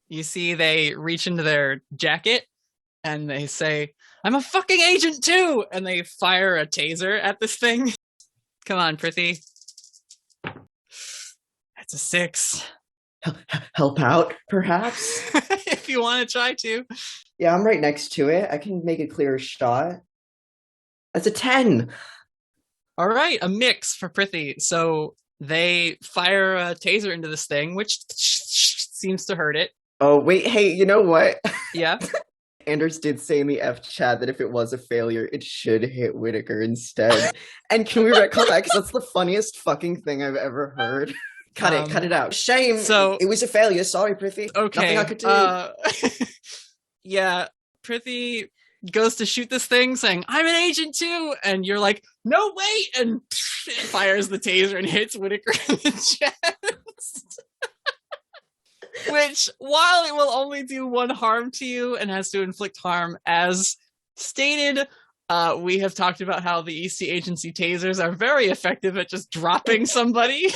You see they reach into their jacket and they say, I'm a fucking agent too! And they fire a taser at this thing. Come on, Prithi. That's a 6. Help out, perhaps? If you want to try to. Yeah, I'm right next to it. I can make a clear shot. That's a 10. All right, a mix for Prithi. So they fire a taser into this thing, which seems to hurt it. Oh, wait, hey, you know what? Yeah? Anders did say in the F chat that if it was a failure, it should hit Whittaker instead. And can we retcon that? Because that's the funniest fucking thing I've ever heard. Cut it out. Shame. So it was a failure. Sorry, Prithi. Okay. Nothing I could do. Yeah, Prithi goes to shoot this thing saying, I'm an agent too! And you're like, no, wait! And it fires the taser and hits Whittaker in the chest. Which, while it will only do 1 harm to you and has to inflict harm as stated, we have talked about how the Eastey Agency tasers are very effective at just dropping somebody.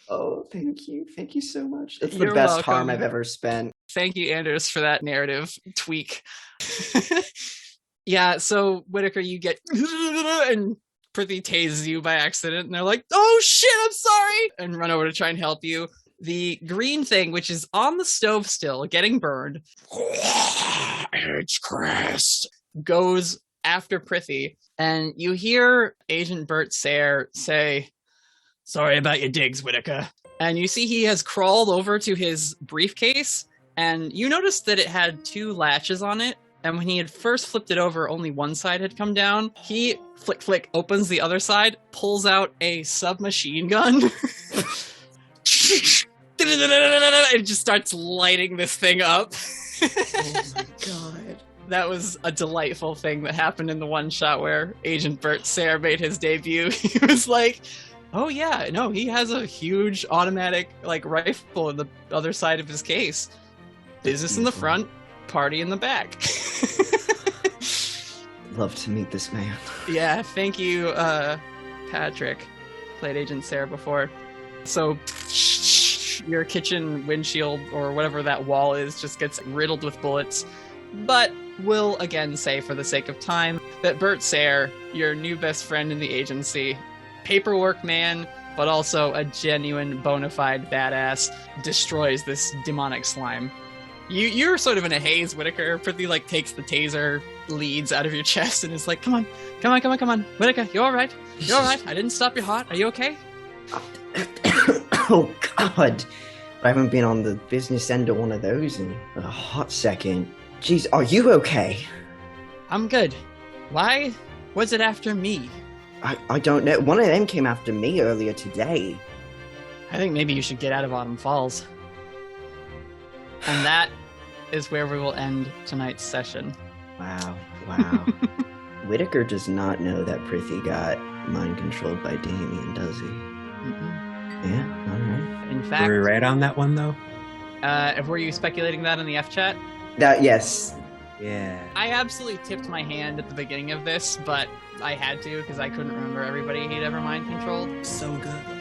Oh, thank you. Thank you so much. It's the You're best welcome. harm I've ever spent. Thank you, Anders, for that narrative tweak. Yeah, so Whittaker, you get and Prithi tases you by accident, and they're like, oh shit, I'm sorry! And run over to try and help you. The green thing, which is on the stove still, getting burned, it's Chris, goes after Prithi, and you hear Agent Bert Sere say, sorry about your digs, Whittaker. And you see he has crawled over to his briefcase, and you noticed that it had 2 latches on it. And when he had first flipped it over, only one side had come down. He, flick, opens the other side, pulls out a submachine gun. It just starts lighting this thing up. Oh my God. That was a delightful thing that happened in the one shot where Agent Bert Sere made his debut. He was like, oh yeah, no, he has a huge automatic rifle in the other side of his case. Business in the front, party in the back. Love to meet this man. Yeah, thank you, Patrick. Played Agent Sere before. So your kitchen windshield or whatever that wall is just gets riddled with bullets. But we'll again say, for the sake of time, that Bert Sere, your new best friend in the agency, paperwork man, but also a genuine bona fide badass, destroys this demonic slime. You're sort of in a haze, Whittaker. Prithi takes the taser leads out of your chest and is like, come on. Whittaker, you alright? You alright? I didn't stop your heart. Are you okay? Oh, God. I haven't been on the business end of one of those in a hot second. Jeez, are you okay? I'm good. Why was it after me? I don't know. One of them came after me earlier today. I think maybe you should get out of Autumn Falls. And that is where we will end tonight's session. Wow. Whittaker does not know that Prithi got mind controlled by Damien, does he? Mm-mm. Yeah, alright. In fact... Were we right on that one, though? Were you speculating that in the F-chat? Yes. Yeah. I absolutely tipped my hand at the beginning of this, but I had to because I couldn't remember everybody he'd ever mind controlled. So good.